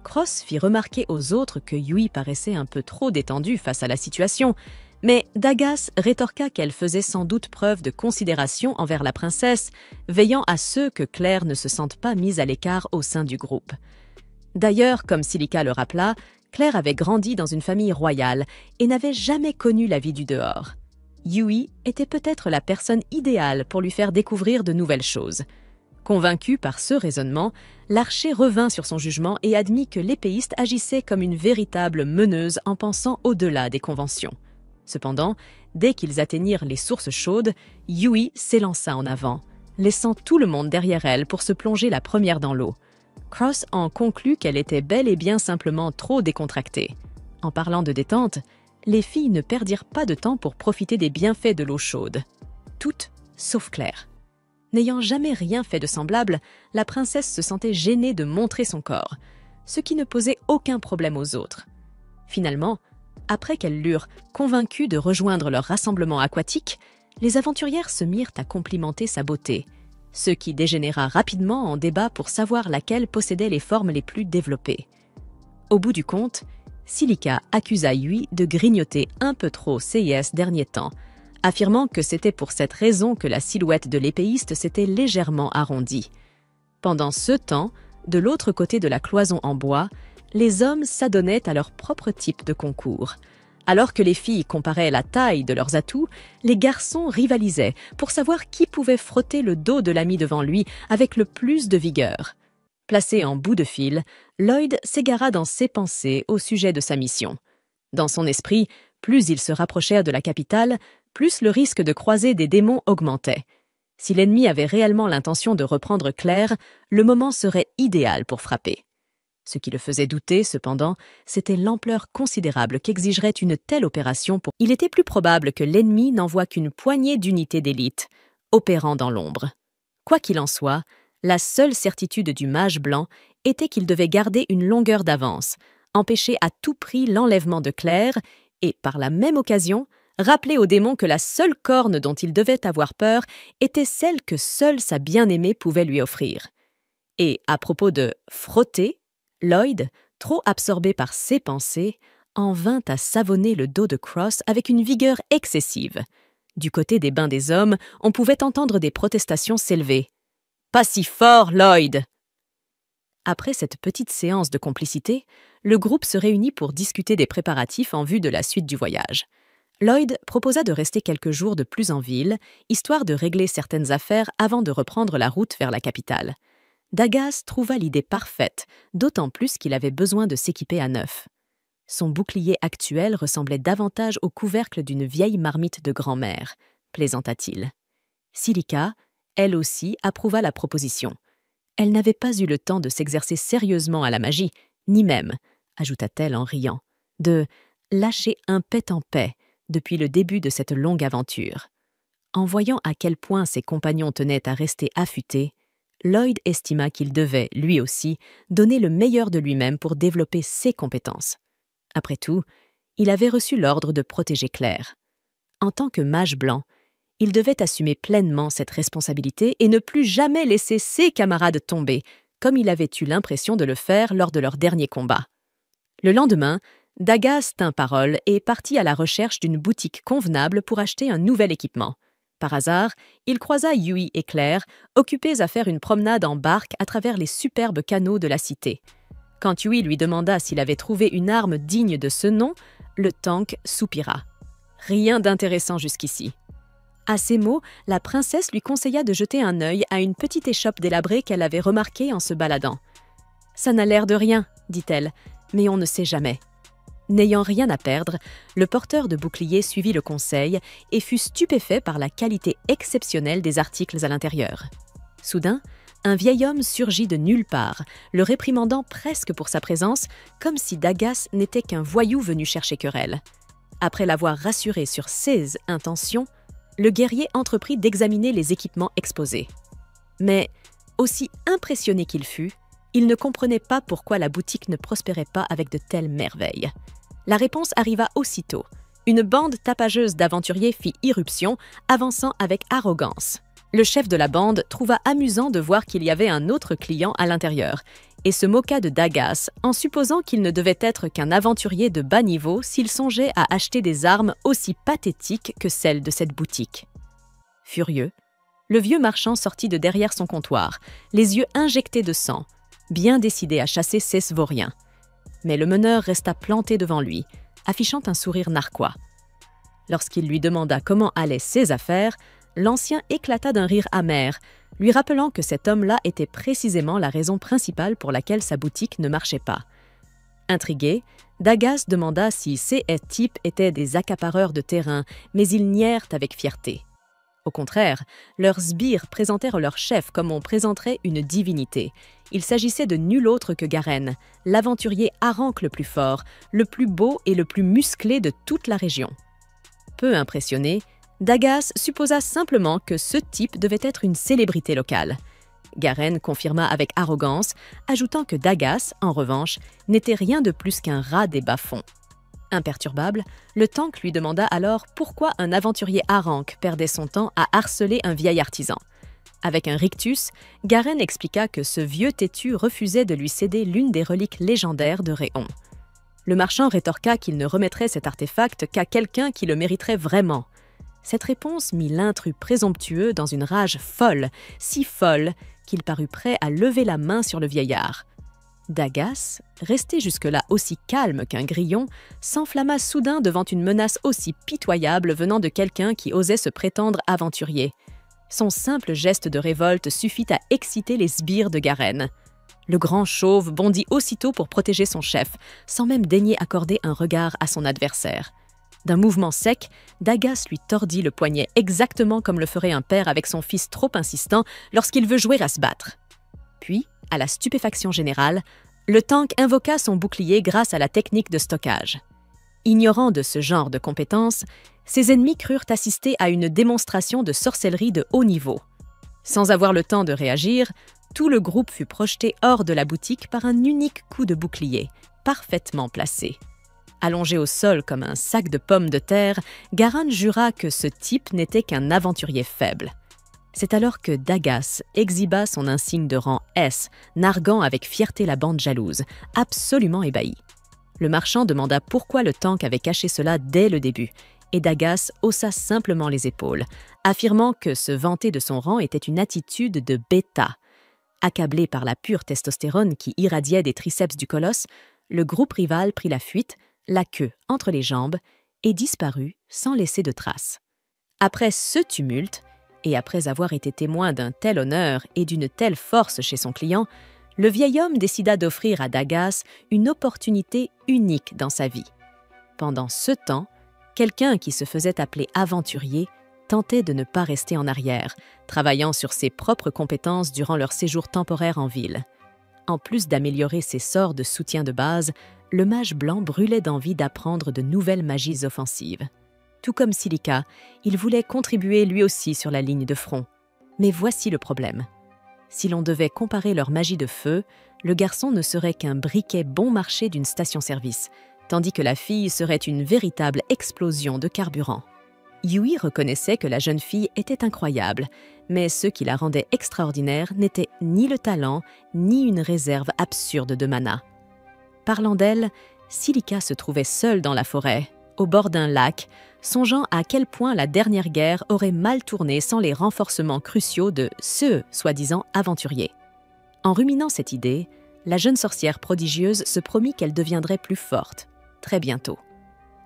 Cross fit remarquer aux autres que Yui paraissait un peu trop détendue face à la situation, mais Dagas rétorqua qu'elle faisait sans doute preuve de considération envers la princesse, veillant à ce que Claire ne se sente pas mise à l'écart au sein du groupe. D'ailleurs, comme Silica le rappela, Claire avait grandi dans une famille royale et n'avait jamais connu la vie du dehors. Yui était peut-être la personne idéale pour lui faire découvrir de nouvelles choses. Convaincu par ce raisonnement, l'archer revint sur son jugement et admit que l'épéiste agissait comme une véritable meneuse en pensant au-delà des conventions. Cependant, dès qu'ils atteignirent les sources chaudes, Yui s'élança en avant, laissant tout le monde derrière elle pour se plonger la première dans l'eau. Cross en conclut qu'elle était bel et bien simplement trop décontractée. En parlant de détente, les filles ne perdirent pas de temps pour profiter des bienfaits de l'eau chaude. Toutes, sauf Claire. N'ayant jamais rien fait de semblable, la princesse se sentait gênée de montrer son corps, ce qui ne posait aucun problème aux autres. Finalement, après qu'elles l'eurent convaincue de rejoindre leur rassemblement aquatique, les aventurières se mirent à complimenter sa beauté, ce qui dégénéra rapidement en débat pour savoir laquelle possédait les formes les plus développées. Au bout du compte, Silica accusa Yui de grignoter un peu trop ces derniers temps, affirmant que c'était pour cette raison que la silhouette de l'épéiste s'était légèrement arrondie. Pendant ce temps, de l'autre côté de la cloison en bois, les hommes s'adonnaient à leur propre type de concours. Alors que les filles comparaient la taille de leurs atouts, les garçons rivalisaient pour savoir qui pouvait frotter le dos de l'ami devant lui avec le plus de vigueur. Placé en bout de fil, Lloyd s'égara dans ses pensées au sujet de sa mission. Dans son esprit, plus ils se rapprochèrent de la capitale, plus le risque de croiser des démons augmentait. Si l'ennemi avait réellement l'intention de reprendre Claire, le moment serait idéal pour frapper. Ce qui le faisait douter, cependant, c'était l'ampleur considérable qu'exigerait une telle opération. Il était plus probable que l'ennemi n'envoie qu'une poignée d'unités d'élite, opérant dans l'ombre. Quoi qu'il en soit, la seule certitude du mage blanc était qu'il devait garder une longueur d'avance, empêcher à tout prix l'enlèvement de Claire et, par la même occasion, rappeler au démon que la seule corne dont il devait avoir peur était celle que seule sa bien-aimée pouvait lui offrir. Et à propos de « frotter », Lloyd, trop absorbé par ses pensées, en vint à savonner le dos de Cross avec une vigueur excessive. Du côté des bains des hommes, on pouvait entendre des protestations s'élever. « Pas si fort, Lloyd !» Après cette petite séance de complicité, le groupe se réunit pour discuter des préparatifs en vue de la suite du voyage. Lloyd proposa de rester quelques jours de plus en ville, histoire de régler certaines affaires avant de reprendre la route vers la capitale. Dagas trouva l'idée parfaite, d'autant plus qu'il avait besoin de s'équiper à neuf. Son bouclier actuel ressemblait davantage au couvercle d'une vieille marmite de grand-mère, plaisanta-t-il. Silica, elle aussi, approuva la proposition. Elle n'avait pas eu le temps de s'exercer sérieusement à la magie, ni même, ajouta-t-elle en riant, de lâcher un pet en paix depuis le début de cette longue aventure. En voyant à quel point ses compagnons tenaient à rester affûtés, Lloyd estima qu'il devait, lui aussi, donner le meilleur de lui-même pour développer ses compétences. Après tout, il avait reçu l'ordre de protéger Claire. En tant que mage blanc, il devait assumer pleinement cette responsabilité et ne plus jamais laisser ses camarades tomber, comme il avait eu l'impression de le faire lors de leur dernier combat. Le lendemain, Dagas tint parole et partit à la recherche d'une boutique convenable pour acheter un nouvel équipement. Par hasard, il croisa Yui et Claire, occupés à faire une promenade en barque à travers les superbes canaux de la cité. Quand Yui lui demanda s'il avait trouvé une arme digne de ce nom, le tank soupira. Rien d'intéressant jusqu'ici. À ces mots, la princesse lui conseilla de jeter un œil à une petite échoppe délabrée qu'elle avait remarquée en se baladant. « Ça n'a l'air de rien, dit-elle, mais on ne sait jamais. » N'ayant rien à perdre, le porteur de bouclier suivit le conseil et fut stupéfait par la qualité exceptionnelle des articles à l'intérieur. Soudain, un vieil homme surgit de nulle part, le réprimandant presque pour sa présence, comme si Dagas n'était qu'un voyou venu chercher querelle. Après l'avoir rassuré sur ses intentions, le guerrier entreprit d'examiner les équipements exposés. Mais, aussi impressionné qu'il fut, il ne comprenait pas pourquoi la boutique ne prospérait pas avec de telles merveilles. La réponse arriva aussitôt. Une bande tapageuse d'aventuriers fit irruption, avançant avec arrogance. Le chef de la bande trouva amusant de voir qu'il y avait un autre client à l'intérieur, et se moqua de Dagas en supposant qu'il ne devait être qu'un aventurier de bas niveau s'il songeait à acheter des armes aussi pathétiques que celles de cette boutique. Furieux, le vieux marchand sortit de derrière son comptoir, les yeux injectés de sang, bien décidé à chasser ces Svoriens. Mais le meneur resta planté devant lui, affichant un sourire narquois. Lorsqu'il lui demanda comment allaient ses affaires, l'ancien éclata d'un rire amer, lui rappelant que cet homme-là était précisément la raison principale pour laquelle sa boutique ne marchait pas. Intrigué, Dagas demanda si ces types étaient des accapareurs de terrain, mais ils nièrent avec fierté. Au contraire, leurs sbires présentèrent leur chef comme on présenterait une divinité. Il s'agissait de nul autre que Garen, l'aventurier Arank le plus fort, le plus beau et le plus musclé de toute la région. Peu impressionné, Dagaz supposa simplement que ce type devait être une célébrité locale. Garen confirma avec arrogance, ajoutant que Dagaz, en revanche, n'était rien de plus qu'un rat des bas-fonds. Imperturbable, le tank lui demanda alors pourquoi un aventurier Arank perdait son temps à harceler un vieil artisan. Avec un rictus, Garen expliqua que ce vieux têtu refusait de lui céder l'une des reliques légendaires de Réon. Le marchand rétorqua qu'il ne remettrait cet artefact qu'à quelqu'un qui le mériterait vraiment. Cette réponse mit l'intrus présomptueux dans une rage folle, si folle qu'il parut prêt à lever la main sur le vieillard. Dagaz, resté jusque-là aussi calme qu'un grillon, s'enflamma soudain devant une menace aussi pitoyable venant de quelqu'un qui osait se prétendre aventurier. Son simple geste de révolte suffit à exciter les sbires de Garen. Le grand chauve bondit aussitôt pour protéger son chef, sans même daigner accorder un regard à son adversaire. D'un mouvement sec, Dagaz lui tordit le poignet exactement comme le ferait un père avec son fils trop insistant lorsqu'il veut jouer à se battre. Puis, à la stupéfaction générale, le tank invoqua son bouclier grâce à la technique de stockage. Ignorant de ce genre de compétences, ses ennemis crurent assister à une démonstration de sorcellerie de haut niveau. Sans avoir le temps de réagir, tout le groupe fut projeté hors de la boutique par un unique coup de bouclier, parfaitement placé. Allongé au sol comme un sac de pommes de terre, Garen jura que ce type n'était qu'un aventurier faible. C'est alors que Dagaz exhiba son insigne de rang S, narguant avec fierté la bande jalouse, absolument ébahie. Le marchand demanda pourquoi le tank avait caché cela dès le début, et Dagaz haussa simplement les épaules, affirmant que se vanter de son rang était une attitude de bêta. Accablé par la pure testostérone qui irradiait des triceps du colosse, le groupe rival prit la fuite, la queue entre les jambes, et disparut sans laisser de traces. Après ce tumulte, et après avoir été témoin d'un tel honneur et d'une telle force chez son client, le vieil homme décida d'offrir à Dagaz une opportunité unique dans sa vie. Pendant ce temps, quelqu'un qui se faisait appeler aventurier tentait de ne pas rester en arrière, travaillant sur ses propres compétences durant leur séjour temporaire en ville. En plus d'améliorer ses sorts de soutien de base, le mage blanc brûlait d'envie d'apprendre de nouvelles magies offensives. Tout comme Silica, il voulait contribuer lui aussi sur la ligne de front. Mais voici le problème. Si l'on devait comparer leur magie de feu, le garçon ne serait qu'un briquet bon marché d'une station-service, tandis que la fille serait une véritable explosion de carburant. Yui reconnaissait que la jeune fille était incroyable, mais ce qui la rendait extraordinaire n'était ni le talent, ni une réserve absurde de mana. Parlant d'elle, Silica se trouvait seule dans la forêt, au bord d'un lac, songeant à quel point la dernière guerre aurait mal tourné sans les renforcements cruciaux de ce soi-disant aventurier. En ruminant cette idée, la jeune sorcière prodigieuse se promit qu'elle deviendrait plus forte, très bientôt.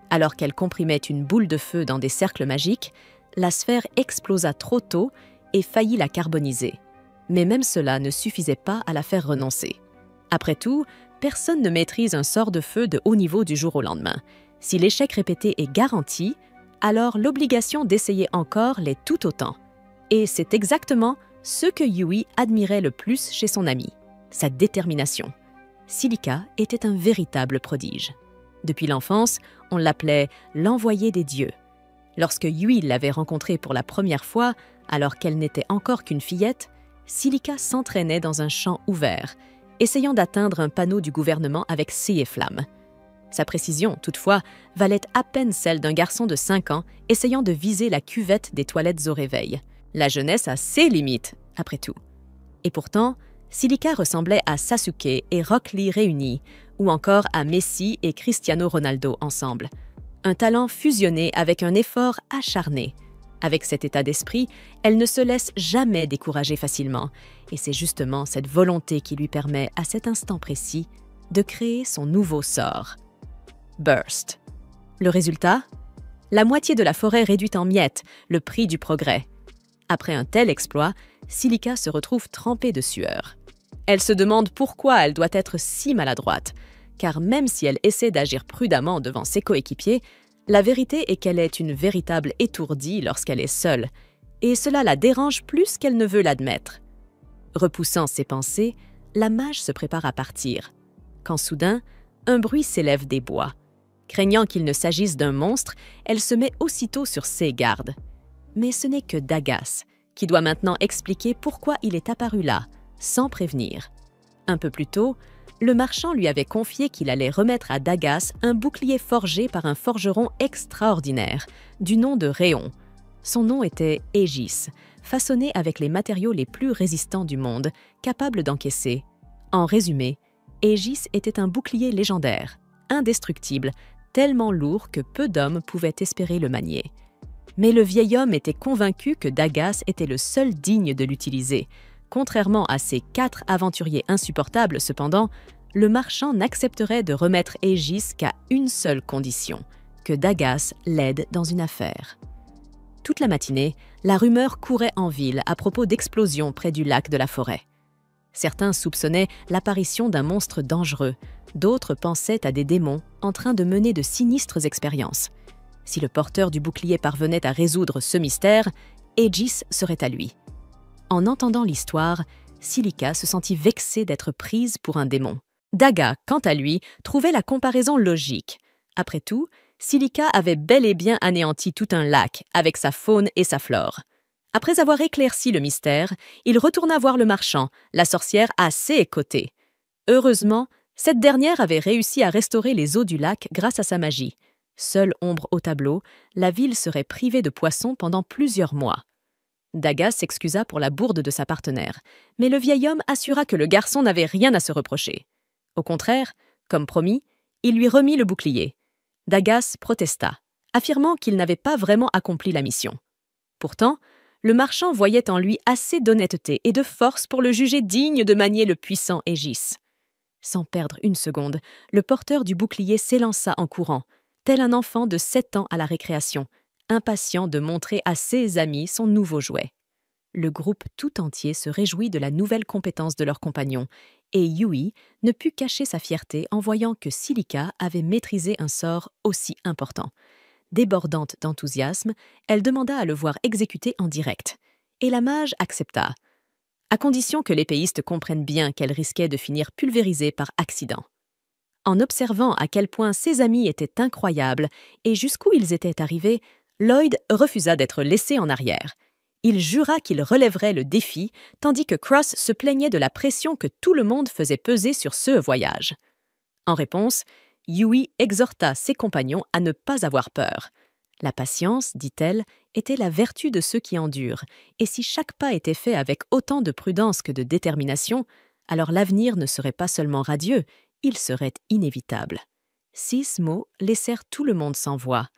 Alors qu'elle comprimait une boule de feu dans des cercles magiques, la sphère explosa trop tôt et faillit la carboniser. Mais même cela ne suffisait pas à la faire renoncer. Après tout, personne ne maîtrise un sort de feu de haut niveau du jour au lendemain. Si l'échec répété est garanti, alors l'obligation d'essayer encore l'est tout autant. Et c'est exactement ce que Yui admirait le plus chez son ami, sa détermination. Silica était un véritable prodige. Depuis l'enfance, on l'appelait « l'envoyé des dieux ». Lorsque Yui l'avait rencontrée pour la première fois, alors qu'elle n'était encore qu'une fillette, Silica s'entraînait dans un champ ouvert, essayant d'atteindre un panneau du gouvernement avec scie et flamme. Sa précision, toutefois, valait à peine celle d'un garçon de 5 ans essayant de viser la cuvette des toilettes au réveil. La jeunesse a ses limites, après tout. Et pourtant, Silica ressemblait à Sasuke et Rock Lee réunis, ou encore à Messi et Cristiano Ronaldo ensemble. Un talent fusionné avec un effort acharné. Avec cet état d'esprit, elle ne se laisse jamais décourager facilement, et c'est justement cette volonté qui lui permet, à cet instant précis, de créer son nouveau sort. Burst. Le résultat ? La moitié de la forêt réduite en miettes, le prix du progrès. Après un tel exploit, Silica se retrouve trempée de sueur. Elle se demande pourquoi elle doit être si maladroite, car même si elle essaie d'agir prudemment devant ses coéquipiers, la vérité est qu'elle est une véritable étourdie lorsqu'elle est seule, et cela la dérange plus qu'elle ne veut l'admettre. Repoussant ses pensées, la mage se prépare à partir, quand soudain, un bruit s'élève des bois. Craignant qu'il ne s'agisse d'un monstre, elle se met aussitôt sur ses gardes. Mais ce n'est que Dagas, qui doit maintenant expliquer pourquoi il est apparu là, sans prévenir. Un peu plus tôt, le marchand lui avait confié qu'il allait remettre à Dagas un bouclier forgé par un forgeron extraordinaire, du nom de Réon. Son nom était Aegis, façonné avec les matériaux les plus résistants du monde, capable d'encaisser. En résumé, Aegis était un bouclier légendaire, indestructible, tellement lourd que peu d'hommes pouvaient espérer le manier. Mais le vieil homme était convaincu que Dagas était le seul digne de l'utiliser. Contrairement à ces 4 aventuriers insupportables, cependant, le marchand n'accepterait de remettre Aegis qu'à une seule condition, que Dagas l'aide dans une affaire. Toute la matinée, la rumeur courait en ville à propos d'explosions près du lac de la forêt. Certains soupçonnaient l'apparition d'un monstre dangereux, d'autres pensaient à des démons en train de mener de sinistres expériences. Si le porteur du bouclier parvenait à résoudre ce mystère, Aegis serait à lui. En entendant l'histoire, Silica se sentit vexée d'être prise pour un démon. Daga, quant à lui, trouvait la comparaison logique. Après tout, Silica avait bel et bien anéanti tout un lac avec sa faune et sa flore. Après avoir éclairci le mystère, il retourna voir le marchand, la sorcière à ses côtés. Heureusement, cette dernière avait réussi à restaurer les eaux du lac grâce à sa magie. Seule ombre au tableau, la ville serait privée de poissons pendant plusieurs mois. Daga s'excusa pour la bourde de sa partenaire, mais le vieil homme assura que le garçon n'avait rien à se reprocher. Au contraire, comme promis, il lui remit le bouclier. Dagas protesta, affirmant qu'il n'avait pas vraiment accompli la mission. Pourtant, le marchand voyait en lui assez d'honnêteté et de force pour le juger digne de manier le puissant Aegis. Sans perdre une seconde, le porteur du bouclier s'élança en courant, tel un enfant de 7 ans à la récréation, impatient de montrer à ses amis son nouveau jouet. Le groupe tout entier se réjouit de la nouvelle compétence de leur compagnon, et Yui ne put cacher sa fierté en voyant que Silica avait maîtrisé un sort aussi important. Débordante d'enthousiasme, elle demanda à le voir exécuter en direct, et la mage accepta, à condition que l'épéiste comprenne bien qu'elle risquait de finir pulvérisée par accident. En observant à quel point ses amis étaient incroyables et jusqu'où ils étaient arrivés, Lloyd refusa d'être laissé en arrière. Il jura qu'il relèverait le défi, tandis que Cross se plaignait de la pression que tout le monde faisait peser sur ce voyage. En réponse, Yui exhorta ses compagnons à ne pas avoir peur. La patience, dit-elle, était la vertu de ceux qui endurent, et si chaque pas était fait avec autant de prudence que de détermination, alors l'avenir ne serait pas seulement radieux, il serait inévitable. 6 mots laissèrent tout le monde sans voix,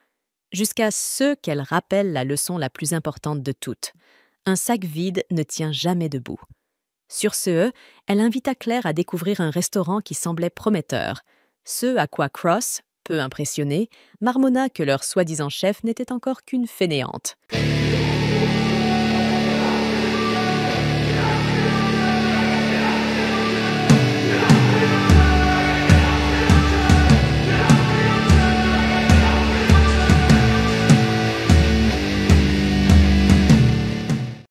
jusqu'à ce qu'elle rappelle la leçon la plus importante de toutes. Un sac vide ne tient jamais debout. Sur ce, elle invita Claire à découvrir un restaurant qui semblait prometteur, ce à quoi Cross, peu impressionné, marmonna que leur soi-disant chef n'était encore qu'une fainéante.